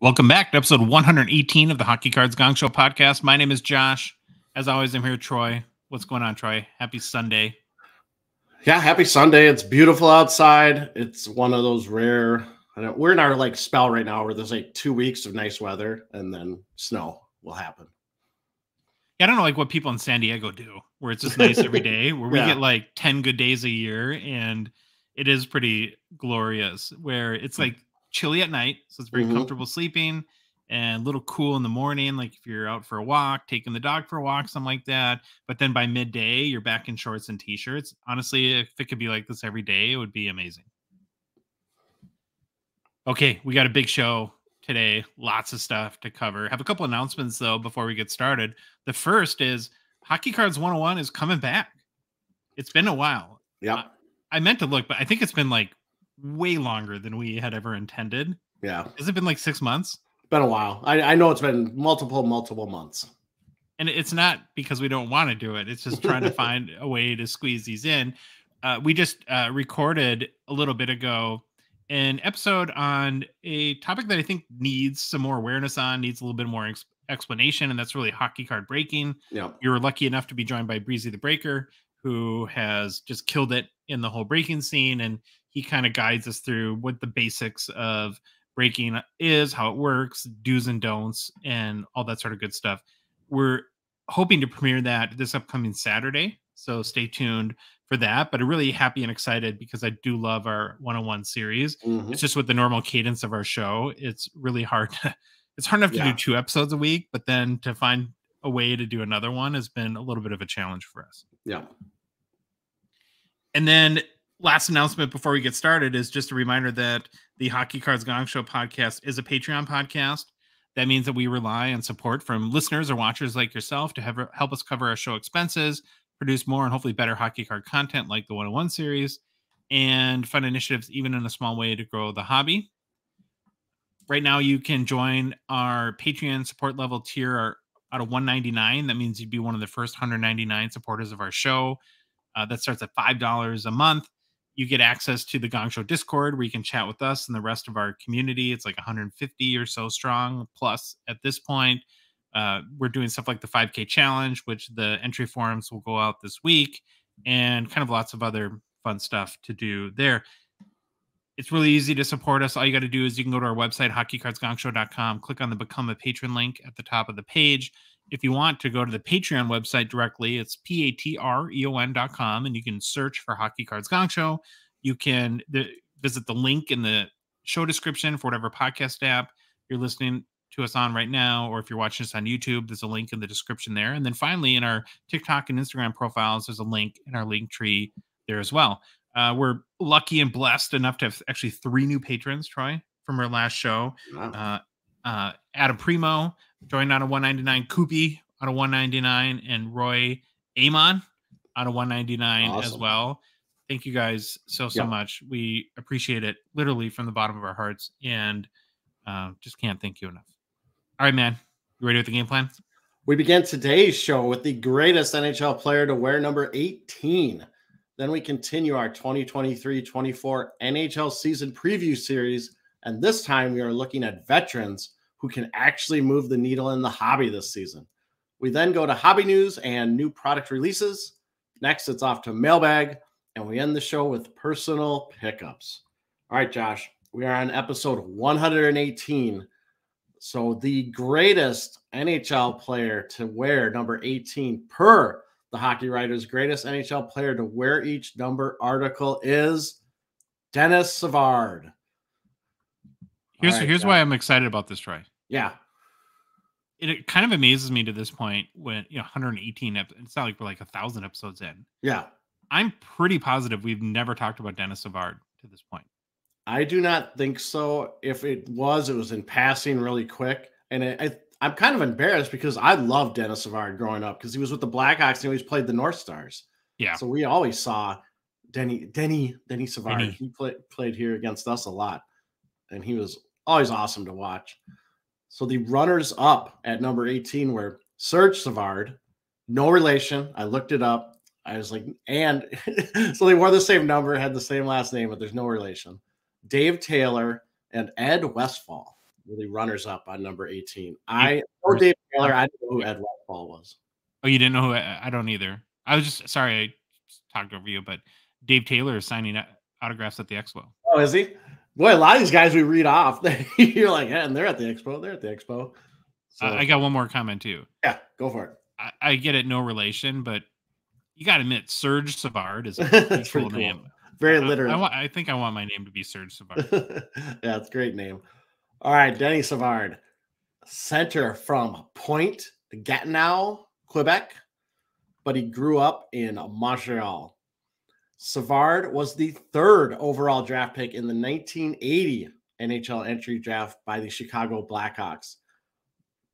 Welcome back to episode 118 of the Hockey Cards Gongshow podcast. My name is Josh. As always, I'm here with Troy. What's going on, Troy? Happy Sunday. Yeah, happy Sunday. It's beautiful outside. It's one of those rare, we're in our spell right now where there's 2 weeks of nice weather and then snow will happen. Yeah, I don't know what people in San Diego do, where it's just nice every day, where we get 10 good days a year, and it is pretty glorious, where it's chilly at night, so it's very comfortable sleeping, and a little cool in the morning, like if you're out for a walk, taking the dog for a walk, something like that. But then by midday, you're back in shorts and t-shirts. Honestly, if it could be like this every day, it would be amazing. Okay, we got a big show today. Lots of stuff to cover. Have a couple announcements, though, before we get started. The first is Hockey Cards 101 is coming back. It's been a while. Yeah. I meant to look, but I think it's been way longer than we had ever intended. Yeah. Has it been 6 months? Been a while. I know it's been multiple months. And it's not because we don't want to do it. It's just trying to find a way to squeeze these in. We just recorded a little bit ago an episode on a topic that I think needs some more awareness on, needs a little bit more explanation, and that's really hockey card breaking. Yeah. You were lucky enough to be joined by Breezy the Breaker, who has just killed it in the whole breaking scene, and he kind of guides us through what the basics of breaking is, how it works, do's and don'ts, and all that sort of good stuff. We're hoping to premiere that this upcoming Saturday, so stay tuned for that. But I'm really happy and excited because I do love our 101 series. It's just with the normal cadence of our show, it's really hard it's hard enough to do 2 episodes a week, but then to find a way to do another one has been a little bit of a challenge for us. Yeah. And then last announcement before we get started is just a reminder that the Hockey Cards Gongshow podcast is a Patreon podcast. That means that we rely on support from listeners or watchers like yourself to help us cover our show expenses, produce more and hopefully better hockey card content like the 101 series, and fund initiatives even in a small way to grow the hobby. Right now, you can join our Patreon support level tier out of $199. That means you'd be one of the first 199 supporters of our show. That starts at $5 a month. You get access to the Gongshow Discord where you can chat with us and the rest of our community. It's 150 or so strong. Plus, at this point, we're doing stuff like the 5K challenge, which the entry forms will go out this week, and kind of lots of other fun stuff to do there. It's really easy to support us. All you got to do is you can go to our website, hockeycardsgongshow.com, click on the Become a Patron link at the top of the page. If you want to go to the Patreon website directly, it's patreon.com, and you can search for Hockey Cards Gongshow. You can visit the link in the show description for whatever podcast app you're listening to us on right now, or if you're watching us on YouTube, there's a link in the description there. And then finally, in our TikTok and Instagram profiles, there's a link in our link tree there as well. We're lucky and blessed enough to have actually 3 new patrons, Troy, from our last show. Wow. Adam Primo joined out of 199, Koopy out of 199, and Roy Amon out of 199 as well. Thank you guys so much. We appreciate it literally from the bottom of our hearts, and just can't thank you enough. All right, man. You ready with the game plan? We begin today's show with the greatest NHL player to wear number 18. Then we continue our 2023-24 NHL season preview series, and this time we are looking at veterans who can actually move the needle in the hobby this season. We then go to hobby news and new product releases. Next, it's off to mailbag, and we end the show with personal pickups. All right, Josh, we are on episode 118. So the greatest NHL player to wear number 18 per the Hockey Writer's greatest NHL player to wear each number article is Denis Savard. Here's why I'm excited about this, Troy. Yeah. It kind of amazes me to this point when 118 it's not like we're 1,000 episodes in. Yeah. I'm pretty positive we've never talked about Denis Savard to this point. I do not think so. If it was in passing really quick. And I'm kind of embarrassed because I loved Denis Savard growing up because he was with the Blackhawks and he always played the North Stars. Yeah. So we always saw Denny Savard. He played here against us a lot. And he was always awesome to watch. So the runners up at number 18 were Serge Savard, no relation. I looked it up. I was like, and so they wore the same number, had the same last name, but there's no relation. Dave Taylor and Ed Westfall. the runners up on number 18. I know Dave Taylor. I don't know who Ed Westfall was. Oh, you didn't know who? I don't either. I was just sorry I talked over you, but Dave Taylor is signing autographs at the Expo. Oh, is he? Boy, a lot of these guys we read off. You're like, yeah, and they're at the Expo. They're at the Expo. So, I got one more comment too. Yeah, go for it. I get it, no relation, but you got to admit, Serge Savard is a pretty cool name. Very literal. I think I want my name to be Serge Savard. Yeah, it's a great name. All right, Denny Savard, center from Pointe-Gatineau, Quebec, but he grew up in Montreal. Savard was the 3rd overall draft pick in the 1980 NHL entry draft by the Chicago Blackhawks.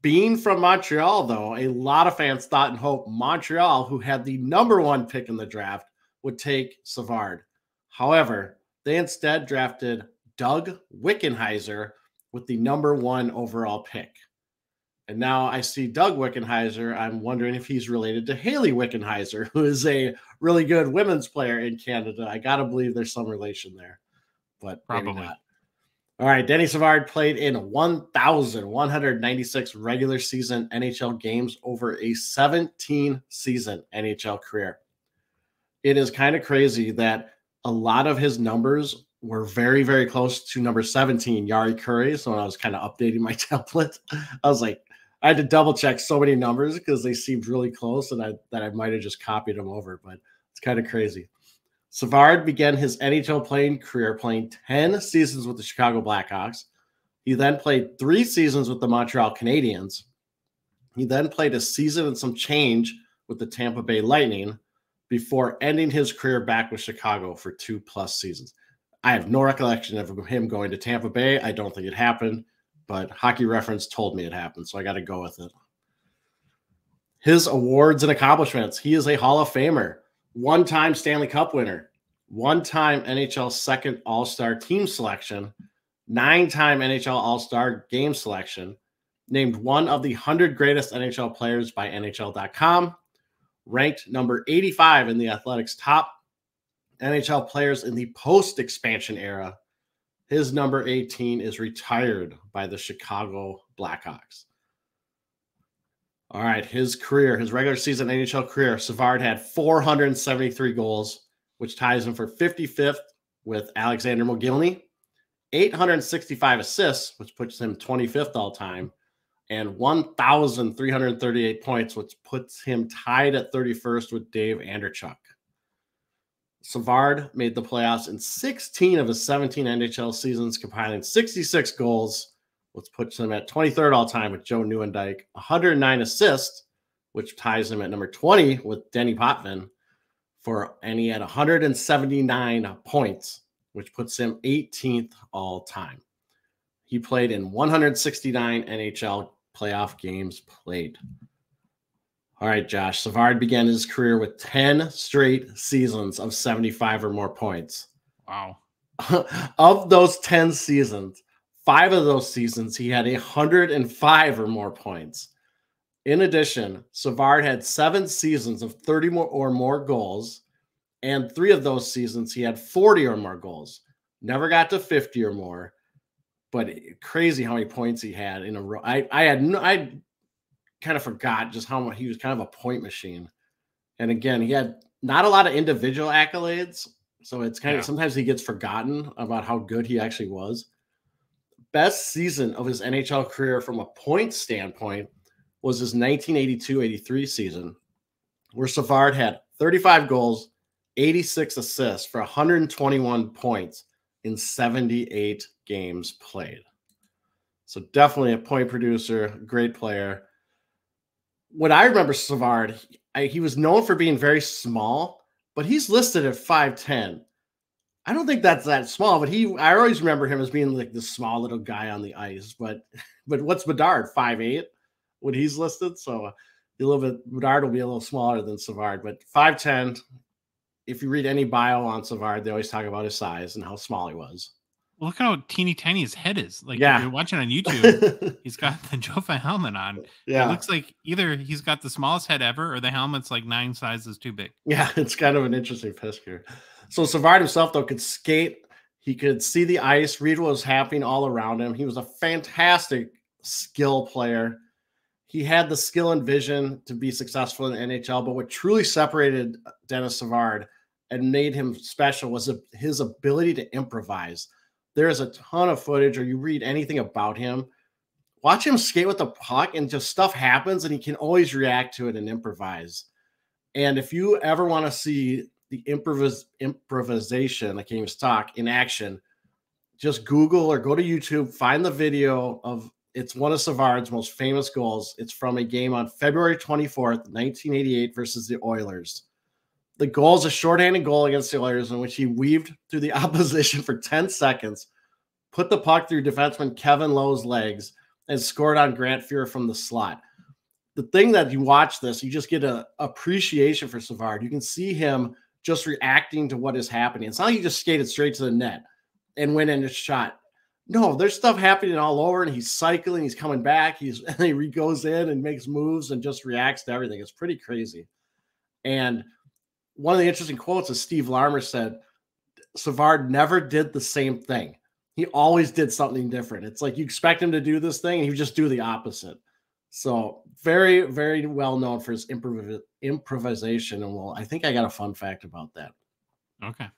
Being from Montreal, though, a lot of fans thought and hoped Montreal, who had the number 1 pick in the draft, would take Savard. However, they instead drafted Doug Wickenheiser with the number 1 overall pick. And now I see Doug Wickenheiser. I'm wondering if he's related to Haley Wickenheiser, who is a really good women's player in Canada. I got to believe there's some relation there, but probably not. All right, Denny Savard played in 1,196 regular season NHL games over a 17-season NHL career. It is kind of crazy that a lot of his numbers were very, very close to number 17, Yari Curry. So when I was kind of updating my template, I was like, I had to double check so many numbers because they seemed really close, and I might have just copied them over, but it's kind of crazy. Savard began his NHL playing career playing 10 seasons with the Chicago Blackhawks. He then played 3 seasons with the Montreal Canadiens. He then played a season and some change with the Tampa Bay Lightning before ending his career back with Chicago for 2+ seasons. I have no recollection of him going to Tampa Bay. I don't think it happened, but Hockey Reference told me it happened, so I got to go with it. His awards and accomplishments. He is a Hall of Famer. 1-time Stanley Cup winner, 1-time NHL second All-Star team selection, 9-time NHL All-Star game selection, named one of the 100 greatest NHL players by NHL.com, ranked number 85 in the Athletics top NHL players in the post-expansion era. His number 18 is retired by the Chicago Blackhawks. All right, his career, his regular season NHL career, Savard had 473 goals, which ties him for 55th with Alexander Mogilny, 865 assists, which puts him 25th all-time, and 1,338 points, which puts him tied at 31st with Dave Anderchuk. Savard made the playoffs in 16 of his 17 NHL seasons, compiling 66 goals, which puts him at 23rd all-time with Joe Nieuwendyk, 109 assists, which ties him at number 20 with Denny Potvin, and he had 179 points, which puts him 18th all-time. He played in 169 NHL playoff games played. All right, Josh. Savard began his career with 10 straight seasons of 75 or more points. Wow. Of those 10 seasons, 5 of those seasons, he had 105 or more points. In addition, Savard had 7 seasons of 30 or more goals, and 3 of those seasons he had 40 or more goals. Never got to 50 or more, but crazy how many points he had in a row. I kind of forgot just how much he was kind of a point machine. And again, he had not a lot of individual accolades, so it's kind of sometimes he gets forgotten about how good he actually was. Best season of his NHL career from a point standpoint was his 1982-83 season, where Savard had 35 goals, 86 assists for 121 points in 78 games played. So definitely a point producer, great player. What I remember Savard, he was known for being very small, but he's listed at 5'10". I don't think that's that small, but I always remember him as being like this small little guy on the ice. But what's Bedard, 5'8", when he's listed? So Bedard will be a little smaller than Savard, but 5'10". If you read any bio on Savard, they always talk about his size and how small he was. Well, look how teeny tiny his head is. Like, if you're watching on YouTube, he's got the Jofa helmet on. Yeah. It looks like either he's got the smallest head ever or the helmet's like 9 sizes too big. Yeah, it's kind of an interesting picture. So Savard himself, though, could skate. He could see the ice, read what was happening all around him. He was a fantastic skill player. He had the skill and vision to be successful in the NHL, but what truly separated Dennis Savard and made him special was his ability to improvise. There is a ton of footage, or you read anything about him, watch him skate with the puck and just stuff happens and he can always react to it and improvise. And if you ever want to see the improvisation, I can't even talk, in action, just Google or go to YouTube, find the video of, it's one of Savard's most famous goals. It's from a game on February 24th, 1988 versus the Oilers. The goal is a shorthanded goal against the Oilers in which he weaved through the opposition for 10 seconds, put the puck through defenseman Kevin Lowe's legs, and scored on Grant Fuhr from the slot. The thing that you watch this, you just get an appreciation for Savard. You can see him just reacting to what is happening. It's not like he just skated straight to the net and went in a shot. No, there's stuff happening all over, and he's cycling, he's coming back, he goes in and makes moves and just reacts to everything. It's pretty crazy. And one of the interesting quotes is Steve Larmer said, Savard never did the same thing. He always did something different. It's like you expect him to do this thing, and he would just do the opposite. So very, very well known for his improvisation. And well, I think I got a fun fact about that. Okay.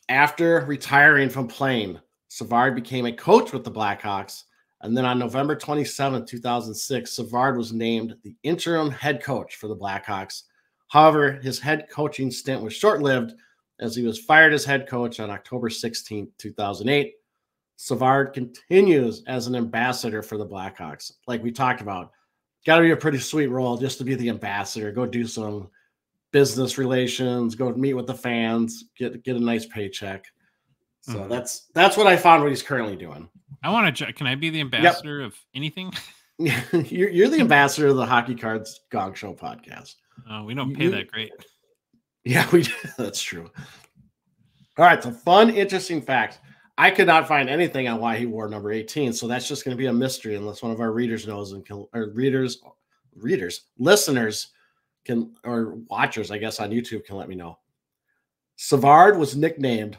After retiring from playing, Savard became a coach with the Blackhawks. And then on November 27, 2006, Savard was named the interim head coach for the Blackhawks. However, his head coaching stint was short-lived as he was fired as head coach on October 16, 2008. Savard continues as an ambassador for the Blackhawks. Like we talked about, got to be a pretty sweet role just to be the ambassador, go do some business relations, go meet with the fans, get a nice paycheck. So that's what I found what he's currently doing. I want to. Can I be the ambassador of anything? You're the ambassador of the Hockey Cards Gongshow podcast. We don't pay that great. Yeah, we do. That's true. All right, so fun, interesting facts. I could not find anything on why he wore number 18, so that's just going to be a mystery unless one of our readers knows and can, or listeners can, or watchers, I guess, on YouTube can let me know. Savard was nicknamed,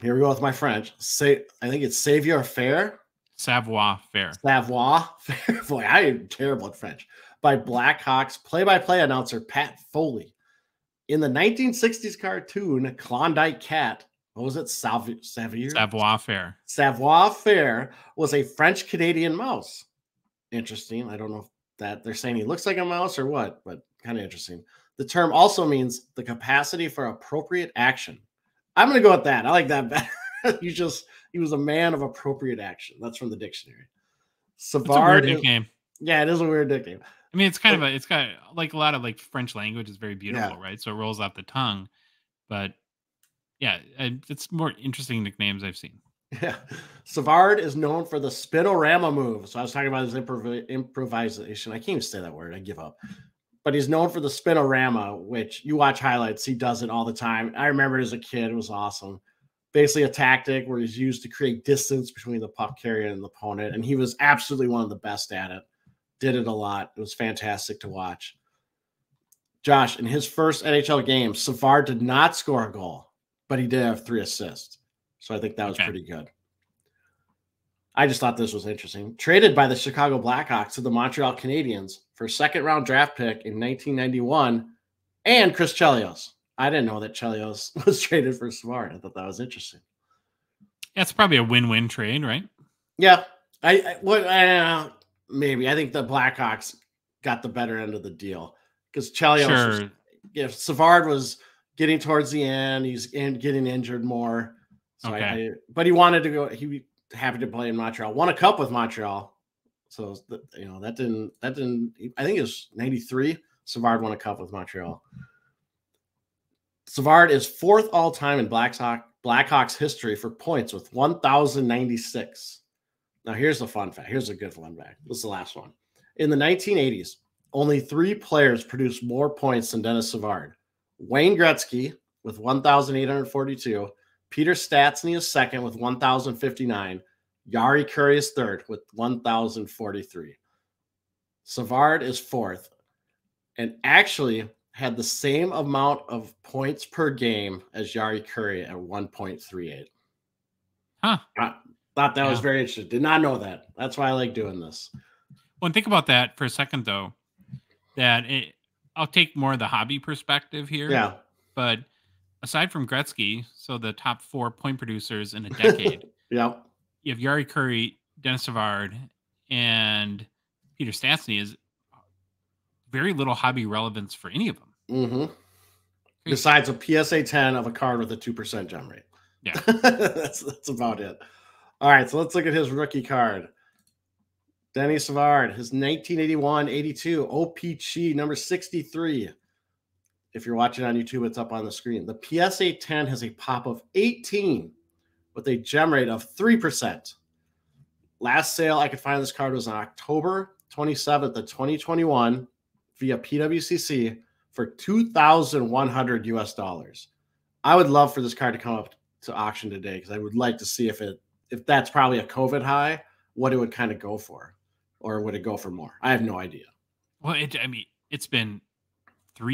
here we go with my French, I think it's Savior Fair. Savoir Fair. Savoir Fair. Boy, I am terrible at French. By Blackhawks play-by-play announcer Pat Foley. In the 1960s cartoon Klondike Cat, what was it? Savoir Fair. Savoir Fair was a French-Canadian mouse. Interesting. I don't know if that they're saying he looks like a mouse or what, but kind of interesting. The term also means the capacity for appropriate action. I'm going to go with that. I like that better. He was a man of appropriate action. That's from the dictionary. Savard. Nickname. Yeah, it is a weird nickname. I mean, it's got like a lot of like French language is very beautiful, right? So it rolls off the tongue, but yeah, it's more interesting nicknames I've seen. Yeah. Savard is known for the spinorama move. So I was talking about his improvisation. I can't even say that word. I give up. But he's known for the spinorama, which you watch highlights. He does it all the time. I remember it as a kid. It was awesome. Basically a tactic where he's used to create distance between the puck carrier and the opponent. And he was absolutely one of the best at it. Did it a lot. It was fantastic to watch. Josh, in his first NHL game, Savard did not score a goal, but he did have 3 assists. So I think that was pretty good. I just thought this was interesting. Traded by the Chicago Blackhawks to the Montreal Canadiens for a second-round draft pick in 1991 and Chris Chelios. I didn't know that Chelios was traded for Savard. I thought that was interesting. Yeah, it's probably a win-win trade, right? Yeah. Maybe. I think the Blackhawks got the better end of the deal because Chelios, Savard was getting towards the end. He's getting injured more. So but he wanted to go. He happy to play in Montreal. Won a cup with Montreal. So that didn't. I think it was 93. Savard won a cup with Montreal. Savard is 4th all time in Blackhawks history for points with 1,096. Now here's the fun fact. Here's a good fun fact. This is the last one. In the 1980s, only 3 players produced more points than Dennis Savard. Wayne Gretzky with 1,842. Peter Stastny is 2nd with 1,059. Jari Kurri is 3rd with 1,043. Savard is 4th. And actually, had the same amount of points per game as Jari Kurri at 1.38. Huh. I thought that was very interesting. Did not know that. That's why I like doing this. Well, and think about that for a second, though, I'll take more of the hobby perspective here. Yeah. But aside from Gretzky, so the top 4 point producers in a decade, yeah, you have Jari Kurri, Dennis Savard, and Peter Stastny is very little hobby relevance for any of them. Mm-hmm. Besides a PSA 10 of a card with a 2% gem rate. Yeah. that's about it. All right, so let's look at his rookie card. Denny Savard, his 1981-82 OPC number 63. If you're watching on YouTube, it's up on the screen. The PSA 10 has a pop of 18 with a gem rate of 3%. Last sale I could find this card was on October 27th of 2021 via PWCC for $2,100 US. I would love for this card to come up to auction today because I would like to see if that's probably a COVID high, what it would kind of go for, or would it go for more? I have no idea. Well, it's been 2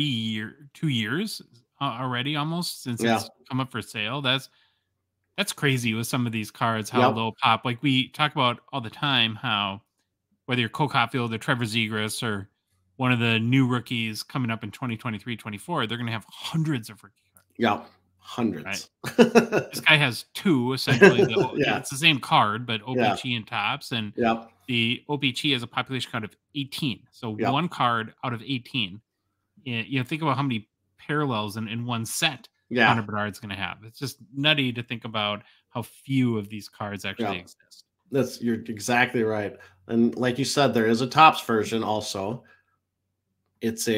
years already almost since it's come up for sale. That's crazy with some of these cards, how low pop. Like we talk about all the time, how whether you're Cole Caulfield or Trevor Zegras or one of the new rookies coming up in 2023-24, they're going to have hundreds of rookie cards. Yeah, hundreds. Right? This guy has 2, essentially. It's the same card, but OPC and Tops. And the OPC has a population count of 18. So 1 card out of 18. Think about how many parallels in one set Connor Bedard's going to have. It's just nutty to think about how few of these cards actually exist. You're exactly right. And like you said, there is a Tops version also. It's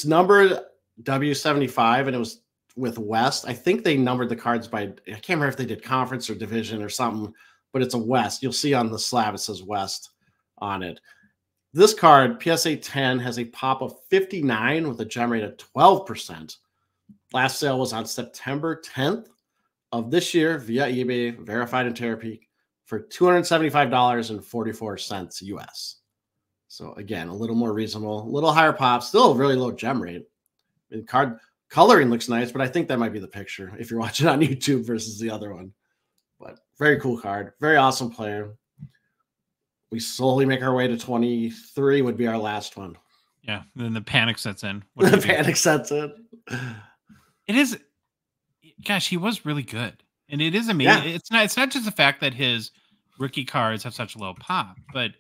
numbered W75, and it was with West. I think they numbered the cards by, I can't remember if they did conference or division or something, but it's a West. You'll see on the slab, it says West on it. This card, PSA 10, has a pop of 59 with a gem rate of 12%. Last sale was on September 10th of this year via eBay, verified in Terapeak, for $275.44 US. So again, a little more reasonable, a little higher pop, still a really low gem rate. And card coloring looks nice, but I think that might be the picture if you're watching on YouTube versus the other one. But very cool card, very awesome player. We slowly make our way to 23 would be our last one. Yeah, then the panic sets in. The panic sets in. It is, gosh, he was really good. And it is amazing. Yeah. It's not just the fact that his rookie cards have such low pop, but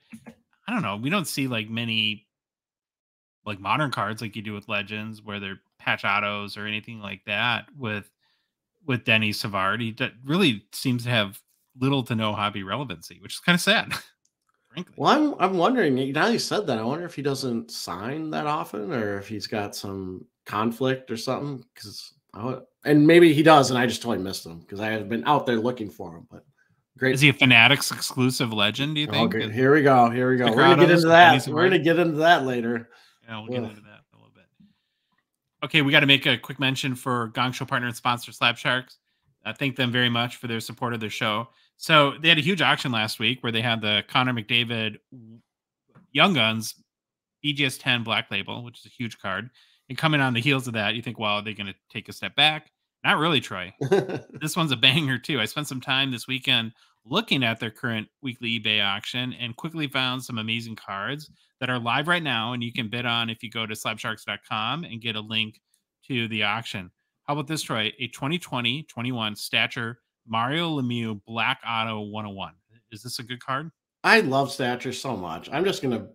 I don't know. We don't see like many like modern cards like you do with Legends where they're patch autos or anything like that with Denny Savard. He really seems to have little to no hobby relevancy, which is kind of sad. Frankly. Well, I'm wondering, now you said that, I wonder if he doesn't sign that often or if he's got some conflict or something. And maybe he does, and I just totally missed him because I have been out there looking for him. But great. Is he a Fanatics exclusive legend, do you think? Okay, here we go. We're going to get into that. We're going to get into that later. Yeah, we'll get into that a little bit. Okay, we got to make a quick mention for Gongshow partner and sponsor Slab Sharks. Thank them very much for their support of their show. So they had a huge auction last week where they had the Connor McDavid Young Guns BGS 10 Black Label, which is a huge card. And coming on the heels of that, you think, well, are they going to take a step back? Not really, Troy. This one's a banger, too. I spent some time this weekend looking at their current weekly eBay auction and quickly found some amazing cards that are live right now. And you can bid on if you go to slabsharks.com and get a link to the auction. How about this, Troy? A 2020-21 Stature Mario Lemieux Black Auto 101. Is this a good card? I love Stature so much. I'm just going to,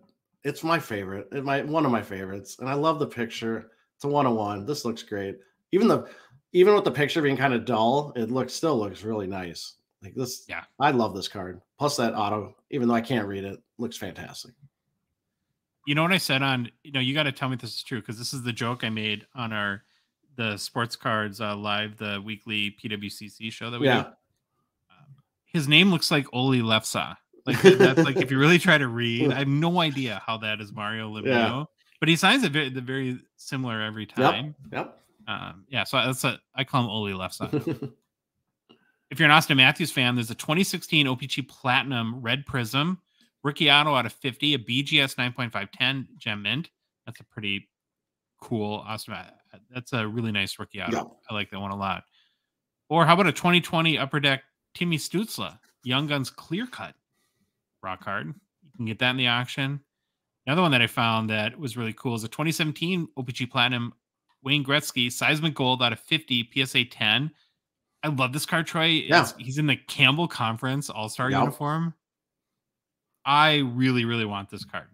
it's my favorite. One of my favorites. And I love the picture. It's a 101. This looks great. Even with the picture being kind of dull, it still looks really nice. Like this. Yeah. I love this card. Plus that auto, even though I can't read it, looks fantastic. You know what I said on, you got to tell me if this is true, because this is the joke I made on the Sports Cards Live, the weekly PWCC show that we do. His name looks like Oli Lefsa. Like that's like if you really try to read, I have no idea how that is Mario Lemieux, but he signs it very similar every time. Yep. So I call him Oli Lefsa. If you're an Austin Matthews fan, there's a 2016 OPC Platinum Red Prism rookie auto out of 50, a BGS 9.510 gem mint. That's a pretty cool. Awesome. That's a really nice rookie auto. Yeah. I like that one a lot. Or how about a 2020 Upper Deck Timmy Stutzla, Young Guns Clear Cut rock card? You can get that in the auction. Another one that I found that was really cool is a 2017 OPG Platinum Wayne Gretzky Seismic Gold out of 50 PSA 10. I love this card, Troy. Yeah. He's in the Campbell Conference All-Star Yep. uniform. I really, really want this card.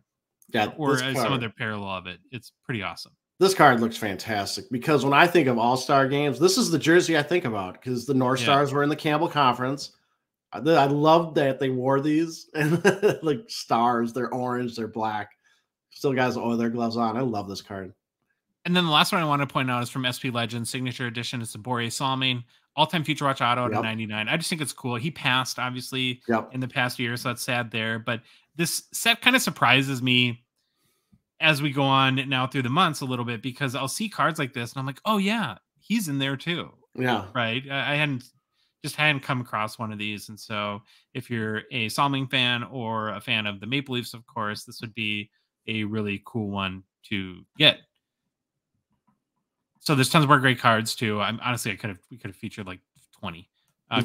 Yeah, or some other parallel of it. It's pretty awesome. This card looks fantastic because when I think of All-Star games, this is the jersey I think about because the North Stars were in the Campbell Conference. I love that they wore these and like stars. They're orange, they're black. Still guys oil their gloves on. I love this card. And then the last one I want to point out is from SP Legends Signature Edition. It's the Borje Salming all-time Future Watch auto out of 99. I just think it's cool. He passed, obviously, in the past year, so that's sad there. But this set kind of surprises me as we go on now through the months a little bit because I'll see cards like this and I'm like, oh, yeah, he's in there too. Yeah. Right? I hadn't come across one of these. And so if you're a Salming fan or a fan of the Maple Leafs, of course, this would be a really cool one to get. So there's tons more great cards too. Honestly, we could have featured like 20.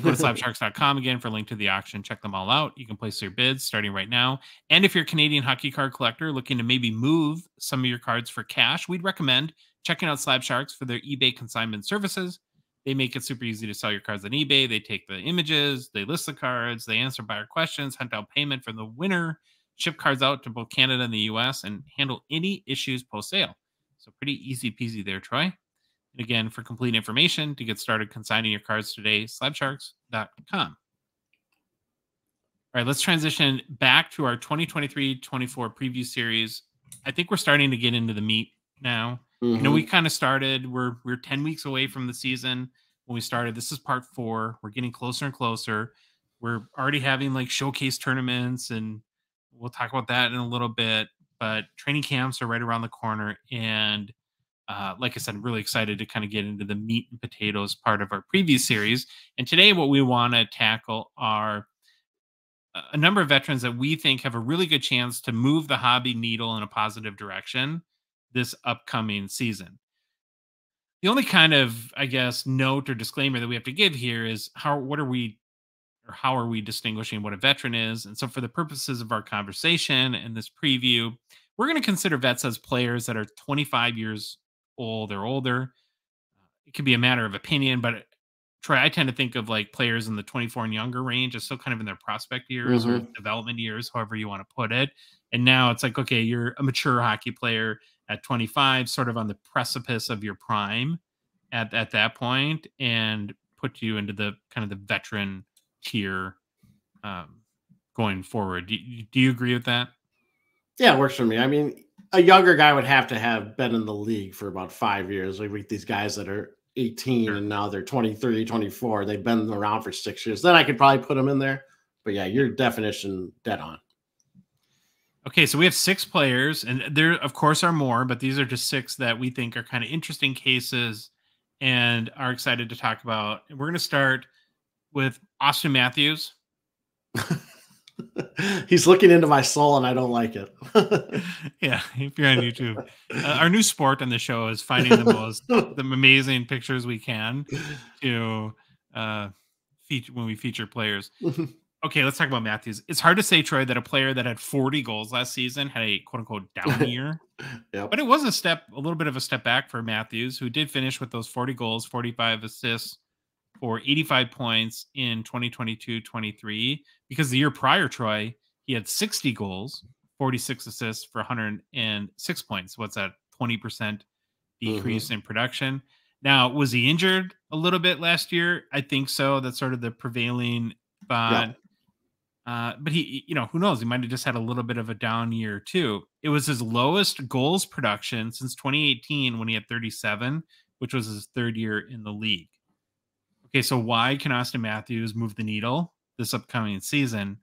Go to slabsharks.com again for a link to the auction. Check them all out. You can place your bids starting right now. And if you're a Canadian hockey card collector looking to maybe move some of your cards for cash, we'd recommend checking out Slab Sharks for their eBay consignment services. They make it super easy to sell your cards on eBay. They take the images, they list the cards, they answer buyer questions, hunt out payment for the winner, ship cards out to both Canada and the US, and handle any issues post-sale. So pretty easy peasy there, Troy. And again, for complete information to get started consigning your cards today, slabsharks.com. All right, let's transition back to our 2023-24 preview series. I think we're starting to get into the meat now. You know, we kind of started, we're 10 weeks away from the season when we started. This is part 4. We're getting closer and closer. We're already having like showcase tournaments, and we'll talk about that in a little bit. But training camps are right around the corner, and like I said, I'm really excited to kind of get into the meat and potatoes part of our preview series. And today what we want to tackle are a number of veterans that we think have a really good chance to move the hobby needle in a positive direction this upcoming season. The only kind of, I guess, note or disclaimer that we have to give here is how are we distinguishing what a veteran is? And so for the purposes of our conversation and this preview, we're going to consider vets as players that are 25 years old or older. It could be a matter of opinion, but Troy, I tend to think of like players in the 24 and younger range as still kind of in their prospect years or development years, however you want to put it. And now it's like, okay, you're a mature hockey player at 25, sort of on the precipice of your prime at that point, and put you into the kind of the veteran tier going forward. Do you agree with that? Yeah, it works for me. I mean, a younger guy would have to have been in the league for about 5 years. Like with these guys that are 18 and now they're 23, 24, they've been around for 6 years. Then I could probably put them in there. But yeah, your definition dead on. Okay, so we have 6 players, and there, of course, are more, but these are just 6 that we think are kind of interesting cases and are excited to talk about. And we're going to start with Austin Matthews. He's looking into my soul, and I don't like it. Yeah, if you're on YouTube. Our new sport on the show is finding the amazing pictures we can to feature when we feature players. Okay, let's talk about Matthews. It's hard to say, Troy, that a player that had 40 goals last season had a quote-unquote down year. But it was a little bit of a step back for Matthews, who did finish with those 40 goals, 45 assists for 85 points in 2022-23. Because the year prior, Troy, he had 60 goals, 46 assists for 106 points. What's that, 20% decrease in production? Now, was he injured a little bit last year? I think so. That's sort of the prevailing thought. But he, who knows? He might have just had a little bit of a down year too. It was his lowest goals production since 2018 when he had 37, which was his 3rd year in the league. Okay, so why can Austin Matthews move the needle this upcoming season?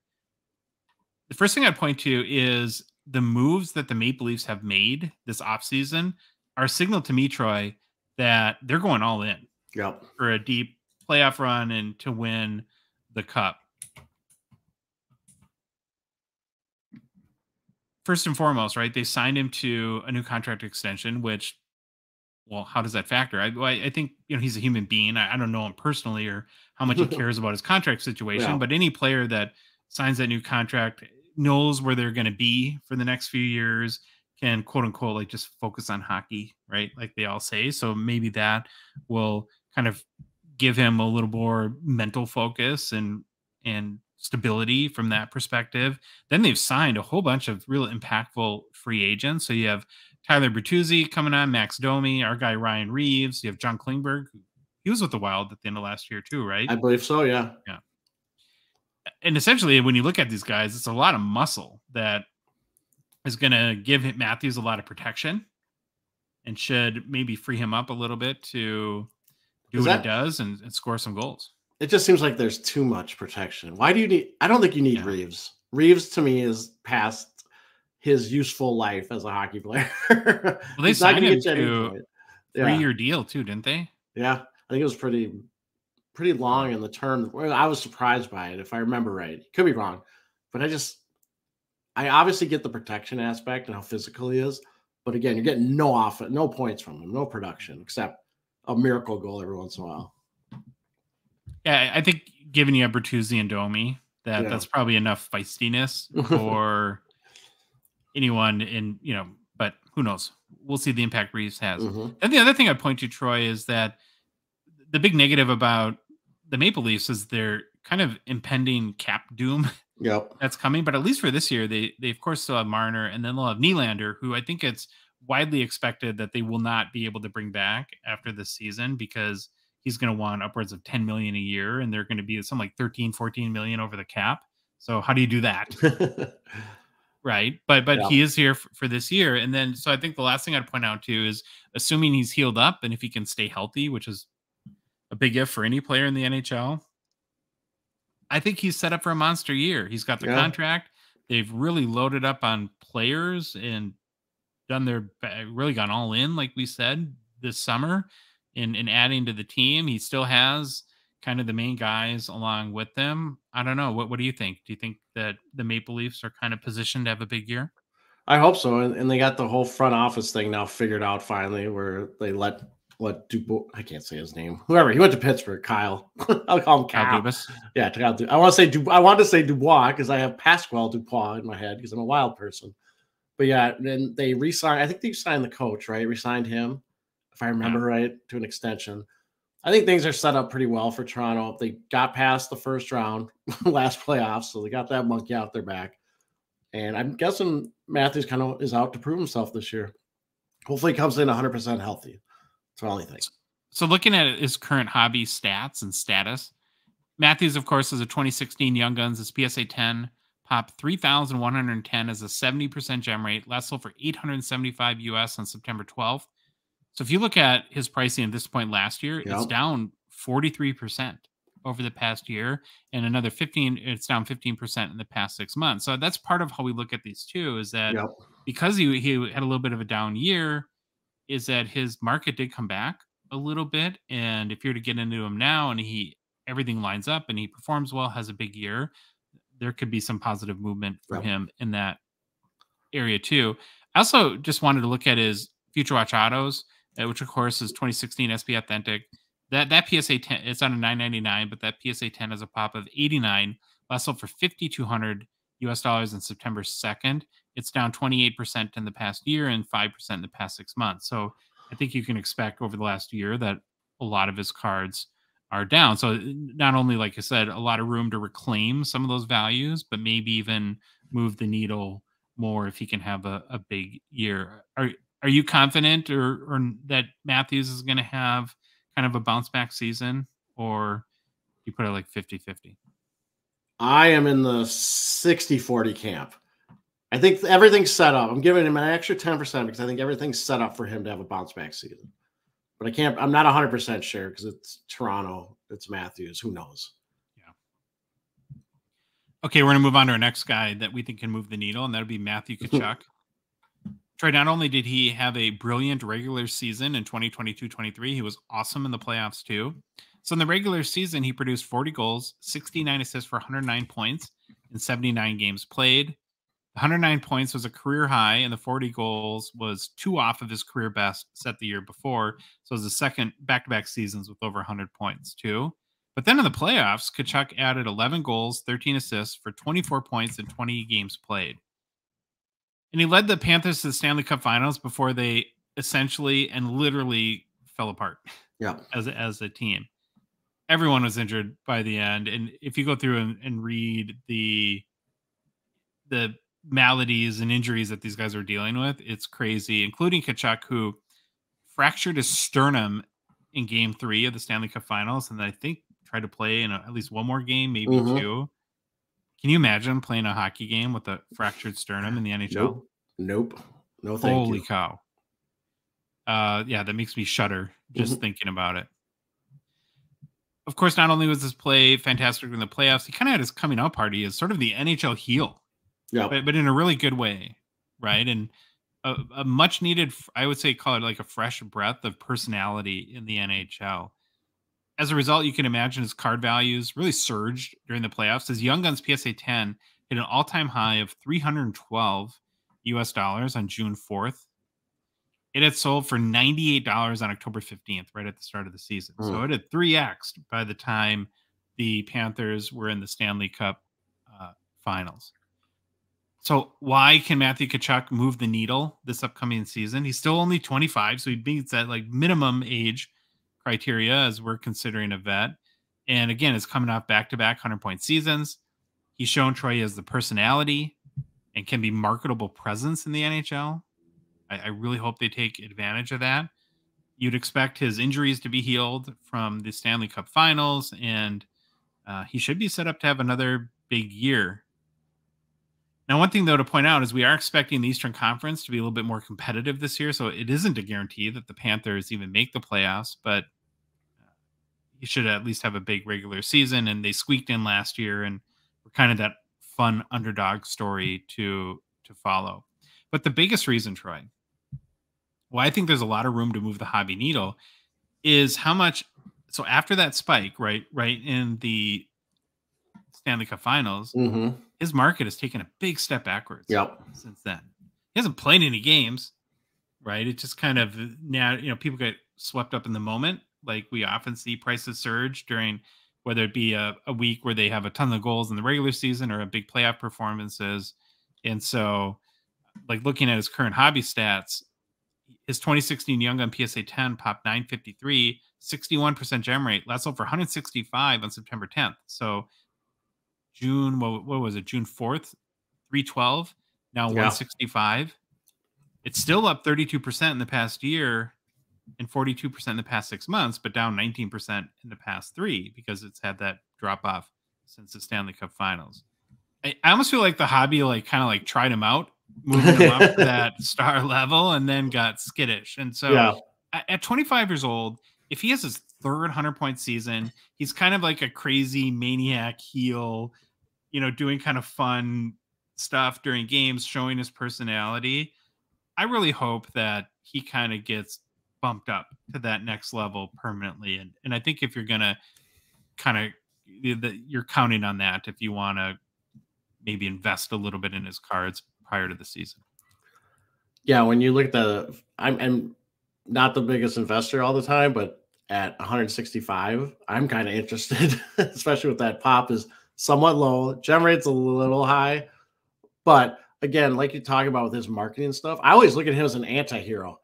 The first thing I'd point to is the moves that the Maple Leafs have made this offseason are a signal to me, Troy, that they're going all in for a deep playoff run and to win the cup. First and foremost, right, they signed him to a new contract extension, which well, how does that factor? I think, he's a human being. I don't know him personally or how much he cares about his contract situation, Yeah. but any player that signs that new contract knows where they're going to be for the next few years, can quote unquote like just focus on hockey, right? Like they all say. So maybe that will kind of give him a little more mental focus and stability from that perspective. Then they've signed a whole bunch of real impactful free agents. So you have Tyler Bertuzzi coming on, Max Domi, our guy Ryan Reeves. You have John Klingberg. He was with the Wild at the end of last year too, right? I believe so. Yeah. Yeah. And essentially, when you look at these guys, it's a lot of muscle that is going to give Matthews a lot of protection and should maybe free him up a little bit to do what he does and score some goals. It just seems like there's too much protection. Why do you need? I don't think you need Reeves. Reeves to me is past his useful life as a hockey player. Well, they signed him to a 3-year deal too, didn't they? Yeah, I think it was pretty long in the term. I was surprised by it, if I remember right. Could be wrong, but I obviously get the protection aspect and how physical he is. But again, you're getting no points from him, no production, except a miracle goal every once in a while. Yeah, I think giving you a Bertuzzi and Domi, that's probably enough feistiness for anyone in, but who knows? We'll see the impact Reeves has. And the other thing I'd point to, Troy, is that the big negative about the Maple Leafs is their kind of impending cap doom. Yep. That's coming. But at least for this year, they of course still have Marner, and then they'll have Nylander, who I think it's widely expected that they will not be able to bring back after this season because he's going to want upwards of 10 million a year, and they're going to be something like 13, 14 million over the cap. So how do you do that? Right. But he is here for this year. And then, so I think the last thing I'd point out too is assuming he's healed up and if he can stay healthy, which is a big if for any player in the NHL, I think he's set up for a monster year. He's got the contract. They've really loaded up on players and really gone all in, like we said, this summer in adding to the team. He still has kind of the main guys along with them. I don't know. What do you think? Do you think that the Maple Leafs are kind of positioned to have a big year? I hope so. And they got the whole front office thing now figured out finally, where they let Dubois, I can't say his name. Whoever, he went to Pittsburgh. Kyle, I'll call him Kyle. Yeah, I want to say Dubois because I have Pasquale Dubois in my head because I'm a Wild person. But yeah, then they re-signed. I think they signed the coach, right? Re-signed him, if I remember right, to an extension. I think things are set up pretty well for Toronto. They got past the first round last playoffs, so they got that monkey out their back. And I'm guessing Matthews kind of is out to prove himself this year. Hopefully, he comes in 100% healthy. That's my only thing. So looking at his current hobby stats and status, Matthews, of course, is a 2016 Young Guns. His PSA 10 popped 3,110 as a 70% gem rate. Last sold for $875 US on September 12th. So if you look at his pricing at this point last year, it's down 43% over the past year, and another 15. It's down 15% in the past 6 months. So that's part of how we look at these too. Is that because he had a little bit of a down year, is that his market did come back a little bit. And if you're to get into him now, and everything lines up and he performs well, has a big year, there could be some positive movement for him in that area too. I also just wanted to look at his Future Watch Autos, which of course is 2016 SP Authentic. That PSA 10, it's on a 999, but that PSA 10 has a pop of 89. Last sold for $5,200 US on September 2nd. It's down 28% in the past year and 5% in the past 6 months. So I think you can expect over the last year that a lot of his cards are down. So not only, like I said, a lot of room to reclaim some of those values, but maybe even move the needle more if he can have a big year. Are you confident or that Matthews is going to have kind of a bounce back season, or you put it like 50-50? I am in the 60-40 camp. I think everything's set up. I'm giving him an extra 10% because I think everything's set up for him to have a bounce back season. But I'm not 100% sure because it's Toronto, it's Matthews. Who knows? Yeah. Okay, we're going to move on to our next guy that we think can move the needle, and that'll be Matthew Tkachuk. Troy, not only did he have a brilliant regular season in 2022-23, he was awesome in the playoffs too. So in the regular season, he produced 40 goals, 69 assists for 109 points in 79 games played. 109 points was a career high, and the 40 goals was 2 off of his career best set the year before. So it was the second back-to-back seasons with over 100 points, too. But then in the playoffs, Tkachuk added 11 goals, 13 assists for 24 points in 20 games played. And he led the Panthers to the Stanley Cup Finals before they essentially and literally fell apart as a team. Everyone was injured by the end. And if you go through and read the maladies and injuries that these guys are dealing with, it's crazy, including Tkachuk, who fractured his sternum in game 3 of the Stanley Cup Finals, and I think tried to play in at least one more game, maybe 2. Can you imagine playing a hockey game with a fractured sternum in the NHL? Nope. No, thank you. Holy cow. Yeah, that makes me shudder just thinking about it. Of course, not only was his play fantastic in the playoffs, he kind of had his coming out party as sort of the NHL heel. Yeah, but in a really good way, right? And a much needed, I would say, call it like a fresh breath of personality in the NHL. As a result, you can imagine his card values really surged during the playoffs. His Young Guns PSA 10 hit an all-time high of $312 on June 4th. It had sold for $98 on October 15th, right at the start of the season. So it had 3x'd by the time the Panthers were in the Stanley Cup Finals. So why can Matthew Tkachuk move the needle this upcoming season? He's still only 25, so he beats that like minimum age criteria as we're considering a vet. And again, it's coming off back-to-back 100-point seasons. He's shown Troy has the personality and can be marketable presence in the NHL. I really hope they take advantage of that. You'd expect his injuries to be healed from the Stanley Cup Finals, and he should be set up to have another big year. Now, one thing, though, to point out is we are expecting the Eastern Conference to be a little bit more competitive this year, so it isn't a guarantee that the Panthers even make the playoffs, but he should at least have a big regular season, and they squeaked in last year, and we're kind of that fun underdog story to follow. But the biggest reason, Troy, why I think there's a lot of room to move the hobby needle is how much. So after that spike, right in the Stanley Cup Finals, his market has taken a big step backwards since then. He hasn't played any games, right? It just kind of now, people get swept up in the moment. Like we often see prices surge during, whether it be a week where they have a ton of goals in the regular season or a big playoff performances. And so, like looking at his current hobby stats, his 2016 Young Gun PSA 10 popped 953, 61% gem rate, last sold for 165 on September 10th. So June, what was it? June 4th, 312, now 165. It's still up 32% in the past year and 42% in the past 6 months, but down 19% in the past 3 because it's had that drop off since the Stanley Cup Finals. I almost feel like the hobby kind of tried him out, moving him up to that star level, and then got skittish. And so at 25 years old, if he has his third 100-point season, he's kind of like a crazy maniac heel, doing kind of fun stuff during games, showing his personality. I really hope that he kind of gets bumped up to that next level permanently. And I think if you're going to you're counting on that if you want to maybe invest a little bit in his cards prior to the season. Yeah, when you look at I'm not the biggest investor all the time, but at 165, I'm kind of interested, especially with that pop is somewhat low. Gem rate's a little high, but again, like you talk about with his marketing stuff, I always look at him as an anti-hero,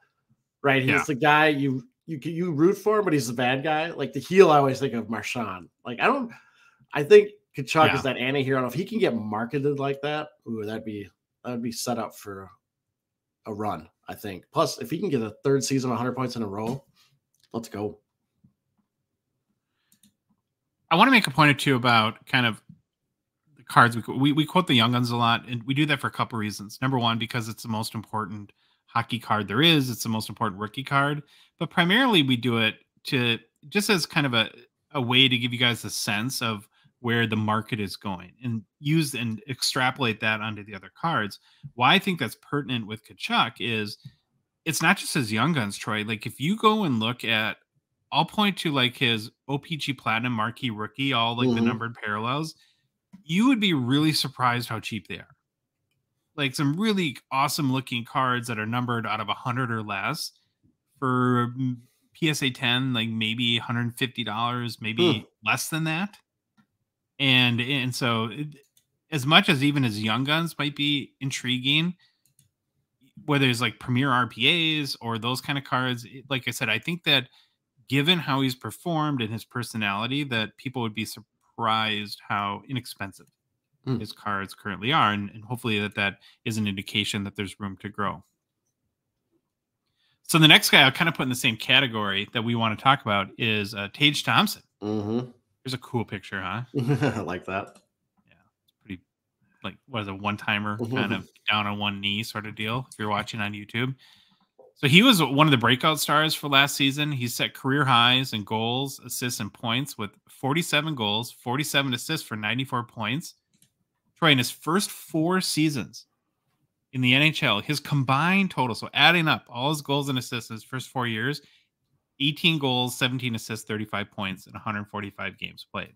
right? He's the guy you root for, but he's the bad guy. Like the heel, I always think of Marchand. I think Tkachuk is that anti-hero. If he can get marketed like that, that'd be set up for a run, I think. Plus, if he can get a third season 100 points in a row, let's go. I want to make a point or two about kind of the cards. We quote the Young Guns a lot, and we do that for a couple reasons. Number one, because it's the most important hockey card there is. It's the most important rookie card. But primarily, we do it to just as kind of a way to give you guys a sense of where the market is going and use and extrapolate that onto the other cards. Why I think that's pertinent with Tkachuk is it's not just his Young Guns, Troy. Like if you go and look at, I'll point to like his OPG Platinum Marquee Rookie, all like the numbered parallels, you would be really surprised how cheap they are. like some really awesome looking cards that are numbered out of 100 or less for PSA 10, like maybe $150, maybe less than that. And so as much as even as young guns might be intriguing, whether it's like premier RPAs or those kind of cards, like I said, I think that given how he's performed and his personality, that people would be surprised how inexpensive his cards currently are. And hopefully that is an indication that there's room to grow. So the next guy I'll kind of put in the same category that we want to talk about is Tage Thompson. Here's a cool picture, huh? I like that. Yeah, it's pretty, like, what is a one-timer kind of down on one knee sort of deal if you're watching on YouTube. So he was one of the breakout stars for last season. He set career highs in goals, assists, and points with 47 goals, 47 assists for 94 points. Troy, in his first 4 seasons in the NHL, his combined total, so adding up all his goals and assists in his first 4 years, 18 goals, 17 assists, 35 points, and 145 games played.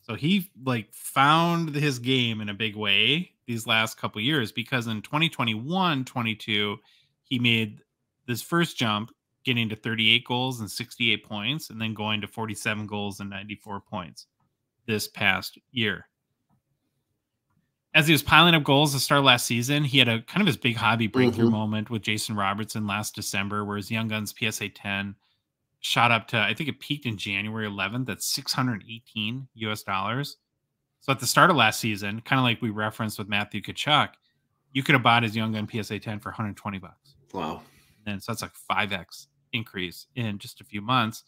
So he like found his game in a big way these last couple years, because in 2021-22, he made this first jump, getting to 38 goals and 68 points, and then going to 47 goals and 94 points this past year. As he was piling up goals to start last season, he had a kind of his big hobby breakthrough moment with Jason Robertson last December, where his Young Guns PSA 10 shot up to, I think it peaked in January 11th at $618 US. So at the start of last season, kind of like we referenced with Matthew Tkachuk, you could have bought his Young Gun PSA 10 for $120. Wow. And so that's like 5x increase in just a few months.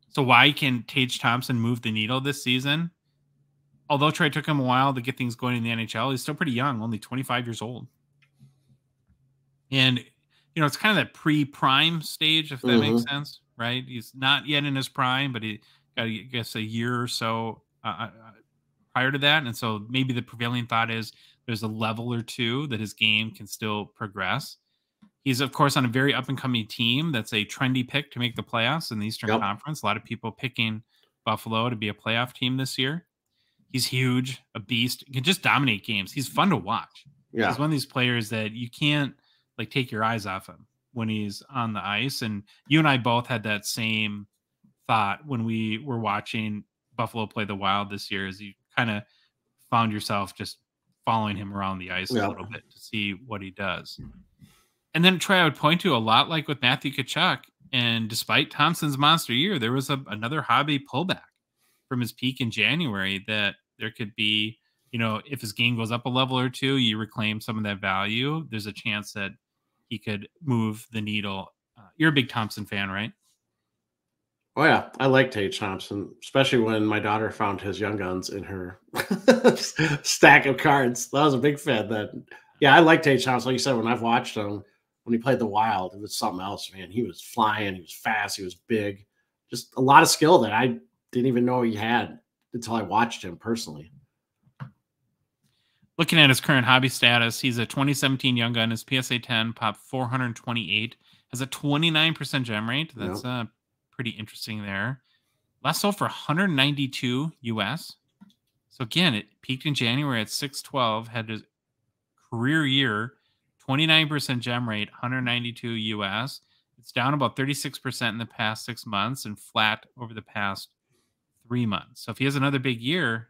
So why can Tage Thompson move the needle this season? Although Troy took him a while to get things going in the NHL, he's still pretty young, only 25 years old. And, you know, it's kind of that pre-prime stage, if that makes sense, right? He's not yet in his prime, but he got, I guess, a year or so prior to that. And so maybe the prevailing thought is there's a level or two that his game can still progress. He's, of course, on a very up-and-coming team that's a trendy pick to make the playoffs in the Eastern Conference. A lot of people picking Buffalo to be a playoff team this year. He's huge, a beast. He can just dominate games. He's fun to watch. Yeah. He's one of these players that you can't like take your eyes off him when he's on the ice. And you and I both had that same thought when we were watching Buffalo play the Wild this year, as you kind of found yourself just following him around the ice a little bit to see what he does. And then Troy, I would point to a lot like with Matthew Tkachuk. And despite Thompson's monster year, there was another hobby pullback from his peak in January, that there could be, you know, if his game goes up a level or two, you reclaim some of that value. There's a chance that he could move the needle. You're a big Thompson fan, right? Oh yeah, I like Tage Thompson, especially when my daughter found his Young Guns in her stack of cards. I was a big fan then. Yeah, I like Tage Thompson. Like you said, when I've watched him, when he played the Wild, it was something else, man. He was flying, he was fast, he was big. Just a lot of skill that I didn't even know he had until I watched him personally. Looking at his current hobby status, he's a 2017 Young Gun. His PSA 10 popped 428, has a 29% gem rate. That's pretty interesting there. Last sold for 192 US. So again, it peaked in January at 612, had a career year, 29% gem rate, 192 US. It's down about 36% in the past 6 months and flat over the past 3 months. So if he has another big year,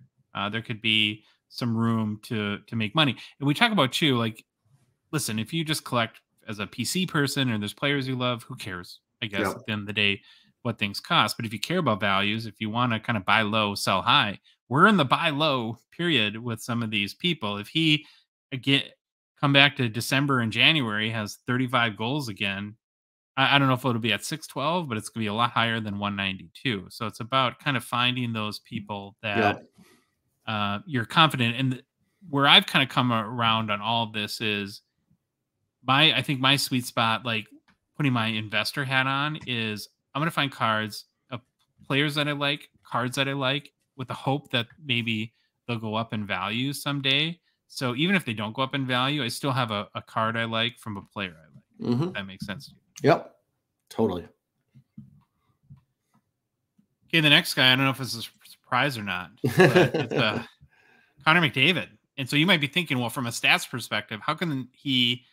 there could be some room to make money. And we talk about too, like, listen, if you just collect as a PC person or there's players you love, who cares? I guess at the end of the day, what things cost. But if you care about values, if you want to kind of buy low, sell high, we're in the buy low period with some of these people. If he come back to December and January, has 35 goals again, I don't know if it'll be at 612, but it's going to be a lot higher than 192. So it's about kind of finding those people that you're confident in. Where I've kind of come around on all of this is I think my sweet spot, like putting my investor hat on, is I'm going to find cards of players that I like, cards that I like, with the hope that maybe they'll go up in value someday. So even if they don't go up in value, I still have a card I like from a player I like. If that makes sense to you. Yep, totally. Okay, the next guy, I don't know if it's a surprise or not, but it's Connor McDavid. And so you might be thinking, well, from a stats perspective, how can he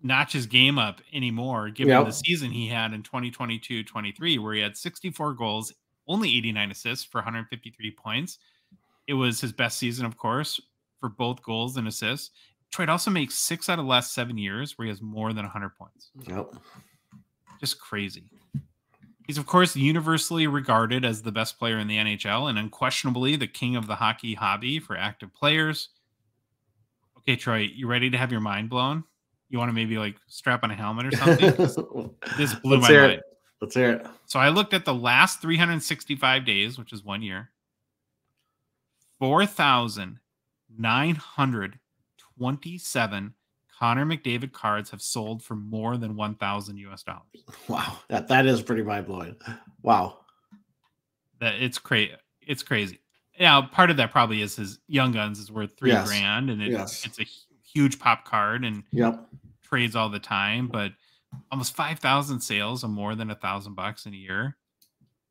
notch his game up anymore given the season he had in 2022-23, where he had 64 goals, only 89 assists for 153 points. It was his best season, of course, for both goals and assists. Troy also makes 6 out of the last 7 years where he has more than 100 points. Just crazy. He's, of course, universally regarded as the best player in the NHL and unquestionably the king of the hockey hobby for active players. Okay, Troy, you ready to have your mind blown? You want to maybe like strap on a helmet or something? This blew my mind. Let's hear it. So I looked at the last 365 days, which is 1 year. 4,927 Connor McDavid cards have sold for more than $1,000 US. Wow, that is pretty mind blowing. Wow, it's crazy. It's crazy. Now, part of that probably is his Young Guns is worth $3,000, and it's a huge pop card and trades all the time. But almost 5,000 sales of more than $1,000 in a year.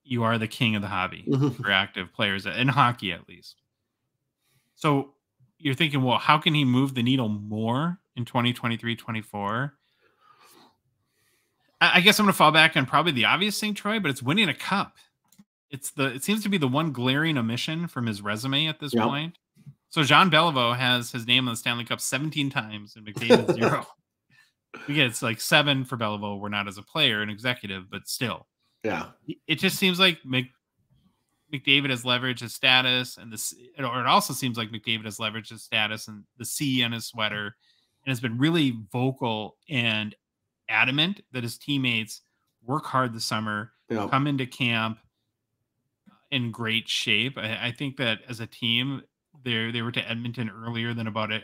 You are the king of the hobby for active players in hockey, at least. So you're thinking, well, how can he move the needle more in 2023-24? I guess I'm going to fall back on probably the obvious thing, Troy, but it's winning a cup. It seems to be the one glaring omission from his resume at this point. So Jean Beliveau has his name on the Stanley Cup 17 times and McDavid 0. It's like 7 for Beliveau. We're not as a player and executive, but still. Yeah. It just seems like McDavid has leveraged his status, and it also seems like McDavid has leveraged his status and the C on his sweater, and has been really vocal and adamant that his teammates work hard this summer, come into camp in great shape. I think that as a team, they were to Edmonton earlier than about it.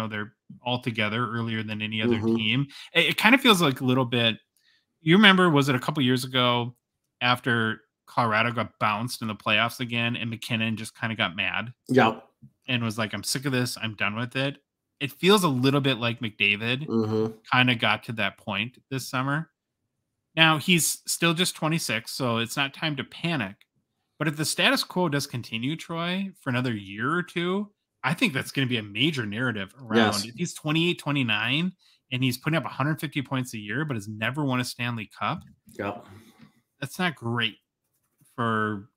They're all together earlier than any other team. It kind of feels like a little bit. You remember, was it a couple years ago after Colorado got bounced in the playoffs again, and McKinnon just kind of got mad. And was like, I'm sick of this. I'm done with it. It feels a little bit like McDavid kind of got to that point this summer. Now, he's still just 26, so it's not time to panic. But if the status quo does continue, Troy, for another year or two, I think that's going to be a major narrative around. If he's 28, 29, and he's putting up 150 points a year, but has never won a Stanley Cup, that's not great from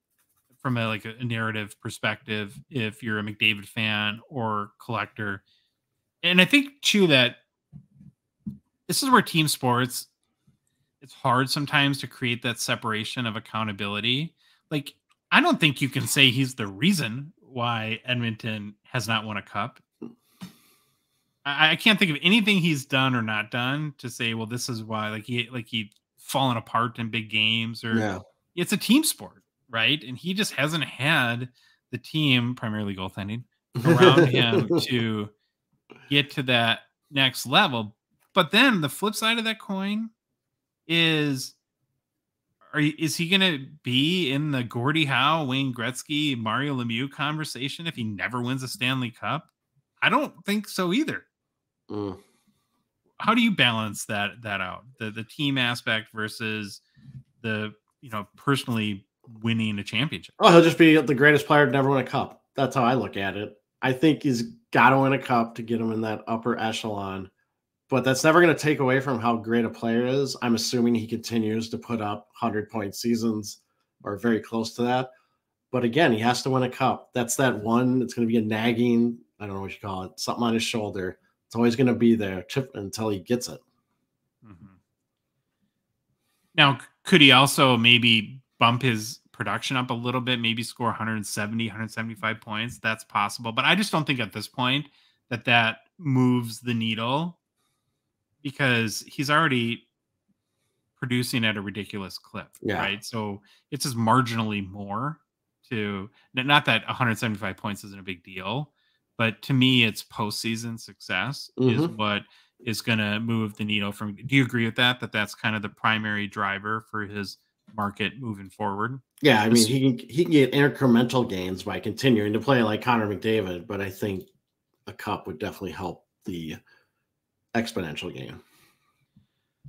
a narrative perspective if you're a McDavid fan or collector. And I think, too, that this is where team sports, it's hard sometimes to create that separation of accountability. Like, I don't think you can say he's the reason why Edmonton has not won a cup. I can't think of anything he's done or not done to say, well, this is why, he fallen apart in big games, or it's a team sport, right? And he just hasn't had the team, primarily goaltending, around him to get to that next level. But then the flip side of that coin is, is he going to be in the Gordie Howe, Wayne Gretzky, Mario Lemieux conversation if he never wins a Stanley Cup? I don't think so either. How do you balance that out? The team aspect versus the, personally winning a championship? Oh, he'll just be the greatest player to never win a cup. That's how I look at it. I think he's got to win a cup to get him in that upper echelon. But that's never going to take away from how great a player is. I'm assuming he continues to put up 100-point seasons or very close to that. But again, he has to win a cup. That's that one. It's going to be a nagging, I don't know what you call it, something on his shoulder. It's always going to be there until he gets it. Now, could he also maybe bump his production up a little bit, maybe score 170, 175 points? That's possible. But I just don't think at this point that moves the needle, because he's already producing at a ridiculous clip, right? So it's just marginally more to, not that 175 points isn't a big deal, but to me, it's postseason success is what is going to move the needle from. Do you agree with that that's kind of the primary driver for his market moving forward? Yeah, I mean, he can get incremental gains by continuing to play like Connor McDavid, but I think a cup would definitely help the exponential game.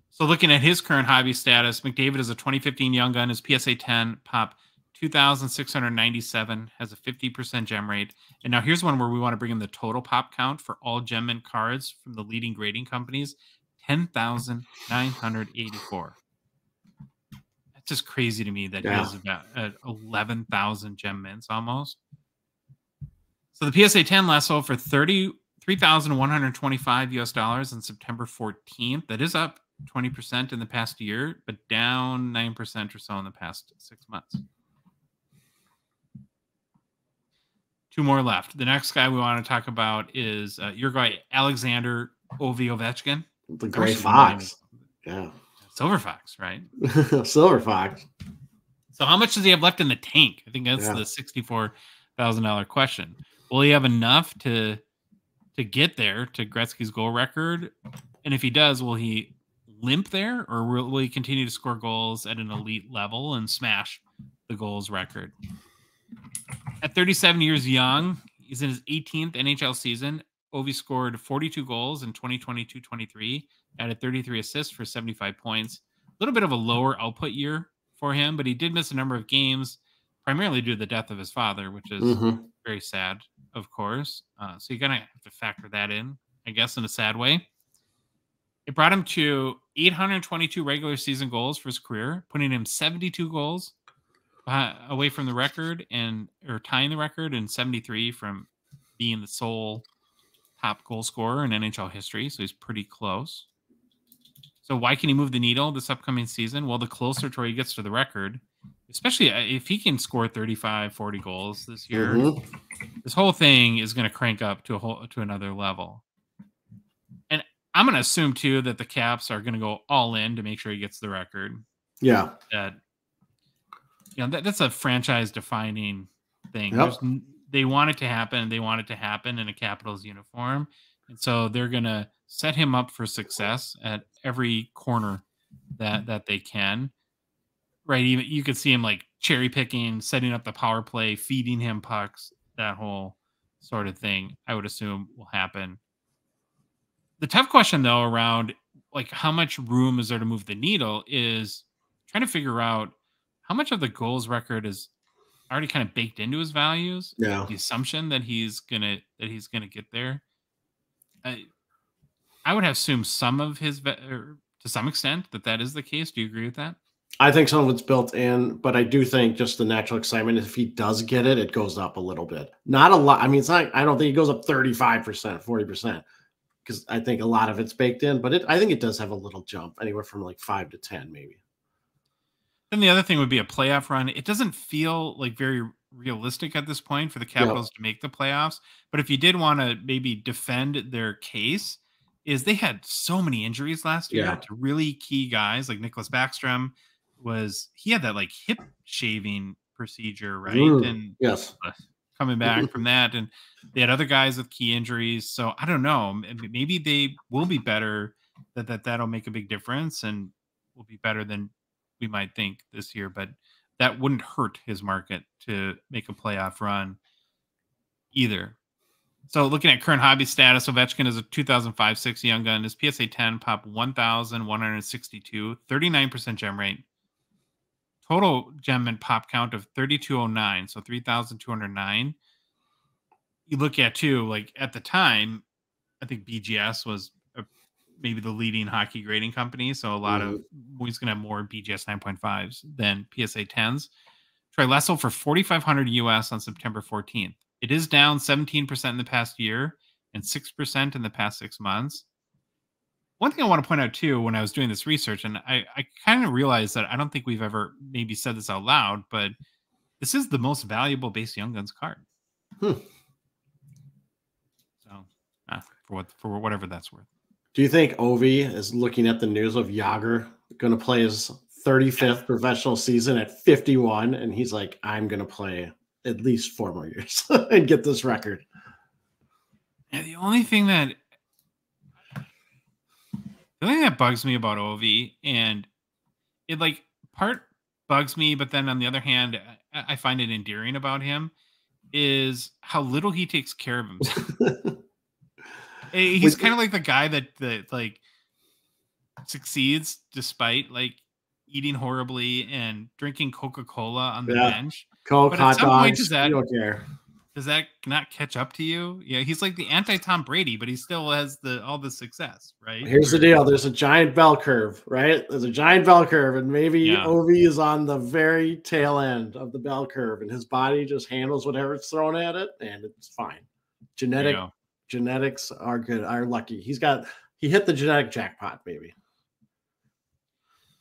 So looking at his current hobby status, McDavid is a 2015 Young Gun, his PSA 10 pop 2,697, has a 50% gem rate. And now here's one where we want to bring in the total pop count for all gem mint cards from the leading grading companies, 10,984. That's just crazy to me that he has about 11,000 gem mints almost. So the PSA 10 last sold for $33,125 on September 14th. That is up 20% in the past year, but down 9% or so in the past 6 months. Two more left. The next guy we want to talk about is your guy, Alexander Ovechkin. The Gray Fox. Yeah. Silver Fox, right? Silver Fox. So how much does he have left in the tank? I think that's the $64,000 question. Will he have enough to get there to Gretzky's goal record? And if he does, will he limp there, or will he continue to score goals at an elite level and smash the goals record? At 37 years young, he's in his 18th NHL season. Ovi scored 42 goals in 2022-23, added 33 assists for 75 points. A little bit of a lower output year for him, but he did miss a number of games, primarily due to the death of his father, which is very sad, of course. So you're going to have to factor that in, I guess, in a sad way. It brought him to 822 regular season goals for his career, putting him 72 goals away from the record or tying the record, and 73 from being the sole top goal scorer in NHL history. So he's pretty close. So why can he move the needle this upcoming season? Well, the closer Troy gets to the record, especially if he can score 35, 40 goals this year, this whole thing is going to crank up to another level. And I'm going to assume too that the Caps are going to go all in to make sure he gets the record. Yeah. That's a franchise defining thing. Yep. They want it to happen. They want it to happen in a Capitals uniform. And so they're going to set him up for success at every corner that they can. Right. Even you could see him like cherry picking, setting up the power play, feeding him pucks, that whole sort of thing, I would assume will happen. The tough question, though, around like how much room is there to move the needle is trying to figure out how much of the goals record is already kind of baked into his values. Yeah. The assumption that he's gonna get there. I would have assumed some of his, or to some extent, that is the case. Do you agree with that? I think some of it's built in, but I do think just the natural excitement, if he does get it, it goes up a little bit. Not a lot. I mean, it's not, I don't think it goes up 35%, 40%, because I think a lot of it's baked in, but I think it does have a little jump, anywhere from like 5 to 10, maybe. Then the other thing would be a playoff run. It doesn't feel like very realistic at this point for the Capitals to make the playoffs. But if you did want to maybe defend their case, is they had so many injuries last year to really key guys. Like Nicholas Backstrom he had that like hip shaving procedure, right? And coming back from that, and they had other guys with key injuries. So I don't know. Maybe they will be better. That'll make a big difference and will be better than we might think this year. But that wouldn't hurt his market to make a playoff run either. So looking at current hobby status, Ovechkin is a 2005-6 Young Gun. His PSA 10 pop 1,162, 39% gem rate. Total gem and pop count of 3,209, so 3,209. You look at too, like at the time, I think BGS was maybe the leading hockey grading company. So a lot of he's going to have more BGS 9.5s than PSA 10s. Troy Lessel for $4,500 US on September 14th. It is down 17% in the past year and 6% in the past 6 months. One thing I want to point out too, when I was doing this research, and I kind of realized that I don't think we've ever maybe said this out loud, but this is the most valuable base Young Guns card. So for whatever that's worth. Do you think Ovi is looking at the news of Jágr going to play his 35th professional season at 51, and he's like, I'm going to play at least 4 more years and get this record? Yeah, the only thing that bugs me about Ovi, and it like part bugs me, but then on the other hand, I find it endearing about him, is how little he takes care of himself. He's kind of like the guy that like succeeds despite like eating horribly and drinking Coca-Cola on the Yeah. bench. Coke, But at hot some point, dogs, you don't care. does that not catch up to you? Yeah, he's like the anti-Tom Brady, but he still has all the success, right? Here's the deal. There's a giant bell curve, right? There's a giant bell curve, and maybe Ovi is on the very tail end of the bell curve, and his body just handles whatever's thrown at it, and it's fine. Genetics are good, are lucky. He hit the genetic jackpot, maybe.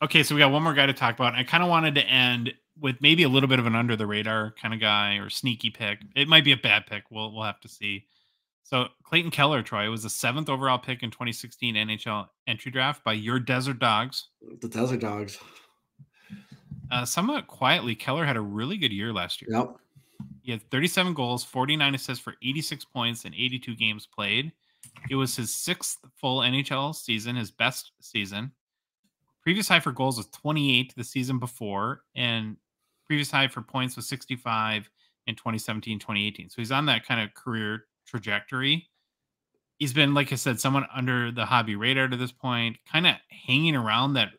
Okay, so we got one more guy to talk about. And I kind of wanted to end with maybe a little bit of an under the radar kind of guy or sneaky pick. It might be a bad pick. We'll have to see. So Clayton Keller, Troy, was the 7th overall pick in 2016 NHL entry draft by your Desert Dogs. The Desert Dogs. Somewhat quietly, Keller had a really good year last year. Yep. He had 37 goals, 49 assists for 86 points in 82 games played. It was his 6th full NHL season, his best season. Previous high for goals was 28 the season before, and previous high for points was 65 in 2017, 2018. So he's on that kind of career trajectory. He's been, like I said, someone under the hobby radar to this point, kind of hanging around that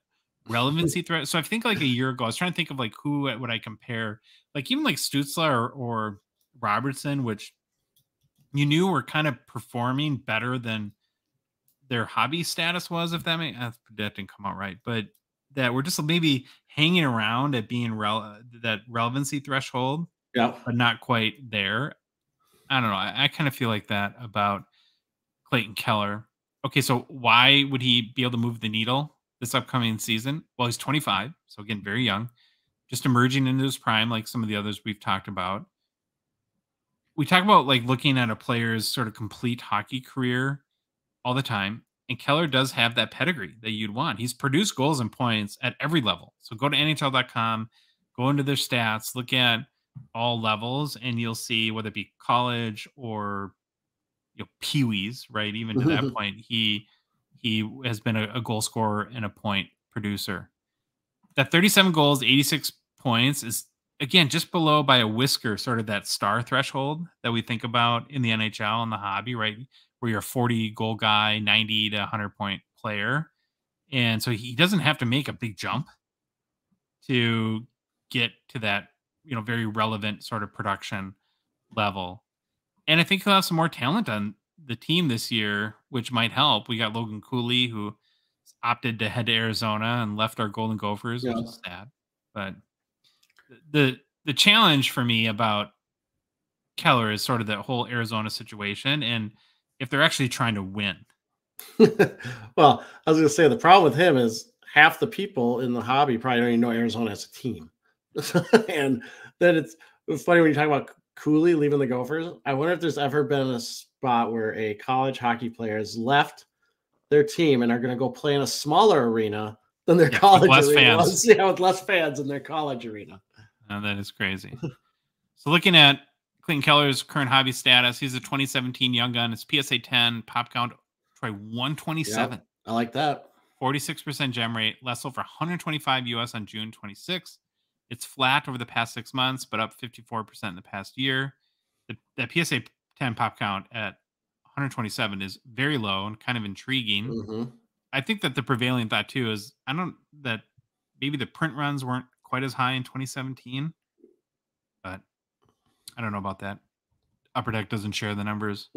relevancy threat. So I think like a year ago, I was trying to think of like who would I compare, like even like Stützle or Robertson, which you knew were kind of performing better than their hobby status was, if that didn't come out right, but that we're just maybe hanging around at being that relevancy threshold, but not quite there. I don't know. I kind of feel like that about Clayton Keller. Okay, so why would he be able to move the needle this upcoming season? Well, he's 25, so again, very young, just emerging into his prime, like some of the others we've talked about. We talk about like looking at a player's sort of complete hockey career all the time. And Keller does have that pedigree that you'd want. He's produced goals and points at every level. So go to NHL.com, go into their stats, look at all levels, and you'll see whether it be college or peewees, right? Even to that point, he has been a goal scorer and a point producer. That 37 goals, 86 points is, again, just below by a whisker, sort of that star threshold that we think about in the NHL and the hobby, right? Where you're a 40 goal guy, 90 to 100 point player. And so he doesn't have to make a big jump to get to that, very relevant sort of production level. And I think he'll have some more talent on the team this year, which might help. We got Logan Cooley, who opted to head to Arizona and left our Golden Gophers, which is sad. But the challenge for me about Keller is sort of that whole Arizona situation, and if they're actually trying to win. Well, I was going to say the problem with him is half the people in the hobby probably don't even know Arizona as a team. And then it's funny when you talk about Cooley leaving the Gophers. I wonder if there's ever been a spot where a college hockey player has left their team and are going to go play in a smaller arena than their college arena was. Yeah, with less fans in their college arena. Oh, that is crazy. So looking at Clayton Keller's current hobby status, he's a 2017 Young Gun. It's PSA 10, pop count, try 127. Yep, I like that. 46% gem rate, less over 125 US on June 26th. It's flat over the past 6 months, but up 54% in the past year. The PSA 10 pop count at 127 is very low and kind of intriguing. Mm-hmm. I think that the prevailing thought too is that maybe the print runs weren't quite as high in 2017, but I don't know about that. Upper Deck doesn't share the numbers.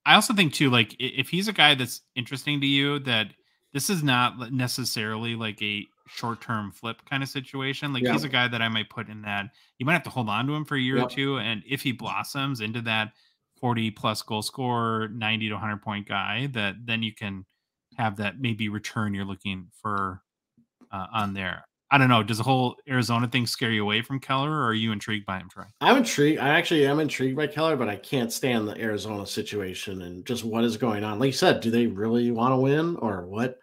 I also think too, like if he's a guy that's interesting to you, that this is not necessarily like a short-term flip kind of situation. Like he's a guy that I might put in that you might have to hold on to him for a year or two. And if he blossoms into that 40 plus goal scorer, 90 to 100 point guy, that then you can have that maybe return you're looking for on there. I don't know. Does the whole Arizona thing scare you away from Keller, or are you intrigued by him, Troy? I'm intrigued. I actually am intrigued by Keller, but I can't stand the Arizona situation and just what is going on. Like you said, do they really want to win, or what?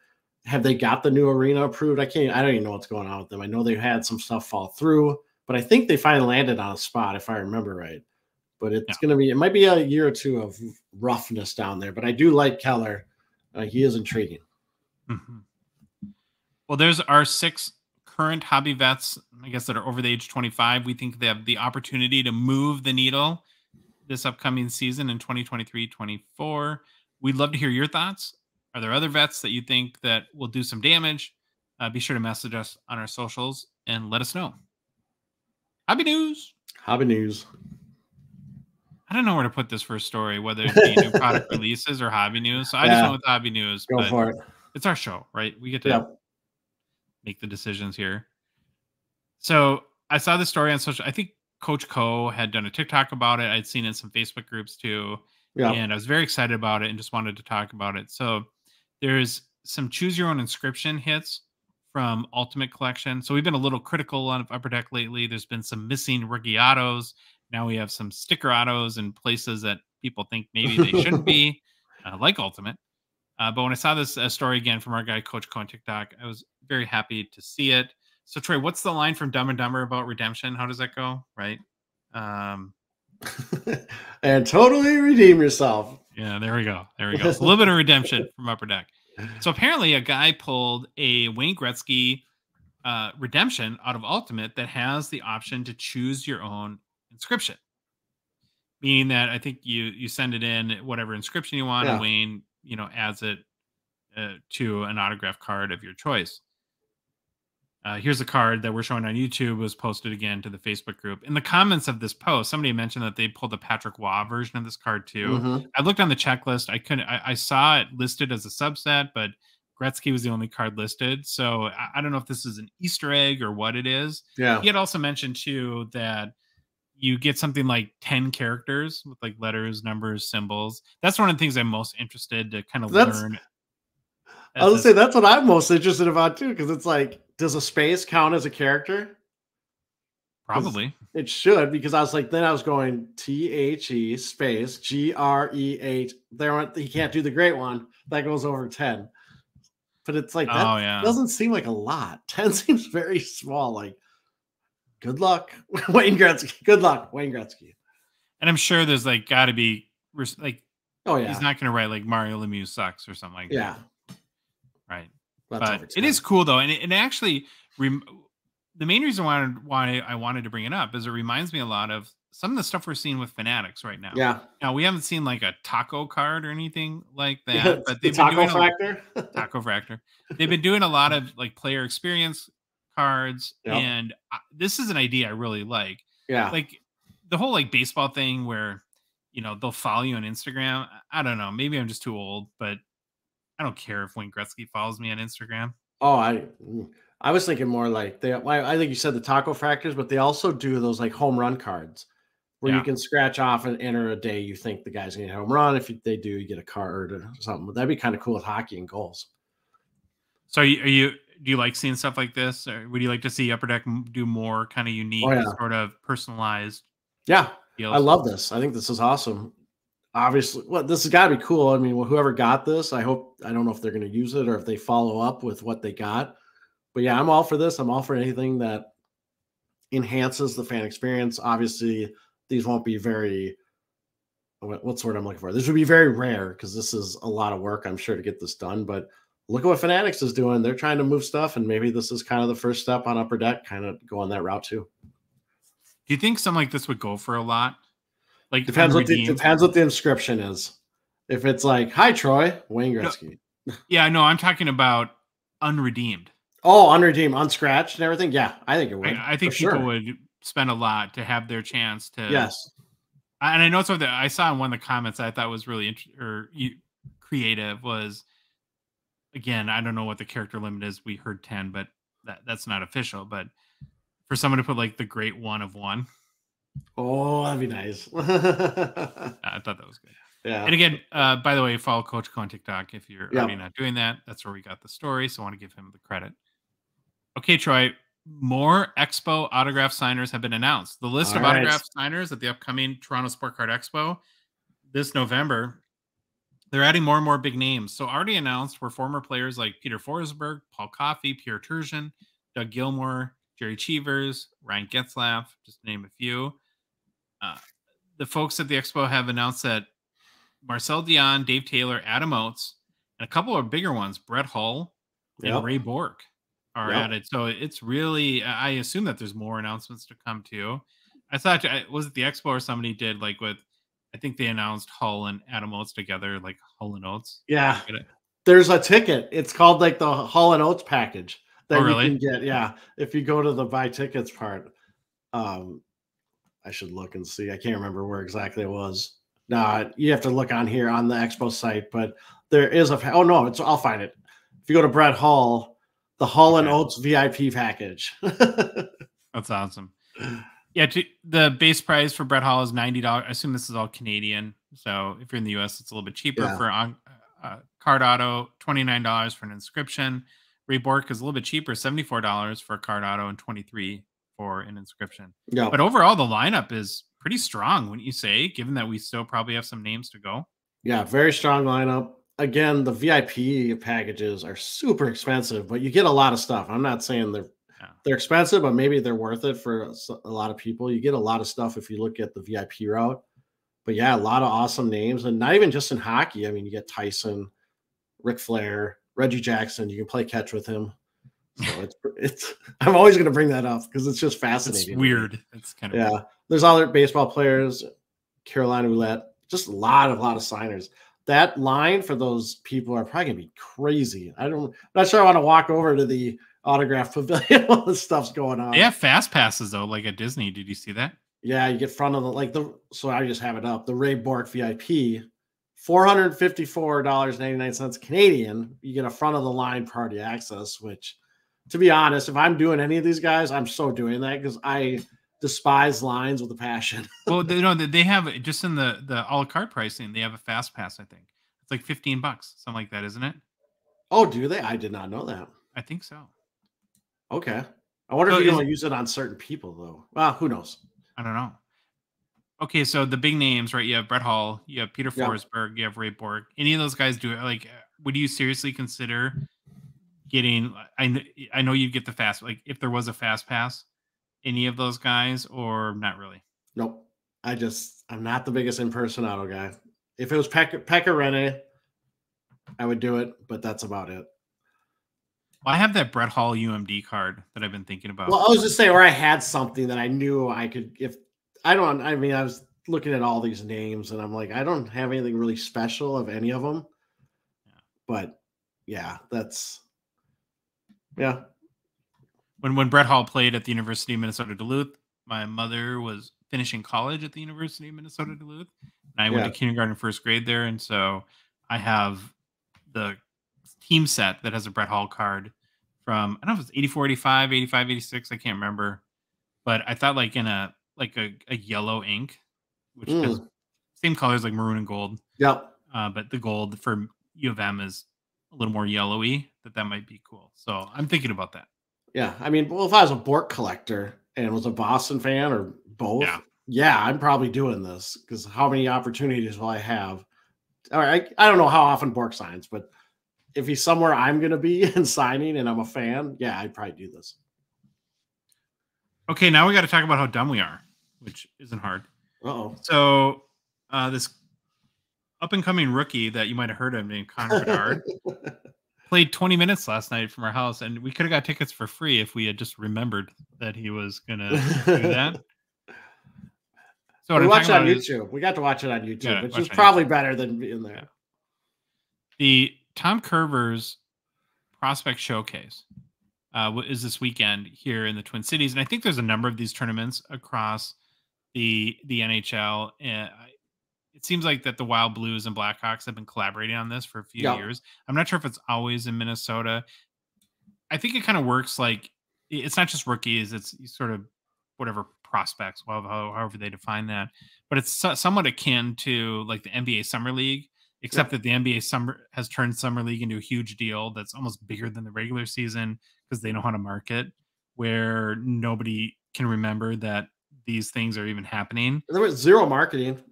Have they got the new arena approved? I don't even know what's going on with them. I know they've had some stuff fall through, but I think they finally landed on a spot, if I remember right. But it's going to be, it might be a year or two of roughness down there, but I do like Keller. He is intriguing. Mm-hmm. Well, there's our 6 current hobby vets, I guess, that are over the age 25. We think they have the opportunity to move the needle this upcoming season in 2023-24. We'd love to hear your thoughts. Are there other vets that you think that will do some damage? Be sure to message us on our socials and let us know. Hobby news. Hobby news. I don't know where to put this first story, whether it be new product releases or hobby news. So I just went with hobby news. Go for it. It's our show, right? We get to make the decisions here. So I saw this story on social. I think Coach Co had done a TikTok about it. I'd seen it in some Facebook groups too. Yeah. And I was very excited about it and just wanted to talk about it. So there's some choose your own inscription hits from Ultimate Collection. So we've been a little critical on Upper Deck lately. There's been some missing rookie autos. Now we have some sticker autos in places that people think maybe they shouldn't be, like Ultimate. But when I saw this story again from our guy, Coach Co on TikTok, I was very happy to see it. So Troy, what's the line from Dumb and Dumber about redemption? How does that go? Right. And totally redeem yourself. Yeah, there we go. There we go. It's a little bit of redemption from Upper Deck. So apparently a guy pulled a Wayne Gretzky redemption out of Ultimate that has the option to choose your own inscription. Meaning that I think you send it in whatever inscription you want, and Wayne, adds it to an autograph card of your choice. Here's a card that we're showing on YouTube. It was posted again to the Facebook group. In the comments of this post, somebody mentioned that they pulled the Patrick Waugh version of this card too. Mm-hmm. I looked on the checklist. I saw it listed as a subset, but Gretzky was the only card listed. So I don't know if this is an Easter egg or what it is. Yeah. He had also mentioned too that you get something like 10 characters with like letters, numbers, symbols. That's one of the things I'm most interested to kind of learn. I was gonna say that's what I'm most interested about too, because it's like, does a space count as a character? Probably. It should, because I was like, then I was going THE space GREH. He can't do the great one. That goes over 10. But it's like, that doesn't seem like a lot. 10 seems very small. Like, good luck, Wayne Gretzky. Good luck, Wayne Gretzky. And I'm sure there's like got to be like, oh yeah, he's not going to write like Mario Lemieux sucks or something like that. Right. But it is cool though, and it actually the main reason why I wanted to bring it up is it reminds me a lot of some of the stuff we're seeing with Fanatics right now. Yeah. Now we haven't seen like a taco card or anything like that, but they've been doing Taco Fractor. They've been doing a lot of like player experience cards, and this is an idea I really like. Yeah. Like the whole like baseball thing where they'll follow you on Instagram. I don't know. Maybe I'm just too old, but I don't care if Wayne Gretzky follows me on Instagram. Oh, I was thinking more like I think you said the taco fractors, but they also do those like home run cards where you can scratch off and enter a day you think the guy's going to hit a home run. If they do, you get a card or something. That'd be kind of cool with hockey and goals. So do you like seeing stuff like this? Or would you like to see Upper Deck do more kind of unique, sort of personalized? Yeah, deals? I love this. I think this is awesome. Obviously, this has got to be cool. I mean, whoever got this, I don't know if they're going to use it or if they follow up with what they got. But yeah, I'm all for this. I'm all for anything that enhances the fan experience. Obviously, these won't be very, what's the word I'm looking for? This would be very rare because this is a lot of work, I'm sure, to get this done. But look at what Fanatics is doing. They're trying to move stuff, and maybe this is kind of the first step on Upper Deck, kind of going that route too. Do you think something like this would go for a lot? Like depends what the inscription is. If it's like, "Hi Troy, Wayne Gretzky." Yeah, no, I'm talking about unredeemed. Oh, unredeemed, unscratched, and everything. Yeah, I think it would. I think people would spend a lot to have their chance to. Yes. And I know something I saw in one of the comments I thought was really creative was, again, I don't know what the character limit is. We heard 10, but that's not official. But for someone to put like the great one of one. Oh, that'd be nice. I thought that was good. Yeah. And again, by the way, follow Coach Co on TikTok if you're already not doing that. That's where we got the story, so I want to give him the credit. Okay, Troy, more Expo autograph signers have been announced. The list of autograph signers at the upcoming Toronto Sport Card Expo this November, they're adding more and more big names. So already announced were former players like Peter Forsberg, Paul Coffey, Pierre Turgeon, Doug Gilmour, Jerry Cheevers, Ryan Getzlaff, just to name a few. The folks at the Expo have announced that Marcel Dion, Dave Taylor, Adam Oates, and a couple of bigger ones, Brett Hull and Ray Bourque, are added. So it's really, I assume that there's more announcements to come too. I thought, was it the Expo or somebody did like with, I think they announced Hull and Adam Oates together, like Hull and Oates. Yeah. There's a ticket. It's called like the Hall and Oates package that you really? can get. Yeah, if you go to the buy tickets part. I should look and see. I can't remember where exactly it was. No, you have to look on here on the Expo site, but there is a. Oh no, I'll find it. If you go to Brett Hall, the Hall and Oates VIP package. That's awesome. Yeah, the base price for Brett Hall is $90. I assume this is all Canadian. So if you're in the US, it's a little bit cheaper for card auto, $29 for an inscription. Ray Bork is a little bit cheaper, $74 for a card auto and $23 for an inscription. Yeah. But overall, the lineup is pretty strong, wouldn't you say, given that we still probably have some names to go? Yeah, very strong lineup. Again, the VIP packages are super expensive, but you get a lot of stuff. I'm not saying they're expensive, but maybe they're worth it for a lot of people. You get a lot of stuff if you look at the VIP route. But yeah, a lot of awesome names, and not even just in hockey. I mean, you get Tyson, Ric Flair, Reggie Jackson. You can play catch with him. So it's I'm always going to bring that up because it's just fascinating. It's weird. It's kind of weird. There's other baseball players, Carolina Roulette, just a lot of signers. That line for those people are probably going to be crazy. I'm not sure I want to walk over to the autograph pavilion while this stuff's going on. They have fast passes though, like at Disney. Did you see that? Yeah, you get front of so I just have it up. The Ray Bork VIP, $454.99 Canadian. You get a front of the line party access, which, to be honest, if I'm doing any of these guys, I'm so doing that because I despise lines with a passion. Well, they have just in the a la carte pricing, they have a fast pass. I think it's like $15, something like that, isn't it? Oh, do they? I did not know that. I think so. Okay. I wonder if you can use it on certain people though. Well, who knows? I don't know. Okay, so the big names, right? You have Brett Hall, you have Peter Forsberg, you have Ray Bork. Any of those guys do it? Like, would you seriously consider getting? I know you'd get the fast. Like, if there was a fast pass, any of those guys, or not really? Nope. I'm not the biggest impersonado guy. If it was Pekka Rene, I would do it, but that's about it. Well, I have that Brett Hall UMD card that I've been thinking about. Well, I was just saying, or I had something that I knew I could. I was looking at all these names, and I'm like, I don't have anything really special of any of them. Yeah. But yeah, When Brett Hall played at the University of Minnesota Duluth, my mother was finishing college at the University of Minnesota Duluth, and I went to kindergarten, first grade there, and so I have the team set that has a Brett Hall card from, I don't know if it's 84, 85, 85, 86, I can't remember, but I thought like in a yellow ink, which is same colors like maroon and gold. Yep. But the gold for U of M is a little more yellowy. That might be cool. So I'm thinking about that. Yeah, I mean, well, if I was a Bork collector and was a Boston fan or both, I'm probably doing this because how many opportunities will I have? All right, I don't know how often Bork signs, but if he's somewhere I'm going to be and signing and I'm a fan, I'd probably do this. Okay, now we got to talk about how dumb we are, which isn't hard. Uh-oh. So this up-and-coming rookie that you might have heard of named Connor Bedard played 20 minutes last night from our house, and we could have got tickets for free if we had just remembered that he was going to do that. So we watched it on YouTube. We got to watch it on YouTube, which is probably better than being there. Yeah. The Tom Curver's Prospect Showcase is this weekend here in the Twin Cities, and I think there's a number of these tournaments across the NHL. It seems like that the Wild Blues and Blackhawks have been collaborating on this for a few years. I'm not sure if it's always in Minnesota. I think it kind of works like it's not just rookies; it's sort of whatever prospects, however they define that. But it's somewhat akin to like the NBA Summer League, except that the NBA Summer has turned Summer League into a huge deal that's almost bigger than the regular season because they know how to market, where nobody can remember that these things are even happening. There was zero marketing.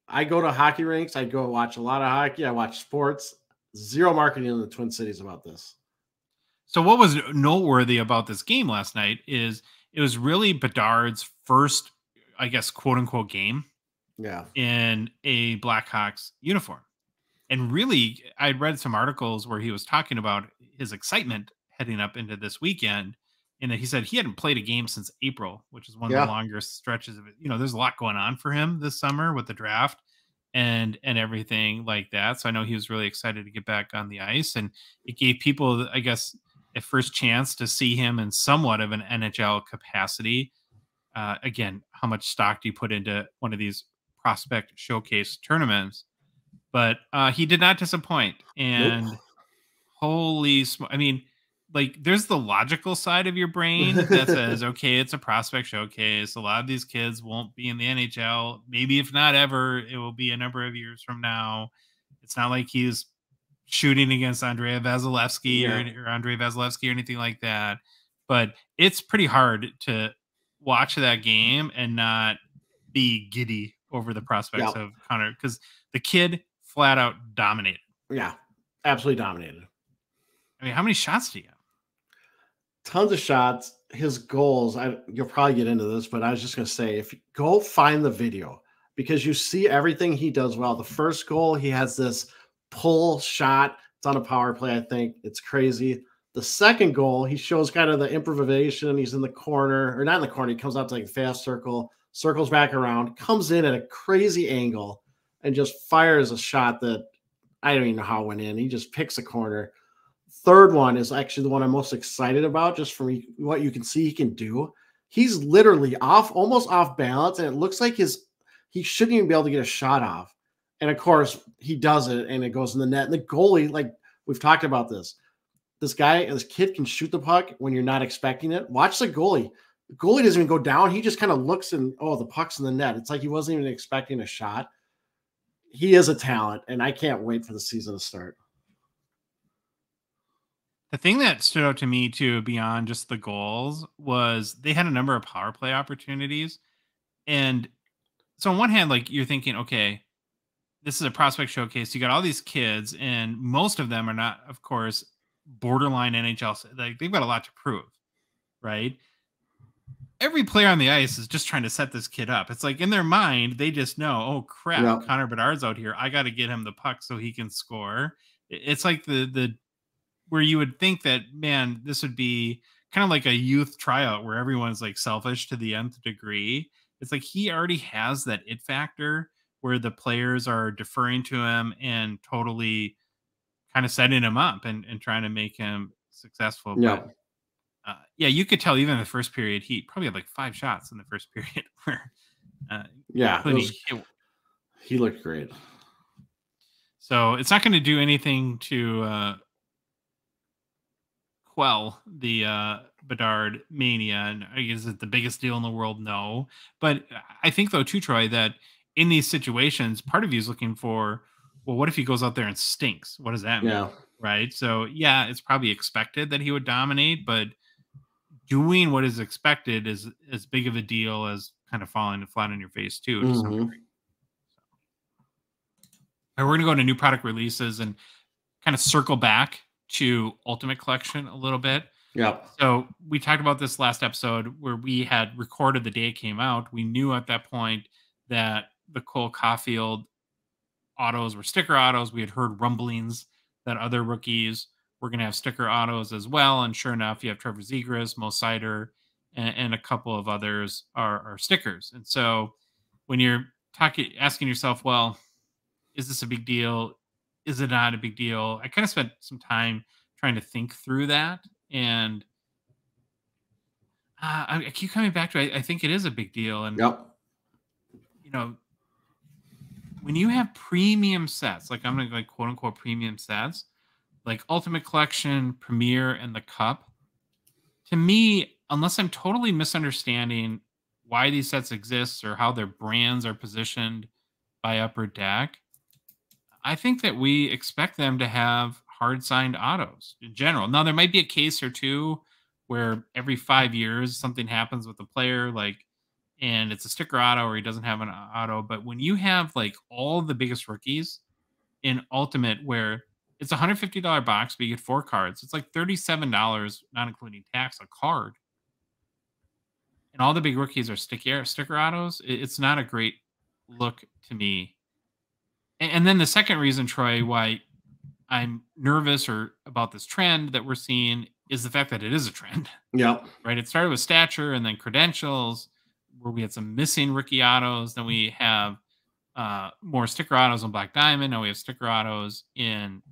I go to hockey rinks. I go watch a lot of hockey. I watch sports. Zero marketing in the Twin Cities about this. So what was noteworthy about this game last night is it was really Bedard's first, I guess, quote unquote game in a Blackhawks uniform. And really, I'd read some articles where he was talking about his excitement heading up into this weekend. And he said he hadn't played a game since April, which is one of the longer stretches of it. You know, there's a lot going on for him this summer with the draft. and everything like that. So I know he was really excited to get back on the ice, and it gave people, I guess, a first chance to see him in somewhat of an NHL capacity. Again, how much stock do you put into one of these prospect showcase tournaments? But he did not disappoint. And Nope. I mean, like, there's the logical side of your brain that says, okay, it's a prospect showcase. A lot of these kids won't be in the NHL. Maybe if not ever, it will be a number of years from now. It's not like he's shooting against Andrei Vasilevsky Yeah. or Andrei Vasilevsky or anything like that. But it's pretty hard to watch that game and not be giddy over the prospects Yeah. of Connor, because the kid flat out dominated. Yeah. Absolutely dominated. I mean, how many shots do you have? Tons of shots. His goals, you'll probably get into this, but I was just going to say, if you go find the video, because you see everything he does well. The first goal, he has this pull shot. It's on a power play, I think. It's crazy. The second goal, he shows kind of the improvisation. He's in the corner, or not in the corner. He comes out to like a fast circle, circles back around, comes in at a crazy angle, and just fires a shot that I don't even know how it went in. He just picks a corner. Third one is actually the one I'm most excited about, just from what you can see he can do. He's literally almost off balance, and it looks like he shouldn't even be able to get a shot off. And of course, he does it, and it goes in the net. And the goalie, like we've talked about this kid can shoot the puck when you're not expecting it. Watch the goalie. The goalie doesn't even go down. He just kind of looks and, oh, the puck's in the net. It's like he wasn't even expecting a shot. He is a talent, and I can't wait for the season to start. The thing that stood out to me too, beyond just the goals, was they had a number of power play opportunities. And so on one hand, like, you're thinking, okay, this is a prospect showcase. You got all these kids, and most of them are not, of course, borderline NHL. Like, they've got a lot to prove, right? Every player on the ice is just trying to set this kid up. It's like in their mind, they just know, oh crap, Yep. Connor Bedard's out here. I got to get him the puck so he can score. It's like the where you would think that, man, this would be kind of like a youth tryout where everyone's like selfish to the nth degree. It's like he already has that it factor where the players are deferring to him and totally kind of setting him up and trying to make him successful. Yep. But yeah, you could tell even in the first period, he probably had like 5 shots in the first period where he looked great. So it's not going to do anything to quell the Bedard mania. And is it the biggest deal in the world? No. But I think, though, too, Troy, that in these situations, part of you is looking for, well, what if he goes out there and stinks? What does that mean? Yeah. Right. So, yeah, it's probably expected that he would dominate, but doing what is expected is as big of a deal as kind of falling flat on your face, too, to some degree. And we're going to go into new product releases and kind of circle back to Ultimate Collection a little bit. Yep. So we talked about this last episode where we had recorded the day it came out. We knew at that point that the Cole Caulfield autos were sticker autos. We had heard rumblings that other rookies were going to have sticker autos as well. And sure enough, you have Trevor Zegras, Mo Seider, and a couple of others are stickers. And so when you're asking yourself, well, is this a big deal? Is it not a big deal? I kind of spent some time trying to think through that. And I keep coming back to it. I think it is a big deal. And, you know, when you have premium sets, like I'm going to like quote unquote premium sets, like Ultimate Collection, Premier, and the Cup, to me, unless I'm totally misunderstanding why these sets exist or how their brands are positioned by Upper Deck, I think that we expect them to have hard signed autos in general. Now, there might be a case or two where every 5 years something happens with the player, like, and it's a sticker auto or he doesn't have an auto. But when you have like all the biggest rookies in Ultimate, where it's a $150 box, but you get 4 cards, it's like $37, not including tax, a card. And all the big rookies are sticker autos. It's not a great look to me. And then the second reason, Troy, why I'm nervous or about this trend that we're seeing is the fact that it is a trend. Yeah. Right. It started with stature and then credentials, where we had some missing rookie autos. Then we have more sticker autos on Black Diamond. Now we have sticker autos in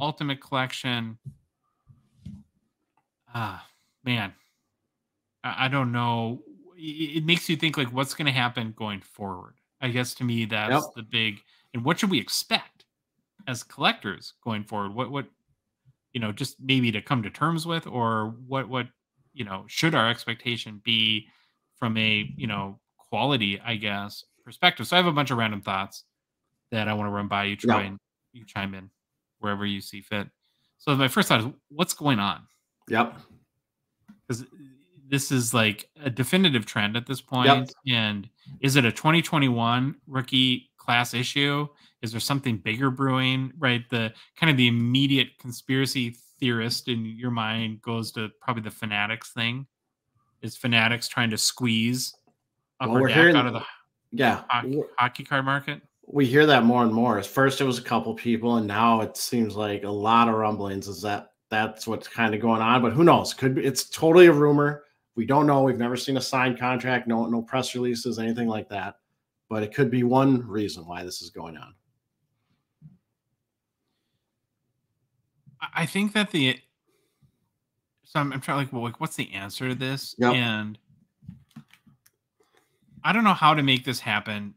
Ultimate Collection. Man, I don't know. It makes you think, like, what's going to happen going forward. I guess to me that's the big. And what should we expect as collectors going forward? What just maybe to come to terms with, or what should our expectation be from a quality, I guess, perspective. So I have a bunch of random thoughts that I want to run by you, Troy, and you chime in wherever you see fit. So my first thought is, what's going on? Yep. Because this is like a definitive trend at this point. And is it a 2021 rookie class issue? Is there something bigger brewing? Right. The kind of the immediate conspiracy theorist in your mind goes to probably the Fanatics thing. Is Fanatics trying to squeeze Upper Deck out of the hockey card market? We hear that more and more. At first it was a couple people, and now it seems like a lot of rumblings is that's what's kind of going on. But who knows? Could be, it's totally a rumor. We don't know. We've never seen a signed contract, no press releases, anything like that. But it could be one reason why this is going on. I think that I'm trying what's the answer to this? Yep. And I don't know how to make this happen,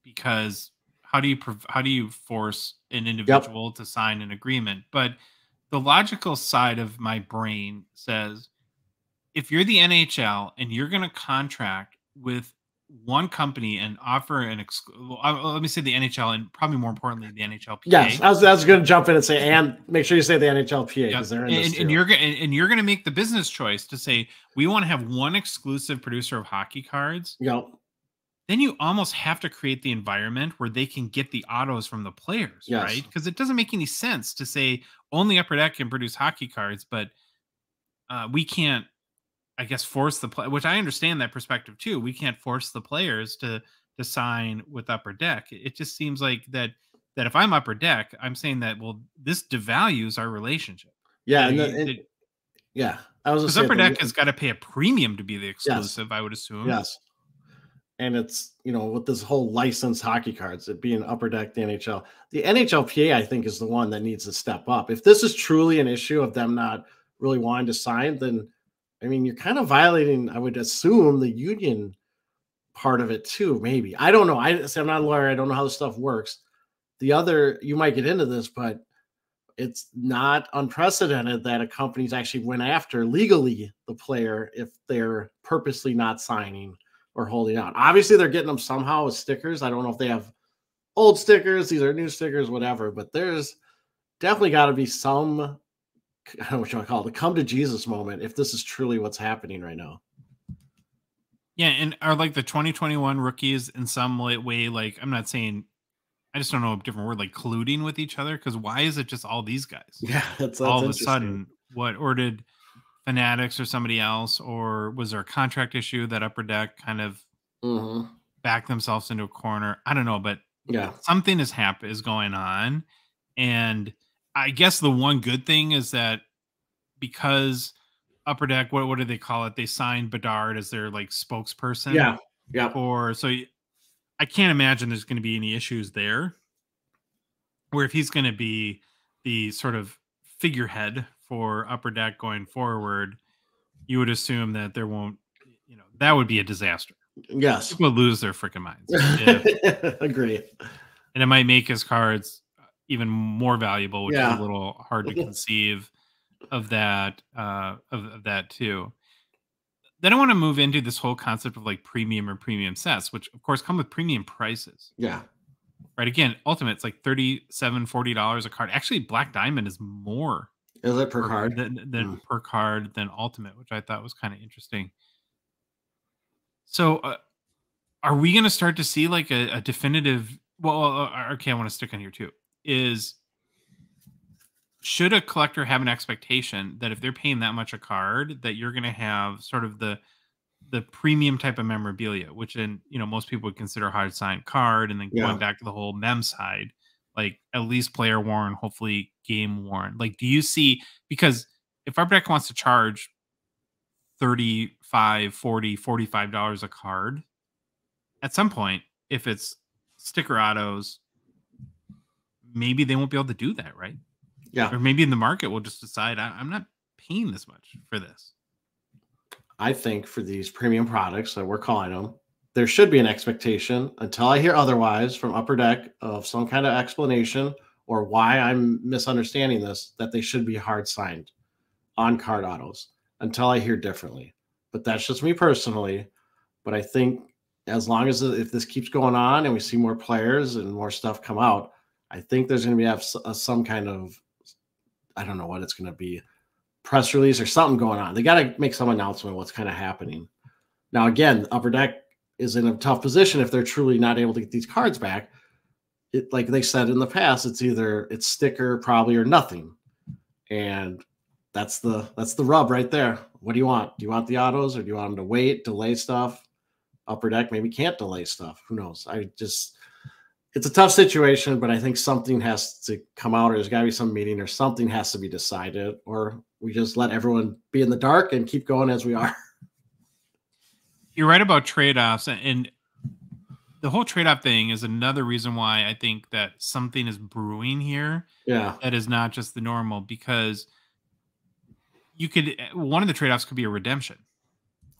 because how do you force an individual to sign an agreement? But the logical side of my brain says, if you're the NHL and you're going to contract with one company and offer let me say the NHL, and probably more importantly the NHLPA. Yes, I was going to jump in and say, and make sure you say the NHLPA, because they're in this and you're going to make the business choice to say, we want to have one exclusive producer of hockey cards. Yep. Then you almost have to create the environment where they can get the autos from the players, right? Because it doesn't make any sense to say only Upper Deck can produce hockey cards, but we can't, I guess, force the play, which I understand that perspective too. We can't force the players to sign with Upper Deck. It just seems like that if I'm Upper Deck, I'm saying that, well, this devalues our relationship. Yeah. I was because Upper Deck has got to pay a premium to be the exclusive, yes. I would assume. Yes. And it's, with this whole licensed hockey cards, it being Upper Deck, the NHLPA, I think, is the one that needs to step up. If this is truly an issue of them not really wanting to sign, then, I mean, you're kind of violating, I would assume, the union part of it too, maybe. I don't know. I'm not a lawyer. I don't know how this stuff works. You might get into this, but it's not unprecedented that a company's actually went after legally the player if they're purposely not signing or holding out. Obviously, they're getting them somehow with stickers. I don't know if they have old stickers, these are new stickers, whatever, but there's definitely got to be some, I don't know what you want to call it, the come to Jesus moment if this is truly what's happening right now. Yeah, and are like the 2021 rookies in some way, like, I'm not saying, I just don't know a different word, like colluding with each other? Because why is it just all these guys? Yeah, that's all of a sudden, or did Fanatics or somebody else, or was there a contract issue that Upper Deck kind of backed themselves into a corner? I don't know, but something is going on. And I guess the one good thing is that because Upper Deck, what do they call it? They signed Bedard as their like spokesperson. Yeah. So I can't imagine there's going to be any issues there. Where if he's going to be the sort of figurehead for Upper Deck going forward, you would assume that there won't, that would be a disaster. Yes. People would lose their freaking minds. Agree. And it might make his cards even more valuable, which is a little hard to conceive of that too. Then I want to move into this whole concept of like premium or premium sets, which of course come with premium prices. Yeah. Right. Again, Ultimate, it's like $37-$40 a card. Actually, Black Diamond is more. Is it per card? Than per card than Ultimate, which I thought was kind of interesting. So are we going to start to see like a definitive, okay, I want to stick on here too, should a collector have an expectation that if they're paying that much a card, that you're going to have sort of the premium type of memorabilia, which most people would consider a hard signed card, and then going back to the whole mem side, like at least player worn, hopefully game worn. Like, do you see, because if Upper Deck wants to charge $35, $40, $45 a card, at some point, if it's sticker autos, maybe they won't be able to do that, right? Yeah. Or maybe in the market will just decide I'm not paying this much for this. I think for these premium products that we're calling them, there should be an expectation until I hear otherwise from Upper Deck of some kind of explanation or why I'm misunderstanding this, that they should be hard signed on card autos until I hear differently. But that's just me personally. But I think as long as if this keeps going on and we see more players and more stuff come out, I think there's going to be some kind of, I don't know what it's going to be, press release or something going on. They got to make some announcement of what's kind of happening. Now, again, Upper Deck is in a tough position if they're truly not able to get these cards back. It, like they said in the past, it's sticker probably or nothing. And that's the rub right there. What do you want? Do you want the autos or do you want them to wait, delay stuff? Upper Deck maybe can't delay stuff. Who knows? It's a tough situation, but I think something has to come out, or there's got to be some meeting, or something has to be decided, or we just let everyone be in the dark and keep going as we are. You're right about trade-offs, and the whole trade-off thing is another reason why I think that something is brewing here. Yeah, that is not just the normal, because one of the trade-offs could be a redemption.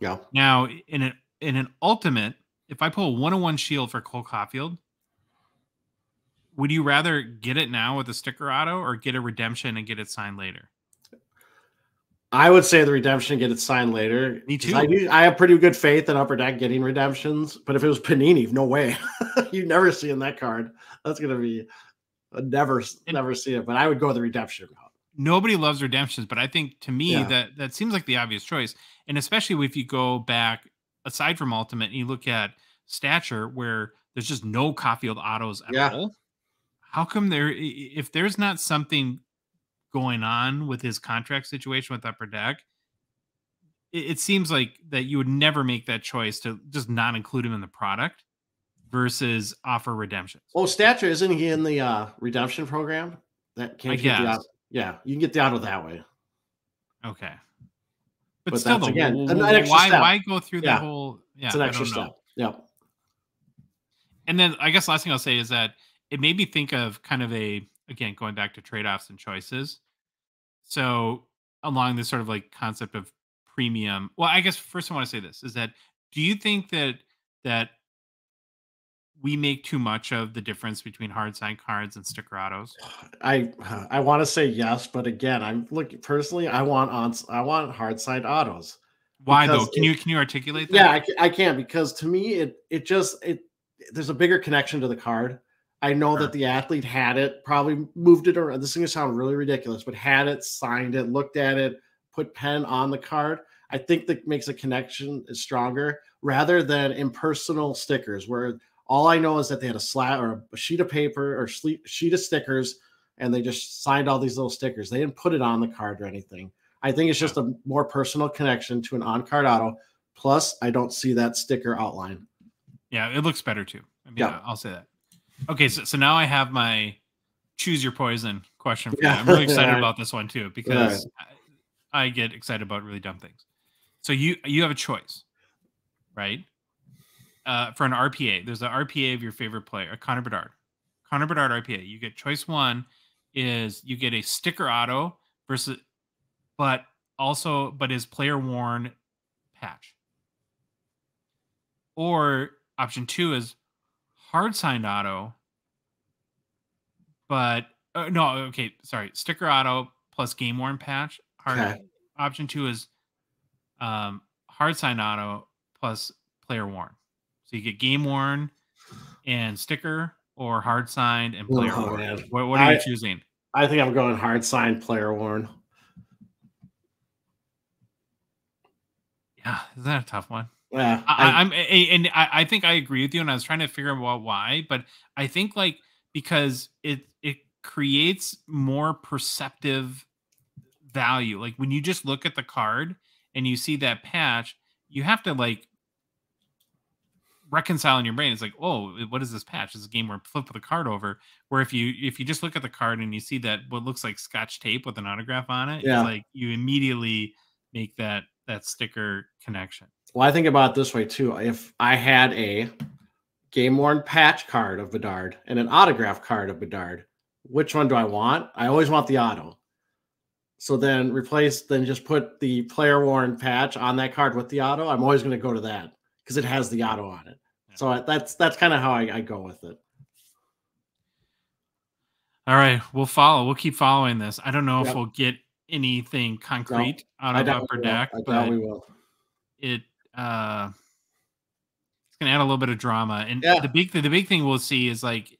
Yeah. Now, in an ultimate, if I pull a 101 shield for Cole Caulfield, would you rather get it now with a sticker auto or get a redemption and get it signed later? I would say the redemption, get it signed later. Me too. I have pretty good faith in Upper Deck getting redemptions, but if it was Panini, no way. You never see in that card. That's going to be never see it, but I would go the redemption route. Nobody loves redemptions, but I think to me that seems like the obvious choice. And especially if you go back, aside from Ultimate, and you look at Stature, where there's just no Caulfield autos at all. How come if there's not something going on with his contract situation with Upper Deck, it seems like that you would never make that choice to just not include him in the product versus offer redemptions. Oh, Stature, isn't he in the redemption program? That can't get the auto. Yeah, you can get the auto that way. Okay. But still, though, again, why go through the whole? Yeah, it's an extra step. Yeah. And then I guess last thing I'll say is that it made me think of kind of again, going back to trade-offs and choices. So along this sort of like concept of premium. Well, I guess first I want to say this is that, do you think that we make too much of the difference between hard signed cards and sticker autos? I want to say yes, but again, I'm looking personally. I want hard signed autos. Why though? Can you articulate that? Yeah, I can, because to me there's a bigger connection to the card. I know that the athlete had it, probably moved it around. This is going to sound really ridiculous, but had it, signed it, looked at it, put pen on the card. I think that makes a connection is stronger rather than impersonal stickers, where all I know is that they had a slab or a sheet of paper or sheet of stickers, and they just signed all these little stickers. They didn't put it on the card or anything. I think it's just a more personal connection to an on-card auto. Plus, I don't see that sticker outline. Yeah, it looks better too. I mean, I'll say that. Okay, so now I have my choose your poison question for you. I'm really excited about this one too, because I get excited about really dumb things. So you have a choice, right? For an RPA, there's an RPA of your favorite player, a Connor Bedard. Connor Bedard RPA. You get choice one is you get a sticker auto but his player worn patch. Or option two is hard signed auto, but sticker auto plus game worn patch. Option two is hard signed auto plus player worn. So you get game worn and sticker, or hard signed and player worn. What are you choosing? I think I'm going hard signed, player worn. Yeah, isn't that a tough one? Yeah, I think I agree with you, and I was trying to figure out why, but I think because it creates more perceptive value. Like when you just look at the card and you see that patch, you have to reconcile in your brain. It's like, oh, what is this patch? It's a game where flip the card over. Where if you just look at the card and you see that what looks like Scotch tape with an autograph on it, it's like you immediately make that sticker connection. Well, I think about it this way too. If I had a game worn patch card of Bedard and an autograph card of Bedard. Which one do I want? I always want the auto. So then just put the player worn patch on that card with the auto. I'm always going to go to that because it has the auto on it. Yeah. So that's kind of how I go with it. All right, we'll keep following this. I don't know if we'll get anything concrete out of Upper Deck, but we will. It's gonna add a little bit of drama. And the big thing we'll see is like,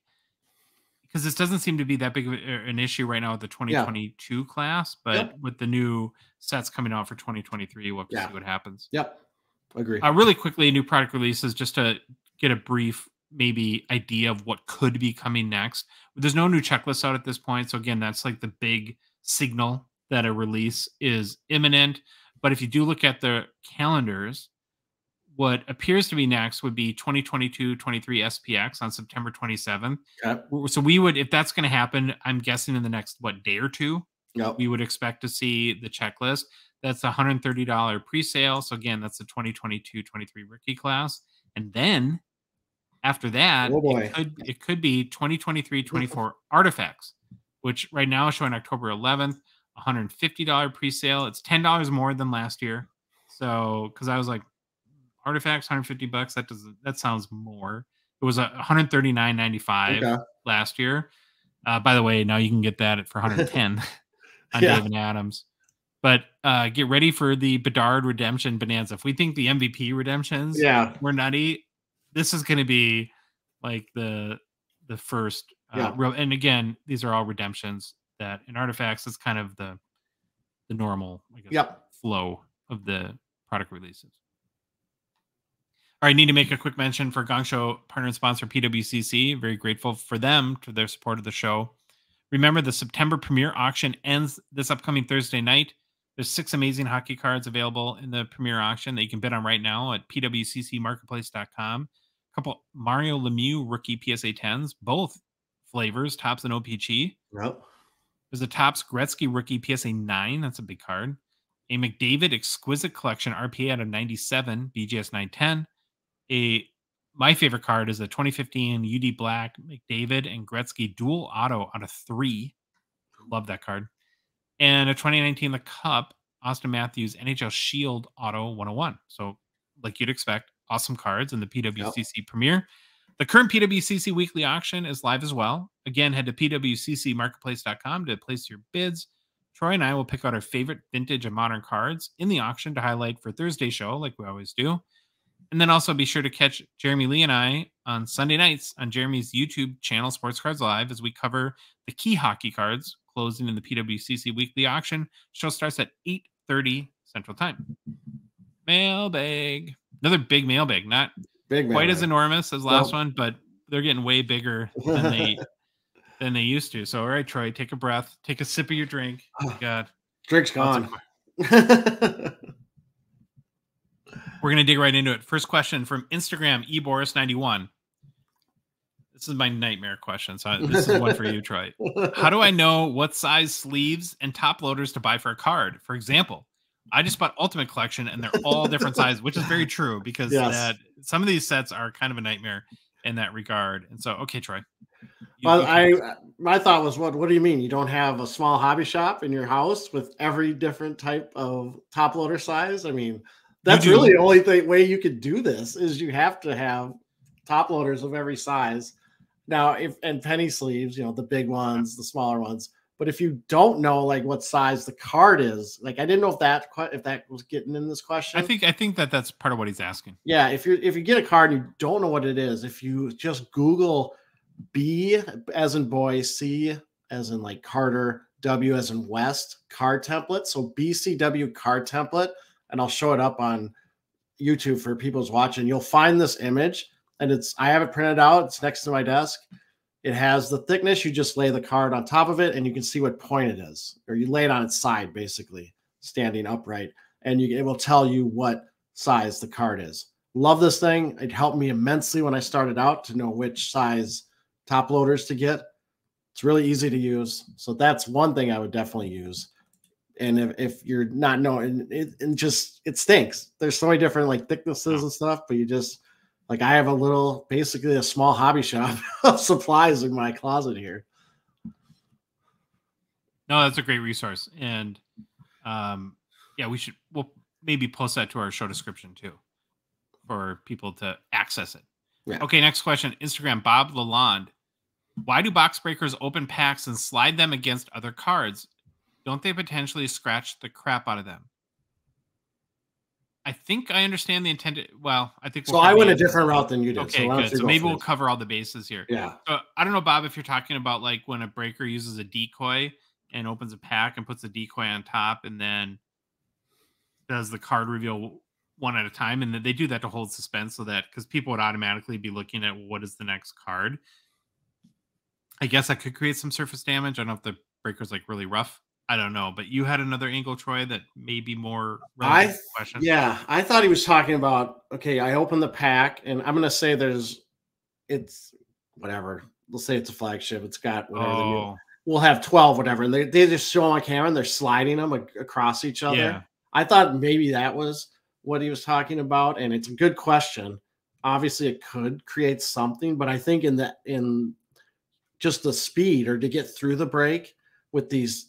because this doesn't seem to be that big of an issue right now with the 2022 class, but with the new sets coming out for 2023, we'll see what happens. Yep, agree. Really quickly, new product releases just to get a brief maybe idea of what could be coming next. There's no new checklist out at this point, so again, that's like the big signal that a release is imminent. But if you do look at the calendars, what appears to be next would be 2022-23 SPX on September 27th. Okay. So we would, if that's going to happen, I'm guessing in the next day or two, we would expect to see the checklist. That's a $130 pre-sale. So again, that's the 2022-23 rookie class, and then after that, it could be 2023-24 artifacts, which right now is showing October 11th, $150 pre-sale. It's $10 more than last year. So, because I was like, artifacts, $150. That sounds more. It was $139.95 last year. By the way, now you can get that for $110 on David Adams. But get ready for the Bedard redemption bonanza. If we think the MVP redemptions were nutty, this is going to be like the first real. And again, these are all redemptions that in artifacts is kind of the normal, I guess, flow of the product releases. All right, need to make a quick mention for Gongshow partner and sponsor PWCC. Very grateful for them for their support of the show. Remember, the September premiere auction ends this upcoming Thursday night. There's 6 amazing hockey cards available in the premiere auction that you can bid on right now at pwccmarketplace.com. A couple Mario Lemieux rookie PSA 10s, both flavors, Topps and OPG. Yep. There's a Topps Gretzky rookie PSA 9. That's a big card. A McDavid exquisite collection RPA out of 97, BGS 910. My favorite card is the 2015 UD Black McDavid and Gretzky dual auto out of 3. Love that card. And a 2019 The Cup Austin Matthews NHL Shield Auto 101. So, like you'd expect, awesome cards in the PWCC premiere. The current PWCC weekly auction is live as well. Again, head to pwccmarketplace.com to place your bids. Troy and I will pick out our favorite vintage and modern cards in the auction to highlight for Thursday's show, like we always do. And then also be sure to catch Jeremy Lee and I on Sunday nights on Jeremy's YouTube channel, Sports Cards Live, as we cover the key hockey cards closing in the PWCC weekly auction. Show starts at 8:30 Central Time. Mailbag. Another big mailbag. Not quite as enormous as last one, but they're getting way bigger than they used to. So, all right, Troy, take a breath. Take a sip of your drink. Oh my God. Drink's gone. We're going to dig right into it. First question from Instagram, eBoris91. This is my nightmare question. So this is one for you, Troy. How do I know what size sleeves and top loaders to buy for a card? For example, I just bought Ultimate Collection and they're all different sizes, which is very true because some of these sets are kind of a nightmare in that regard. And so, okay, Troy. My thought was, what do you mean? You don't have a small hobby shop in your house with every different type of top loader size? I mean, that's really the only way you could do this is you have to have top loaders of every size. Now, and penny sleeves, the big ones, the smaller ones. But if you don't know like what size the card is, like I didn't know if that was getting in this question. I think that's part of what he's asking. Yeah, if you get a card and you don't know what it is, if you just Google B as in boy, C as in like Carter, W as in West card template. So BCW card template. And I'll show it up on YouTube for people who's watching. You'll find this image, and I have it printed out. It's next to my desk. It has the thickness. You just lay the card on top of it, and you can see what point it is. Or you lay it on its side, basically, standing upright. And it will tell you what size the card is. Love this thing. It helped me immensely when I started out to know which size top loaders to get. It's really easy to use. So that's one thing I would definitely use. And if you're not knowing, it stinks. There's so many different like thicknesses and stuff, but you just Like I have basically a small hobby shop of supplies in my closet here. No, that's a great resource. And yeah, we'll maybe post that to our show description too for people to access it. Yeah. Okay, next question. Instagram, Bob Lalonde. Why do box breakers open packs and slide them against other cards? Don't they potentially scratch the crap out of them? I think I understand the intended. Well, I think so I went a different route than you did. Okay, so good. So maybe we'll cover all the bases here. Yeah. So I don't know, Bob, if you're talking about like when a breaker uses a decoy and opens a pack and puts the decoy on top and then does the card reveal one at a time. And then they do that to hold suspense so that because people would automatically be looking at what is the next card. I guess that could create some surface damage. I don't know if the breaker's like really rough. I don't know, but you had another angle, Troy, that may be more relevant to the question. Yeah, I thought he was talking about, okay, I opened the pack and I'm going to say it's whatever. Let's say it's a flagship. It's got whatever. We'll have 12, whatever. And they just show them on camera and they're sliding them across each other. Yeah. I thought maybe that was what he was talking about. And it's a good question. Obviously it could create something, but I think in just the speed or to get through the break with these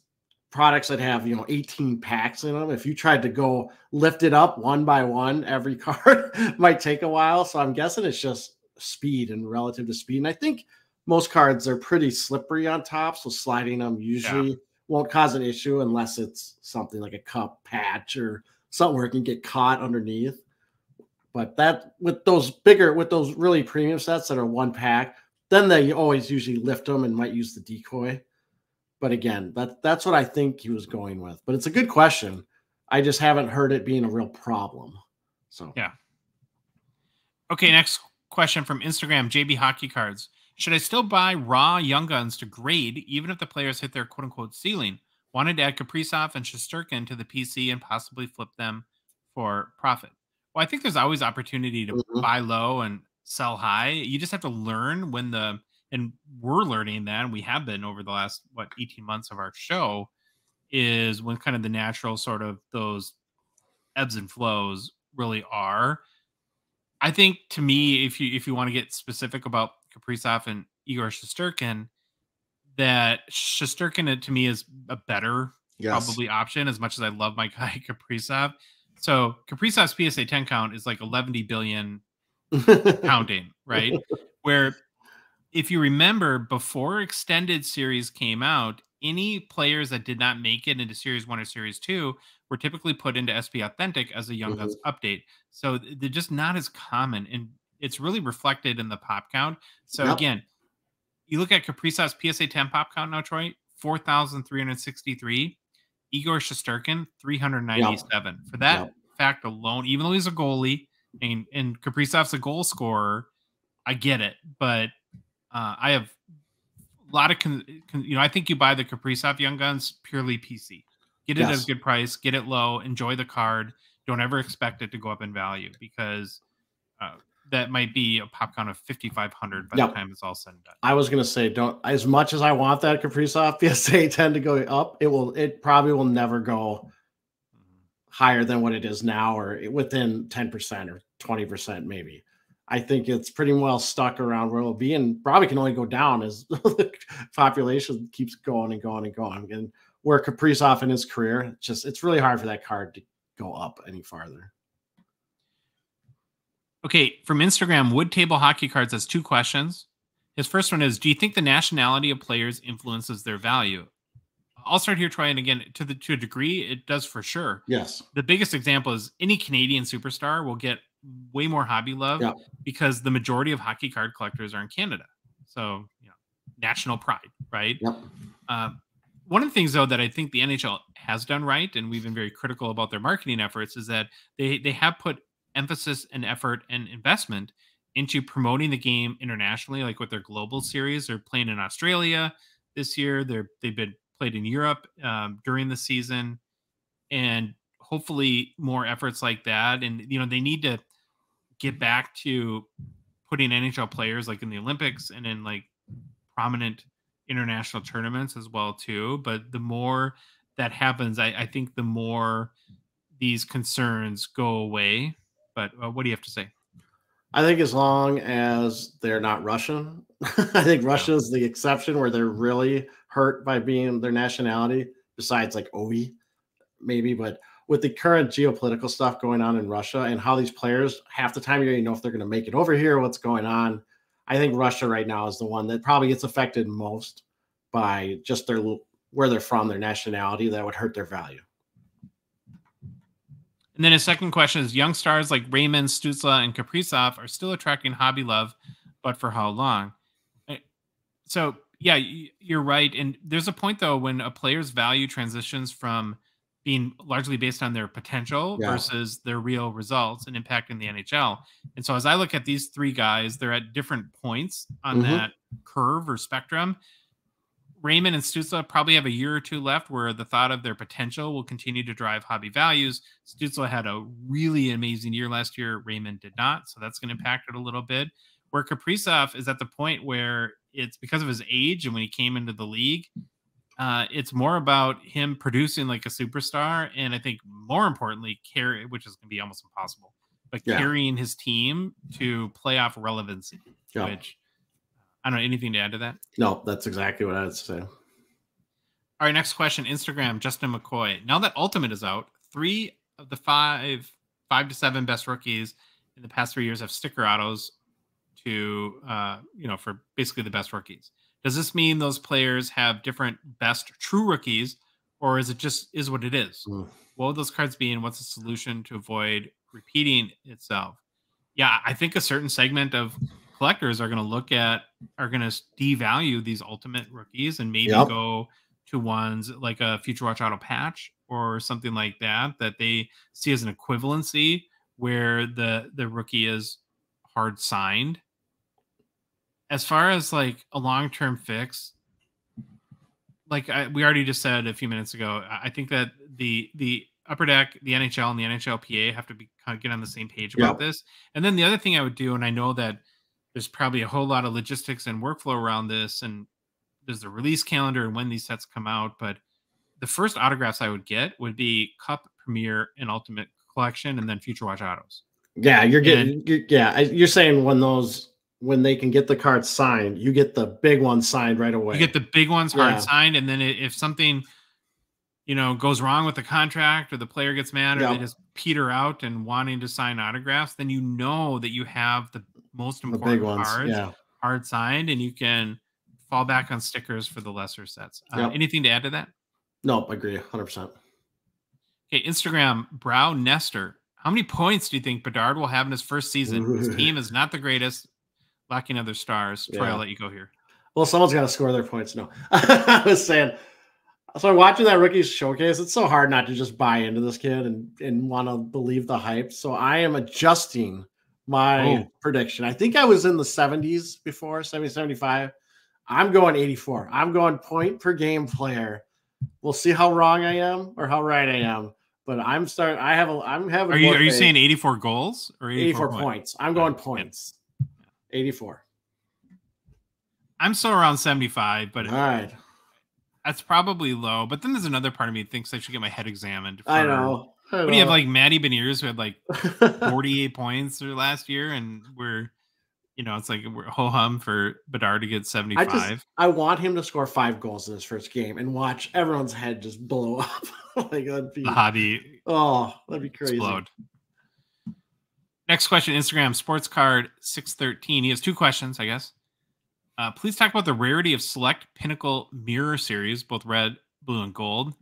products that have 18 packs in them, if you tried to go lift it up one by one, every card might take a while. So I'm guessing it's just speed and relative to speed. And I think most cards are pretty slippery on top, so sliding them usually won't cause an issue unless it's something like a cup patch or something where it can get caught underneath. But that with those really premium sets that are one pack, then they always usually lift them and might use the decoy. But again, that's what I think he was going with. But it's a good question. I just haven't heard it being a real problem. So yeah. Okay, next question from Instagram, JB Hockey Cards. Should I still buy raw Young Guns to grade even if the players hit their quote-unquote ceiling? Wanted to add Kaprizov and Shesterkin to the PC and possibly flip them for profit. Well, I think there's always opportunity to buy low and sell high. You just have to learn and we're learning that, and we have been over the last 18 months of our show, is when kind of the natural sort of those ebbs and flows really are. I think to me, if you want to get specific about Kaprizov and Igor Shesterkin, that Shesterkin to me is a better probably option, as much as I love my guy Kaprizov. So Kaprizov's PSA 10 count is like 11 billion counting, right? Where if you remember, before Extended Series came out, any players that did not make it into Series 1 or Series 2 were typically put into SP Authentic as a Young Guns update. So they're just not as common, and it's really reflected in the pop count. So again, you look at Kaprizov's PSA 10 pop count now, Troy, 4,363. Igor Shesterkin, 397. For that fact alone, even though he's a goalie and Kaprizov's a goal scorer, I get it, but I have a lot of, I think you buy the Kaprizov Young Guns purely PC. Get it at a good price, get it low, enjoy the card. Don't ever expect it to go up in value because that might be a pop count of 5,500 by the time it's all said and done. I was going to say, don't, as much as I want that Kaprizov PSA 10 to go up, it probably will never go higher than what it is now or within 10% or 20% maybe. I think it's pretty well stuck around where it'll be and probably can only go down as the population keeps going and going and going. And where Kaprizov in his career, it's really hard for that card to go up any farther. Okay, from Instagram, Wood Table Hockey Cards has 2 questions. His first one is, do you think the nationality of players influences their value? I'll start here, Troy, and again, to a degree, it does for sure. Yes. The biggest example is any Canadian superstar will get way more hobby love because the majority of hockey card collectors are in Canada. So, national pride, right? Yep. One of the things, though, that I think the NHL has done right, and we've been very critical about their marketing efforts, is that they have put emphasis and effort and investment into promoting the game internationally, like with their global series. They're playing in Australia this year. They've been played in Europe during the season, and hopefully more efforts like that. And they need to get back to putting NHL players like in the Olympics and in like prominent international tournaments as well too. But the more that happens, I think the more these concerns go away. But what do you have to say? I think as long as they're not Russian, I think Russia is the exception where they're really hurt by being their nationality, besides like Ovi, maybe. But with the current geopolitical stuff going on in Russia and how these players, half the time you don't even know if they're going to make it over here, what's going on. I think Russia right now is the one that probably gets affected most by just where they're from, their nationality, that would hurt their value. And then his second question is, young stars like Raymond, Stützle, and Kaprizov are still attracting hobby love, but for how long? So, yeah, you're right. And there's a point, though, when a player's value transitions from being largely based on their potential versus their real results and impact in the NHL. And so as I look at these three guys, they're at different points on that curve or spectrum. Raymond and Stützle probably have a year or two left where the thought of their potential will continue to drive hobby values. Stützle had a really amazing year last year. Raymond did not. So that's going to impact it a little bit. Where Kaprizov is at the point where it's because of his age and when he came into the league, it's more about him producing like a superstar. And I think more importantly, which is going to be almost impossible, but carrying his team to playoff relevancy, which I don't know, anything to add to that? No, that's exactly what I would say. All right, next question. Instagram, Justin McCoy. Now that Ultimate is out, 3 of the 5 to 7 best rookies in the past 3 years have sticker autos to, for basically the best rookies. Does this mean those players have different best true rookies, or is it just is what it is? What would those cards be, and what's the solution to avoid repeating itself? Yeah, I think a certain segment of collectors are going to devalue these Ultimate rookies and maybe go to ones like a Future Watch Auto patch or something like that they see as an equivalency where the rookie is hard signed. As far as like a long-term fix, like we already just said a few minutes ago, I think that the Upper Deck, the NHL, and the NHLPA have to kind of get on the same page about this. And then the other thing I would do, and I know that there's probably a whole lot of logistics and workflow around this, and there's the release calendar and when these sets come out. But the first autographs I would get would be Cup, Premier, and Ultimate Collection, and then Future Watch Autos. Yeah, you're saying when they can get the cards signed, you get the big ones signed right away. You get the big ones hard signed, and then if something goes wrong with the contract or the player gets mad or they just peter out and wanting to sign autographs, then you know that you have the most important cards hard signed, and you can fall back on stickers for the lesser sets. Anything to add to that? Nope, I agree 100%. Okay, Instagram, Brow Nestor. How many points do you think Bedard will have in his first season? His team is not the greatest, lacking other stars. Troy, I'll let you go here. Well, someone's got to score their points. No, I was saying. So watching that rookie showcase, it's so hard not to just buy into this kid and want to believe the hype. So I am adjusting my prediction. I think I was in the 70s before, 70, 75. I'm going 84. I'm going point per game player. We'll see how wrong I am or how right I am. But I'm having. Are you saying 84 goals or 84 points? I'm going points. 84. I'm still around 75, but all right. That's probably low. But then there's another part of me that thinks I should get my head examined. I know. What do you have, like Matty Beniers, who had like 48 points last year, and it's like we're ho hum for Bedard to get 75. I want him to score 5 goals in his first game and watch everyone's head just blow up. Like that'd be the hobby. Oh, that'd be crazy. Explode. Next question, Instagram, Sports Card 613. He has 2 questions, I guess. Please talk about the rarity of select Pinnacle Mirror Series, both red, blue, and gold.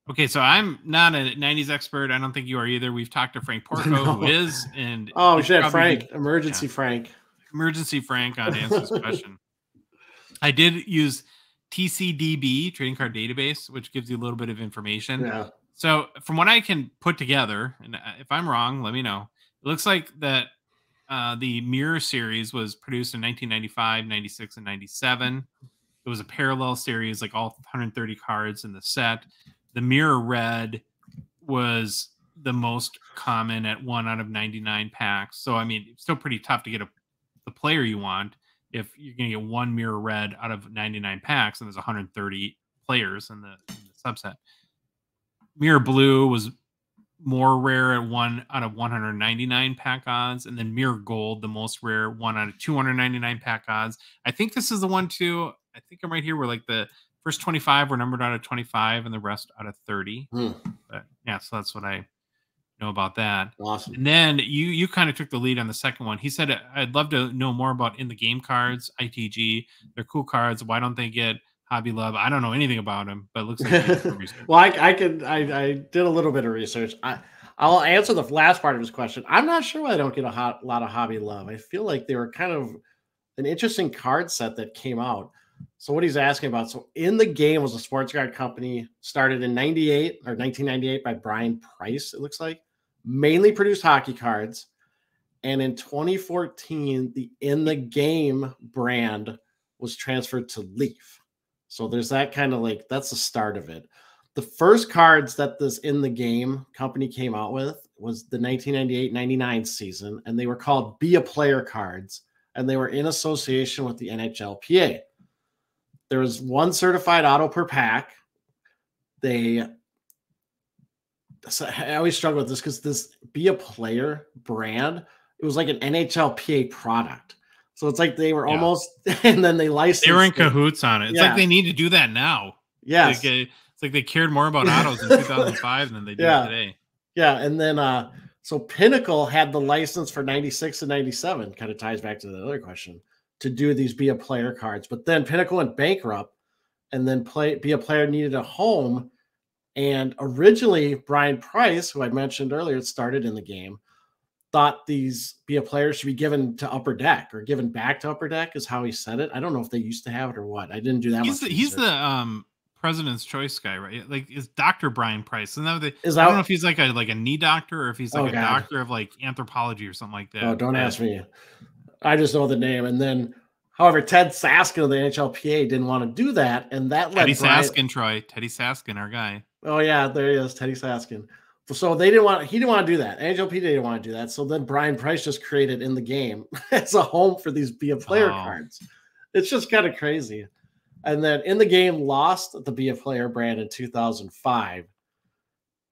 Okay, so I'm not a 90s expert. I don't think you are either. We've talked to Frank Porco, who is. And we should have Frank. Emergency Frank on to answer this question. I did use TCDB, Trading Card Database, which gives you a little bit of information. Yeah. So from what I can put together, and if I'm wrong, let me know. It looks like that the Mirror Series was produced in 1995, 96, and 97. It was a parallel series, like all 130 cards in the set. The Mirror Red was the most common at 1 out of 99 packs. So, I mean, it's still pretty tough to get the player you want if you're going to get 1 Mirror Red out of 99 packs, and there's 130 players in the subset. Mirror Blue was more rare at 1 out of 199 pack odds, and then Mirror Gold, the most rare 1 out of 299 pack odds. I think this is the one too. I think I'm right here where like the first 25 were numbered out of 25 and the rest out of 30. But yeah, so that's what I know about that. Awesome. And then you kind of took the lead on the second one. He said, I'd love to know more about in the game cards, ITG. They're cool cards. Why don't they get Hobby Love? I don't know anything about them, but it looks like you did some research. Well, I did a little bit of research. I'll answer the last part of his question. I'm not sure why I don't get a lot of Hobby Love. I feel like they were kind of an interesting card set that came out. So what he's asking about, so In the Game was a sports card company started in 1998 by Brian Price, it looks like, mainly produced hockey cards. And in 2014, the In the Game brand was transferred to Leaf. So there's that kind of like, that's the start of it. The first cards that this In the Game company came out with was the 1998-99 season, and they were called Be a Player cards, and they were in association with the NHLPA. There was one certified auto per pack. I always struggle with this because this Be a Player brand, it was like an NHLPA product. So it's like they were almost, and then they licensed. They were in cahoots on it. It's like they need to do that now. Yes. It's like they cared more about autos in 2005 than they do today. Yeah. And then, so Pinnacle had the license for 96 and 97, kind of ties back to the other question, to do these Be a Player cards. But then Pinnacle went bankrupt, and then Be a Player needed a home. And originally, Brian Price, who I mentioned earlier, started In the Game, thought these Be a Player should be given to Upper Deck or given back to Upper Deck is how he said it. I don't know if they used to have it or what. I didn't do that much. He's the President's Choice guy, right? Like, is Dr. Brian Price? And I don't know if he's like a knee doctor or if he's like a doctor of like anthropology or something like that. Oh, don't ask me. I just know the name. And then, however, Ted Saskin of the NHLPA didn't want to do that, and that led Teddy Saskin, our guy. Oh yeah, there he is, Teddy Saskin. So he didn't want to do that. NHLPA didn't want to do that. So then Brian Price just created In the Game as a home for these Be a Player cards. It's just kind of crazy. And then In the Game lost the Be a Player brand in 2005.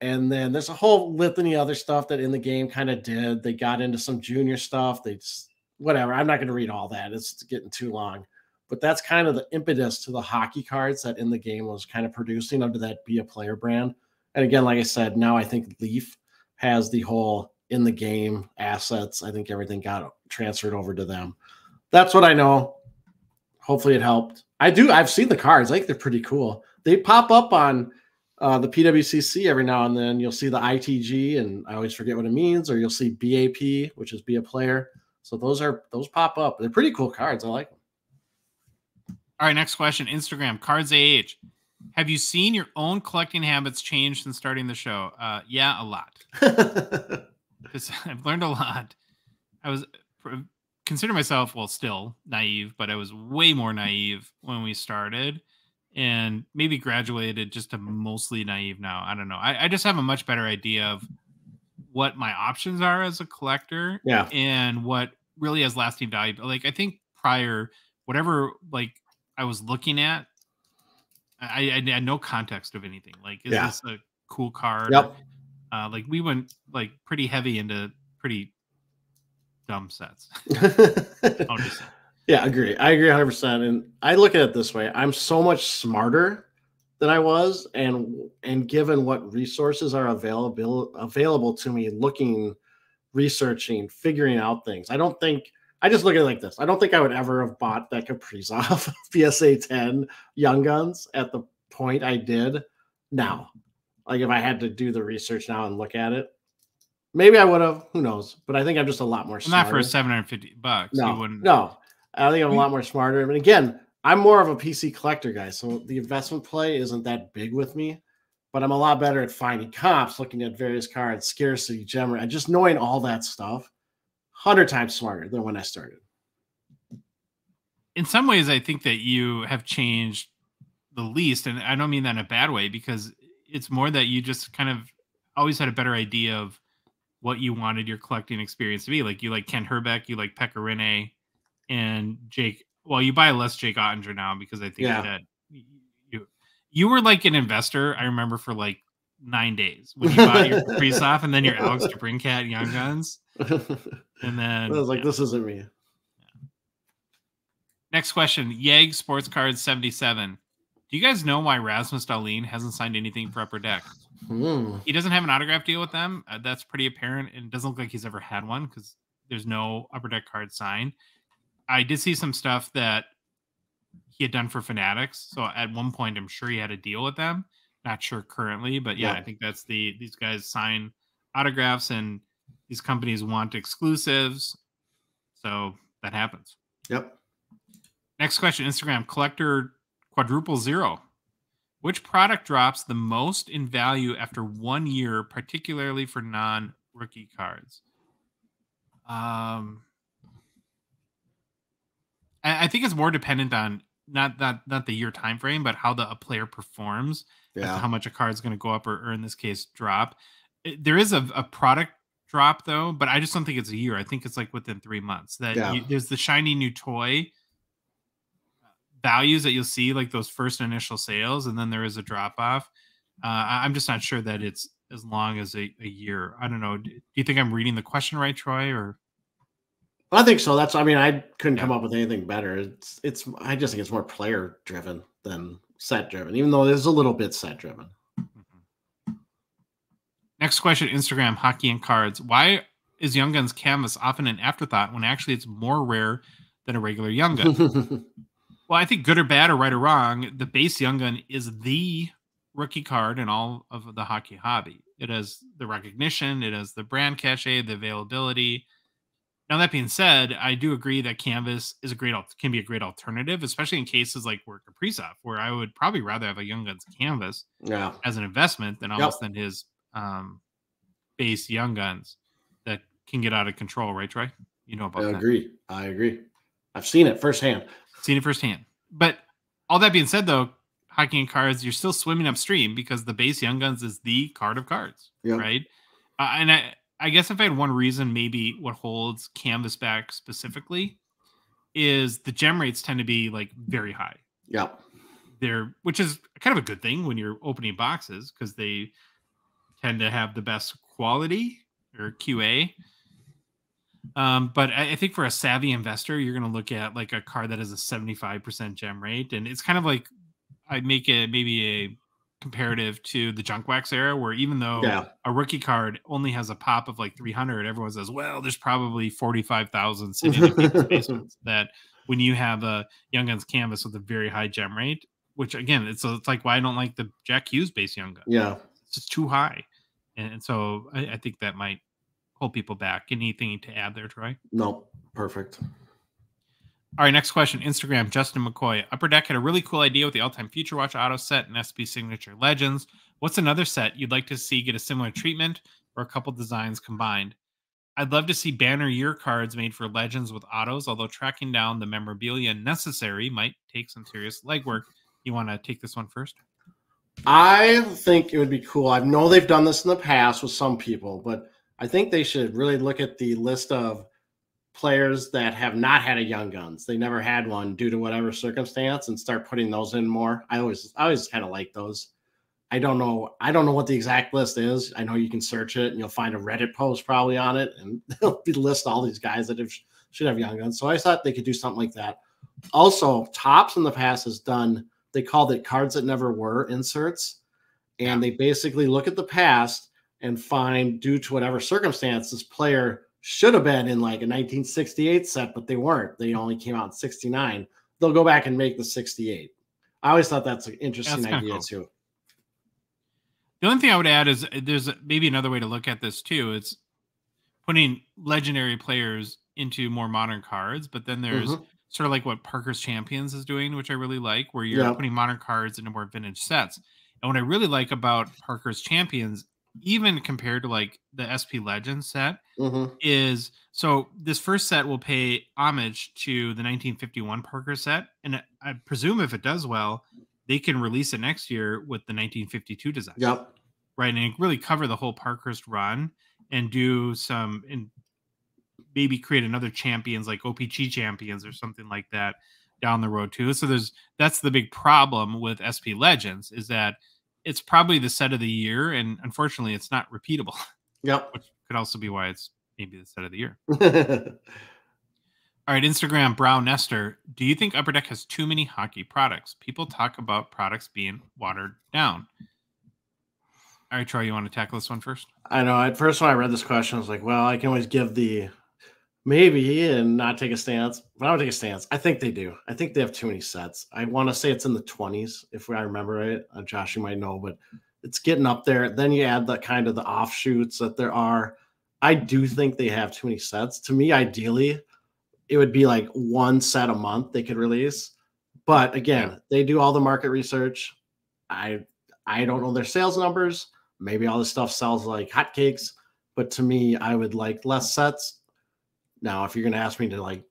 And then there's a whole litany of other stuff that In the Game kind of did. They got into some junior stuff. They just, whatever. I'm not going to read all that. It's getting too long. But that's kind of the impetus to the hockey cards that In the Game was kind of producing under that Be a Player brand. And again, like I said, now I think Leaf has the whole In the Game assets. I think everything got transferred over to them. That's what I know. Hopefully it helped. I've seen the cards. I think they're pretty cool. They pop up on the PWCC every now and then. You'll see the ITG, and I always forget what it means, or you'll see BAP, which is Be a Player. So those pop up. They're pretty cool cards. I like them. All right, next question. Instagram, Cards AH. Have you seen your own collecting habits change since starting the show? Yeah, a lot. Because I've learned a lot. I consider myself, well, still naive, but I was way more naive when we started and maybe graduated just to mostly naive now. I don't know. I just have a much better idea of what my options are as a collector and what really has lasting value. Like, I think prior, whatever, like, I was looking at, I had no context of anything. Like, is this a cool card? Yep. Like, we went like pretty heavy into pretty dumb sets. Yeah, agree. I agree 100%. And I look at it this way. I'm so much smarter than I was. And given what resources are available to me, researching, figuring out things. I just look at it like this. I don't think I would ever have bought that Kaprizov PSA 10 Young Guns at the point I did now. Like, if I had to do the research now and look at it, maybe I would have. Who knows? But I think I'm just a lot more smarter. Not for $750. No. I think I'm a lot more smarter. I mean, again, I'm more of a PC collector guy, so the investment play isn't that big with me. But I'm a lot better at finding comps, looking at various cards, scarcity, gem, and just knowing all that stuff. 100 times smarter than when I started. In some ways, I think that you have changed the least, and I don't mean that in a bad way, because it's more that you just kind of always had a better idea of what you wanted your collecting experience to be. Like, you like Ken Herbeck, you like Pekka Rinne, and Jake. Well, you buy less Jake Ottinger now because I think that you were like an investor. I remember for like 9 days when you bought your Kaprizov and then your Alex DeBrincat Young Guns. And then I was like, this isn't me. Next question, Yeg Sports Cards 77. Do you guys know why Rasmus Dahlin hasn't signed anything for Upper Deck? He doesn't have an autograph deal with them. That's pretty apparent. And it doesn't look like he's ever had one because there's no Upper Deck card signed. I did see some stuff that he had done for Fanatics. So at one point, I'm sure he had a deal with them. Not sure currently, but yeah, I think that's these guys sign autographs and these companies want exclusives. So that happens. Yep. Next question, Instagram, Collector Quadruple Zero. Which product drops the most in value after 1 year, particularly for non-rookie cards? I think it's more dependent on not the year time frame, but how a player performs, as to how much a card is going to go up or in this case drop. There is a product drop though, but I just don't think it's a year. I think it's like within 3 months that there's the shiny new toy values that you'll see, like those first initial sales, and then there is a drop off. I'm just not sure that it's as long as a year. I don't know. Do you think I'm reading the question right, Troy? Or I think so. I couldn't come up with anything better. I just think it's more player driven than set driven, even though there's a little bit set driven. Next question, Instagram, Hockey and Cards. Why is Young Guns canvas often an afterthought when actually it's more rare than a regular Young Gun? Well, I think good or bad or right or wrong, the base Young Gun is the rookie card in all of the hockey hobby. It has the recognition, it has the brand cachet, the availability. Now, that being said, I do agree that canvas is can be a great alternative, especially in cases like where Kaprizov, where I would probably rather have a Young Guns canvas as an investment than almost than his base Young Guns that can get out of control, right, Troy? You know about that. I agree. I've seen it firsthand. But all that being said, though, Hockey and Cards, you're still swimming upstream because the base Young Guns is the card of cards, right? And I guess if I had one reason, maybe what holds canvas back specifically is the gem rates tend to be like very high. Which is kind of a good thing when you're opening boxes because they tend to have the best quality or QA. But I think for a savvy investor, you're going to look at like a card that has a 75% gem rate. And it's kind of like I make it maybe a comparative to the junk wax era, where even though a rookie card only has a pop of like 300, everyone says, well, there's probably 45,000 sitting in people's basements. That when you have a Young Guns canvas with a very high gem rate, which again, it's like why I don't like the Jack Hughes base Young Gun. It's just too high. And so I think that might hold people back. Anything to add there, Troy? No, perfect. All right, next question. Instagram, Justin McCoy. Upper Deck had a really cool idea with the all-time Future Watch auto set and SP Signature Legends. What's another set you'd like to see get a similar treatment or a couple designs combined? I'd love to see banner year cards made for Legends with autos, although tracking down the memorabilia necessary might take some serious legwork. You want to take this one first? I think it would be cool. I know they've done this in the past with some people, but I think they should really look at the list of players that have not had a Young Guns. They never had one due to whatever circumstance, and start putting those in more. I always kind of like those. I don't know what the exact list is. I know you can search it and you'll find a Reddit post probably on it, and they'll list all these guys that should have Young Guns. So I thought they could do something like that. Also, Topps in the past has done, they called it cards that never were inserts. And they basically look at the past and find, due to whatever circumstance, this player should have been in like a 1968 set, but they weren't. They only came out in 69. They'll go back and make the 68. I always thought that's an interesting idea too. The only thing I would add is there's maybe another way to look at this too. It's putting legendary players into more modern cards, but then there's sort of like what Parker's Champions is doing, which I really like, where you're putting modern cards into more vintage sets. And what I really like about Parker's Champions, even compared to like the SP Legends set, is so this first set will pay homage to the 1951 Parker set. And I presume if it does well, they can release it next year with the 1952 design. Right. And really cover the whole Parkhurst run and do some, and maybe create another champions like OPG champions or something like that down the road too. So that's the big problem with SP Legends, is that it's probably the set of the year, and unfortunately, it's not repeatable. Yep. Which could also be why it's maybe the set of the year. All right, Instagram Brow Nestor. Do you think Upper Deck has too many hockey products? People talk about products being watered down. All right, Troy, you want to tackle this one first? I know. At first, when I read this question, I was like, well, I can always give the maybe and not take a stance. But I don't take a stance. I think they do. I think they have too many sets. I want to say it's in the 20s, if I remember right. Josh, you might know, but it's getting up there. Then you add the kind of the offshoots that there are. I do think they have too many sets. To me, ideally, it would be like one set a month they could release. But again, they do all the market research. I don't know their sales numbers. Maybe all this stuff sells like hotcakes. But to me, I would like less sets. Now, if you're going to ask me to like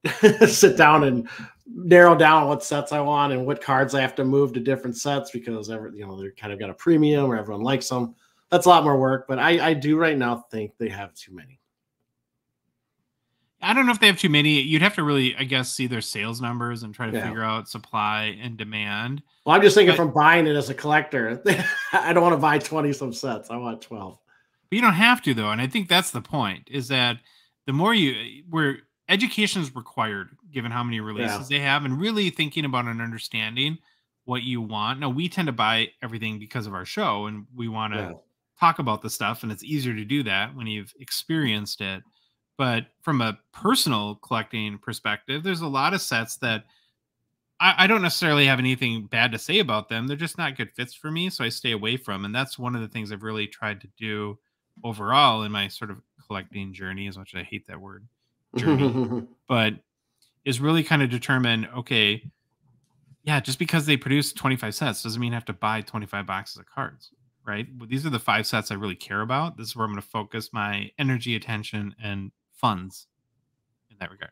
sit down and narrow down what sets I want and what cards I have to move to different sets because they're kind of got a premium or everyone likes them, that's a lot more work. But I do right now think they have too many. I don't know if they have too many. You'd have to really, I guess, see their sales numbers and try to figure out supply and demand. Well, I'm just thinking from buying it as a collector. I don't want to buy 20-some sets. I want 12. But you don't have to, though. And I think that's the point, is that the more where education is required, given how many releases they have, and really thinking about and understanding what you want. Now, we tend to buy everything because of our show, and we want to talk about the stuff, and it's easier to do that when you've experienced it. But from a personal collecting perspective, there's a lot of sets that I don't necessarily have anything bad to say about them. They're just not good fits for me, so I stay away from. And that's one of the things I've really tried to do overall in my sort of collecting journey, as much as I hate that word, journey, but is really kind of determine, okay, yeah, just because they produce 25 sets doesn't mean I have to buy 25 boxes of cards, right? But these are the 5 sets I really care about. This is where I'm going to focus my energy, attention, and funds in that regard.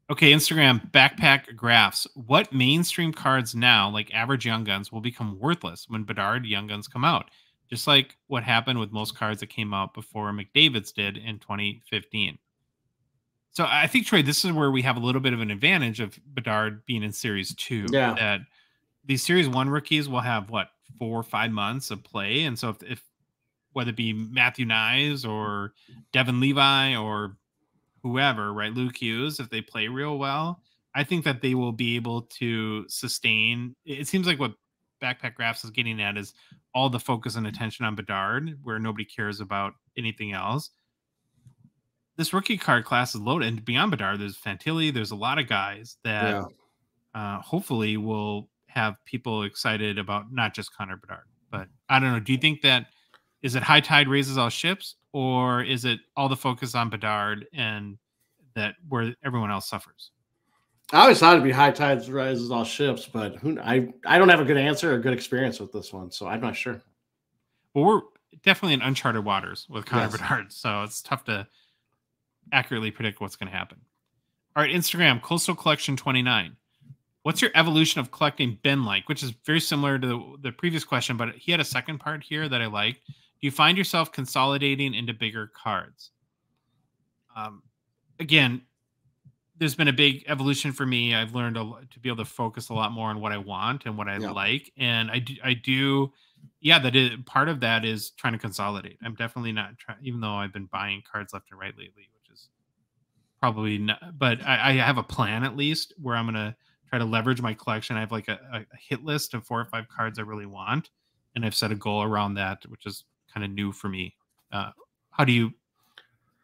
Okay, Instagram Backpack Graphs. What mainstream cards now, like average Young Guns, will become worthless when Bedard Young Guns come out? Just like what happened with most cards that came out before McDavid's did in 2015. So I think, Troy, this is where we have a little bit of an advantage of Bedard being in Series 2. Yeah. That these Series 1 rookies will have, 4 or 5 months of play. And so if whether it be Matthew Nyes or Devin Levi or whoever, right, Luke Hughes, if they play real well, I think that they will be able to sustain. It seems like what Backpack Graphs is getting at is all the focus and attention on Bedard, where nobody cares about anything else. This rookie card class is loaded, and beyond Bedard, there's Fantilli. There's a lot of guys that hopefully will have people excited about not just Connor Bedard. But I don't know. Do you think that is it high tide raises all ships, or is it all the focus on Bedard and that where everyone else suffers? I always thought it'd be high tides rises all ships, but I don't have a good answer or a good experience with this one, so I'm not sure. Well, we're definitely in uncharted waters with Connor Bedard, so it's tough to accurately predict what's going to happen. All right, Instagram Coastal Collection 29. What's your evolution of collecting been like? Which is very similar to the previous question, but he had a second part here that I liked. Do you find yourself consolidating into bigger cards? Again, there's been a big evolution for me. I've learned to be able to focus a lot more on what I want and what I like. And I do. Yeah, part of that is trying to consolidate. I'm definitely not trying, even though I've been buying cards left and right lately, which is probably not, but I have a plan at least where I'm going to try to leverage my collection. I have like a hit list of 4 or 5 cards I really want. And I've set a goal around that, which is kind of new for me. Where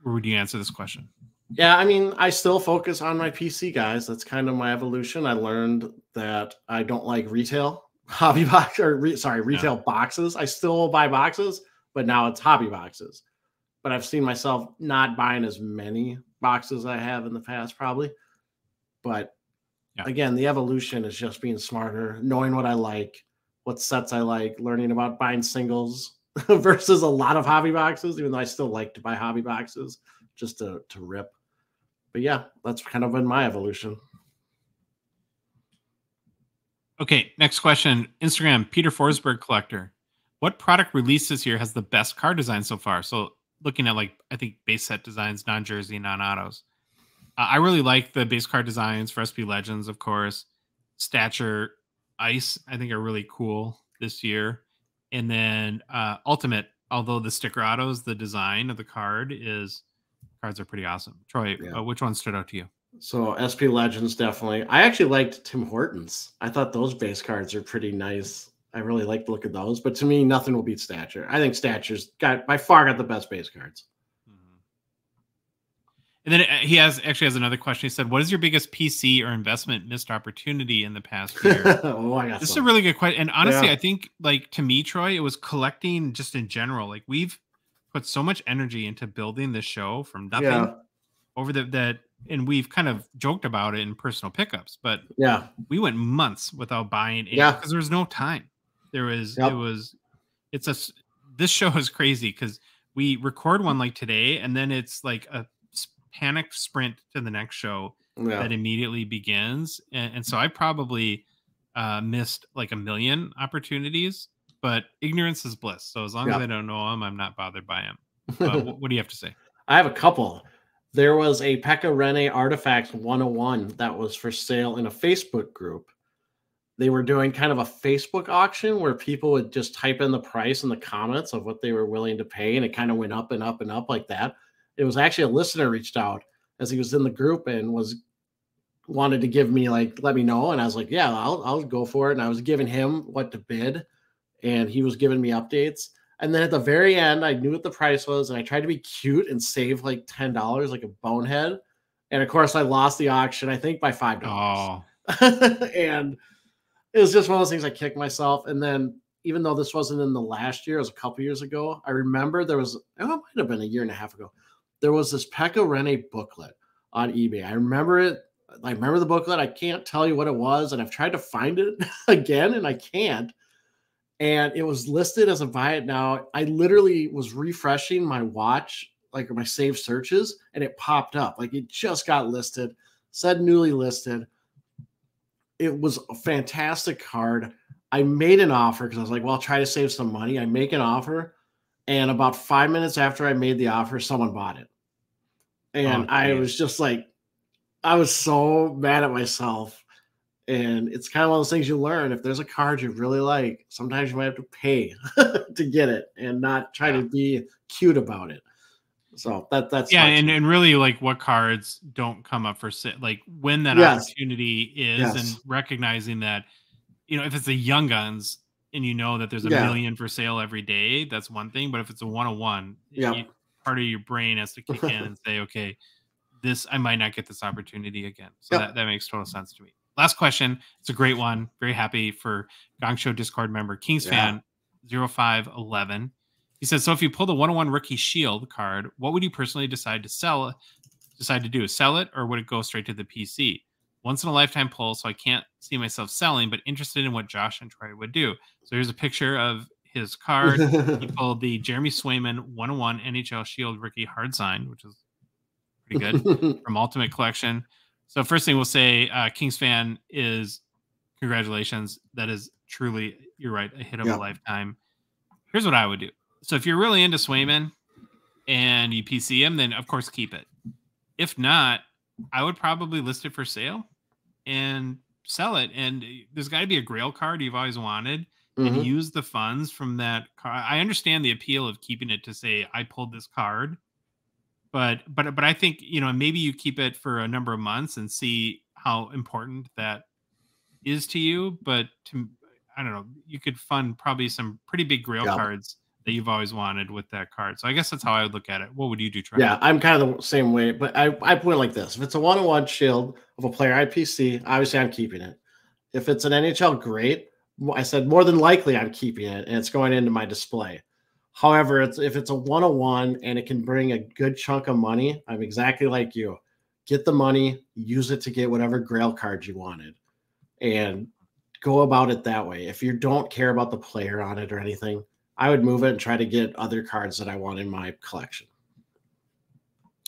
would you answer this question? Yeah, I mean, I still focus on my PC guys. That's kind of my evolution. I learned that I don't like retail retail boxes. I still buy boxes, but now it's hobby boxes. But I've seen myself not buying as many boxes as I have in the past, probably. But again, the evolution is just being smarter, knowing what I like, what sets I like, learning about buying singles versus a lot of hobby boxes, even though I still like to buy hobby boxes just to rip. But yeah, that's kind of been my evolution. Okay, next question. Instagram, Peter Forsberg Collector. What product released this year has the best card design so far? So looking at I think base set designs, non-jersey, non-autos. I really like the base card designs for SP Legends, of course. Stature, Ice, I think are really cool. this year. And then Ultimate, although the stickeratos, the design of the cards are pretty awesome. Troy, which one stood out to you? So SP Legends, definitely. I actually liked Tim Hortons. I thought those base cards are pretty nice. I really like the look of those. But to me, nothing will beat Stature. I think Stature's by far got the best base cards. And then he actually has another question. He said, what is your biggest PC or investment missed opportunity in the past year? This is a really good question. And honestly, I think, like, to me, Troy, it was collecting just in general. Like, we've put so much energy into building this show from nothing over and we've kind of joked about it in personal pickups, but we went months without buying it because there was no time. This show is crazy because we record one like today and then it's like a panic sprint to the next show that immediately begins. And so I probably missed like 1 million opportunities, but ignorance is bliss. So as long as I don't know them, I'm not bothered by them. What do you have to say? I have a couple. There was a Pekka Rinne Artifacts 101 that was for sale in a Facebook group. They were doing kind of a Facebook auction where people would just type in the price in the comments of what they were willing to pay, and it kind of went up and up and up like that. It was actually a listener reached out as he was in the group and wanted to give me, like, let me know. And I was like, yeah, I'll go for it. And I was giving him what to bid and he was giving me updates. And then at the very end, I knew what the price was and I tried to be cute and save like $10, like a bonehead. And of course I lost the auction, I think by $5. Oh. And it was just one of those things I kicked myself. And then even though this wasn't in the last year, it was a couple years ago, I remember it might have been 1.5 years ago. There was this Pekka Rinne booklet on eBay. I remember it. I remember the booklet. I can't tell you what it was. And I've tried to find it again and I can't. And it was listed as a buy it now. I literally was refreshing my watch, like my saved searches, and it popped up. Like it just got listed, said newly listed. It was a fantastic card. I made an offer because I was like, well, I'll try to save some money. I make an offer. And about 5 minutes after I made the offer, someone bought it. And I was just like, I was so mad at myself. And it's kind of one of those things you learn. If there's a card you really like, sometimes you might have to pay to get it and not try to be cute about it. So that's and really, like, what cards don't come up for sale, like when that opportunity is, and recognizing that, if it's a Young Guns and that there's 1 million for sale every day, that's one thing. But if it's a 101, part of your brain has to kick in and say, okay, I might not get this opportunity again. So that makes total sense to me. Last question. It's a great one. Very happy for Gongshow Discord member Kings fan 0511. He says, so if you pull the 101 rookie shield card, what would you personally decide to do? Sell it, or would it go straight to the PC? Once in a lifetime pull, so I can't see myself selling, but interested in what Josh and Troy would do. So here's a picture of his card. He pulled the Jeremy Swayman 101 NHL Shield rookie hard sign, which is pretty good, from Ultimate Collection. So first thing we'll say, Kings fan, is congratulations. That is truly, you're right, a hit of a lifetime. Here's what I would do. So if you're really into Swayman and you PC him, then of course keep it. If not, I would probably list it for sale and sell it. And there's got to be a Grail card you've always wanted, and use the funds from that card. I understand the appeal of keeping it to say, I pulled this card. But I think, maybe you keep it for a number of months and see how important that is to you. But I don't know, you could fund probably some pretty big Grail cards that you've always wanted with that card. So I guess that's how I would look at it. What would you do, Trey? Yeah, I'm kind of the same way, but I put it like this. If it's a 101 shield of a player I PC, obviously I'm keeping it. If it's an NHL great, I said more than likely I'm keeping it, and it's going into my display. However, if it's a 101 and it can bring a good chunk of money, I'm exactly like you. Get the money, use it to get whatever Grail card you wanted, and go about it that way. If you don't care about the player on it or anything, I would move it and try to get other cards that I want in my collection.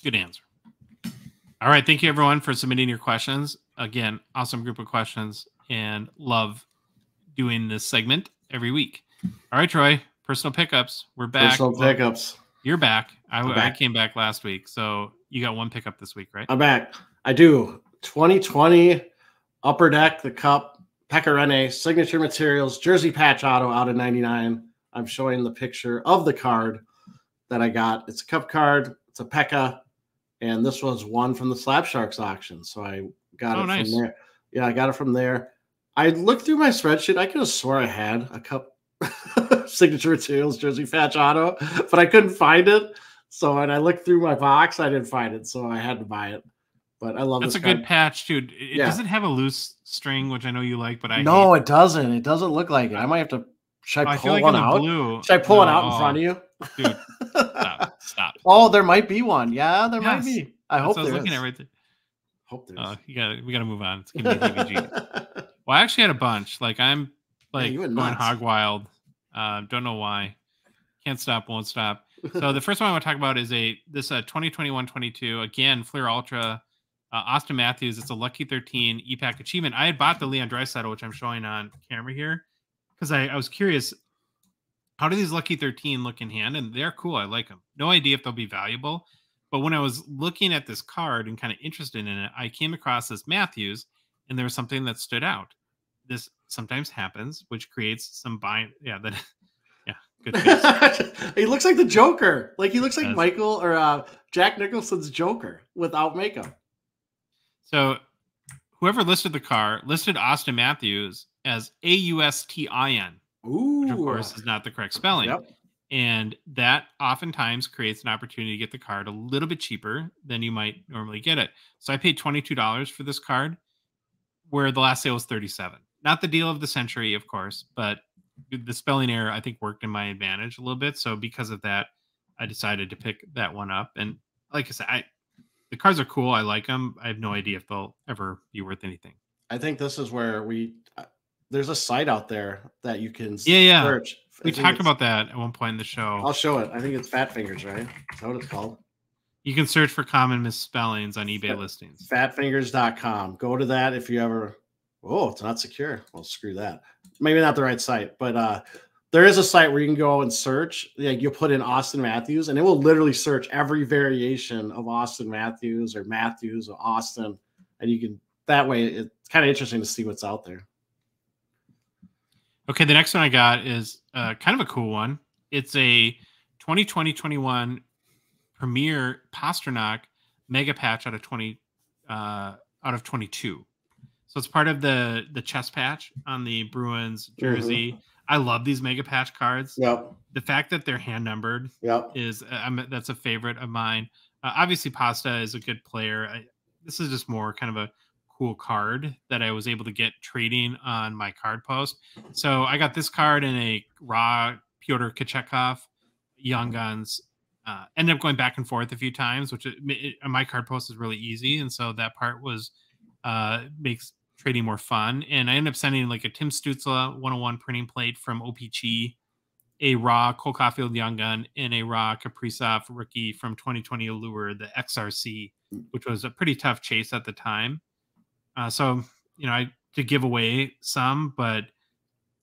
Good answer. All right. Thank you, everyone, for submitting your questions. Again, awesome group of questions, and love doing this segment every week. All right, Troy. Personal pickups. We're back. Personal pickups. You're back. I came back last week, so you got one pickup this week, right? I'm back. I do. 2020 Upper Deck, the Cup Pecorine, signature materials, jersey patch auto out of 99. I'm showing the picture of the card that I got. It's a cup card. It's a Pekka. And this was one from the Slab Sharks auction. So I got it nice. from there. Yeah, I got it from there. I looked through my spreadsheet. I could have swore I had a cup signature materials jersey patch auto, but I couldn't find it. So when I looked through my box, I didn't find it. So I had to buy it. But I love That's this a good patch, dude. It Yeah. doesn't have a loose string, which I know you like, but I No, it doesn't. It doesn't look like it. I might have to. Should I pull one out? Blue, Should I pull one out in front of you? Dude, stop. Oh, there might be one. Yeah, there might be. I hope I was there looking is. at right there. Hope there is. We gotta move on. It's giving me DBG. Well, I actually had a bunch. Like I'm like going hog wild. Don't know why. Can't stop, won't stop. So the first one I want to talk about is this 2021-22 again Fleer Ultra Austin Matthews. It's a Lucky 13 E-Pack achievement. I had bought the Leon Draisaitl, which I'm showing on camera here, because I was curious, how do these Lucky 13 look in hand? And they're cool. I like them. No idea if they'll be valuable. But when I was looking at this card and kind of interested in it, I came across this Matthews, and there was something that stood out. This sometimes happens, which creates some buying. Yeah, that. Yeah, good face. He looks like the Joker. Like he looks like Michael or Jack Nicholson's Joker without makeup. So whoever listed the car listed Austin Matthews as Austin. Ooh. Which of course is not the correct spelling. Yep. And that oftentimes creates an opportunity to get the card a little bit cheaper than you might normally get it. So I paid $22 for this card, where the last sale was $37. Not the deal of the century, of course, but the spelling error, I think, worked in my advantage a little bit. So because of that, I decided to pick that one up. And like I said, the cards are cool. I like them. I have no idea if they'll ever be worth anything. I think this is where there's a site out there that you can search. We talked about that at one point in the show. I'll show it. I think it's Fat Fingers, right? Is that what it's called? You can search for common misspellings on eBay listings. Fatfingers.com. Go to that if you ever. Oh, it's not secure. Well, screw that. Maybe not the right site, but there is a site where you can go and search. Like you'll put in Austin Matthews, and it will literally search every variation of Austin Matthews or Matthews or Austin, and you can. That way, it's kind of interesting to see what's out there. Okay, the next one I got is kind of a cool one. It's a 2020-21 Premier Pasternak Mega Patch out of 22. So it's part of the chest patch on the Bruins jersey. Mm-hmm. I love these Mega Patch cards. Yep. The fact that they're hand numbered is that's a favorite of mine. Obviously, Pasta is a good player. This is just more kind of a cool card that I was able to get trading on my card post. So I got this card in a raw Pyotr Kochetkov Young Guns. Ended up going back and forth a few times, which my card post is really easy, and so that part was makes trading more fun. And I ended up sending like a Tim Stützle 101 printing plate from OPG, a raw Cole Caulfield Young Gun, and a raw Kaprizov rookie from 2020 Allure, the XRC, which was a pretty tough chase at the time. So, you know, I to give away some, but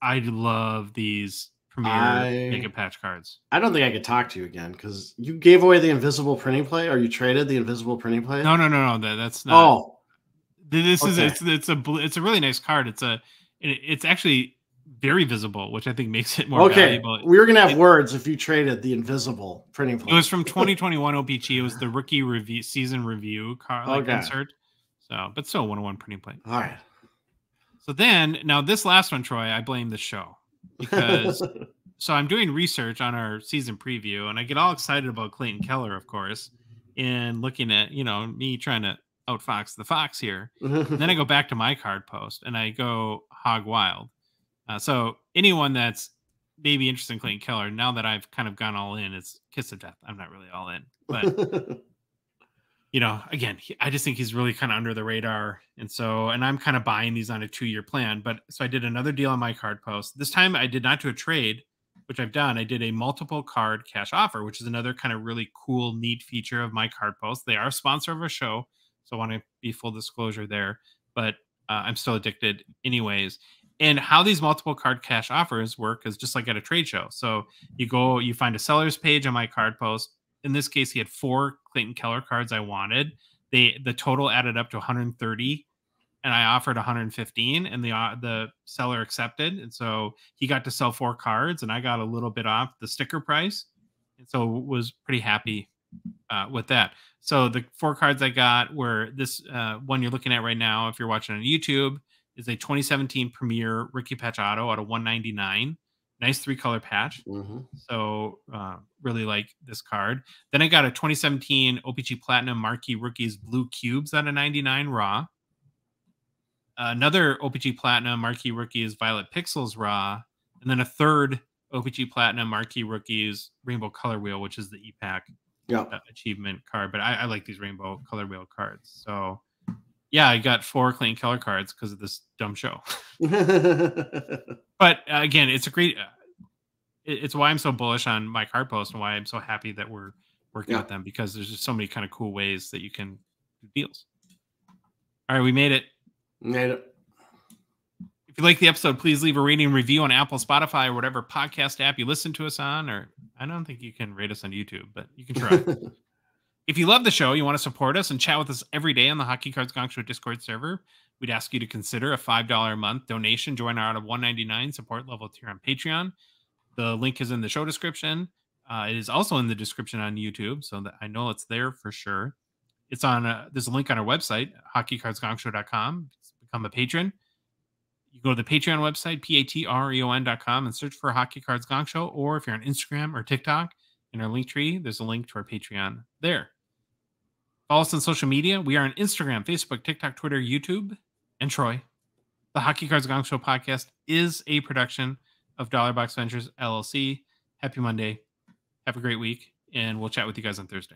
I love these Premier Mega Patch cards. I don't think I could talk to you again because you gave away the invisible printing plate, or you traded the invisible printing plate. No, that's not. Oh, this is it's a really nice card. It's actually very visible, which I think makes it more valuable. We were gonna have words if you traded the invisible printing plate. It was from 2021 OPG. It was the rookie season review card insert. So, but still 101 printing plate. All right. So then, now this last one, Troy, I blame the show because so I'm doing research on our season preview, and I get all excited about Clayton Keller, of course, and looking at me trying to outfox the fox here. And then I go back to my card post and I go hog wild. So anyone that's maybe interested in Clayton Keller, now that I've kind of gone all in, it's kiss of death. I'm not really all in, but. Again, I just think he's really kind of under the radar. And I'm kind of buying these on a 2-year plan. But so I did another deal on my card post. This time I did not do a trade, which I've done. I did a multiple card cash offer, which is another kind of really cool, neat feature of my card post. They are a sponsor of our show, so I want to be full disclosure there. But I'm still addicted anyways. And how these multiple card cash offers work is just like at a trade show. So you find a seller's page on my card post. In this case, he had 4 Clayton Keller cards I wanted. The total added up to 130 and I offered 115, and the seller accepted, and so he got to sell 4 cards, and I got a little bit off the sticker price, and so was pretty happy with that. So the 4 cards I got were this one you're looking at right now, if you're watching on YouTube, is a 2017 Premier Ricky Patch Auto out of 199. Nice 3-color patch. So really like this card. Then I got a 2017 OPG Platinum Marquee Rookies Blue Cubes out of 99 raw. Another OPG Platinum Marquee Rookies Violet Pixels raw. And then a third OPG Platinum Marquee Rookies Rainbow Color Wheel, which is the EPAC achievement card. But I like these Rainbow Color Wheel cards. So yeah, I got 4 clean color cards because of this dumb show. But again, it's a great. It's why I'm so bullish on my card post and why I'm so happy that we're working with them, because there's just so many kind of cool ways that you can do deals. All right, we made it. Made it. If you like the episode, please leave a rating and review on Apple, Spotify, or whatever podcast app you listen to us on. Or I don't think you can rate us on YouTube, but you can try. If you love the show, you want to support us and chat with us every day on the Hockey Cards Gongshow Discord server, we'd ask you to consider a $5 a month donation. Join our out of $1.99 support level tier on Patreon. The link is in the show description. It is also in the description on YouTube, so that I know it's there for sure. It's on. There's a link on our website, hockeycardsgongshow.com. Become a patron. You go to the Patreon website, patreon.com, and search for Hockey Cards Gongshow. Or if you're on Instagram or TikTok, in our link tree, there's a link to our Patreon there. Follow us on social media. We are on Instagram, Facebook, TikTok, Twitter, YouTube, and Troy. The Hockey Cards Gongshow podcast is a production of Dollar Box Ventures, LLC. Happy Monday. Have a great week, and we'll chat with you guys on Thursday.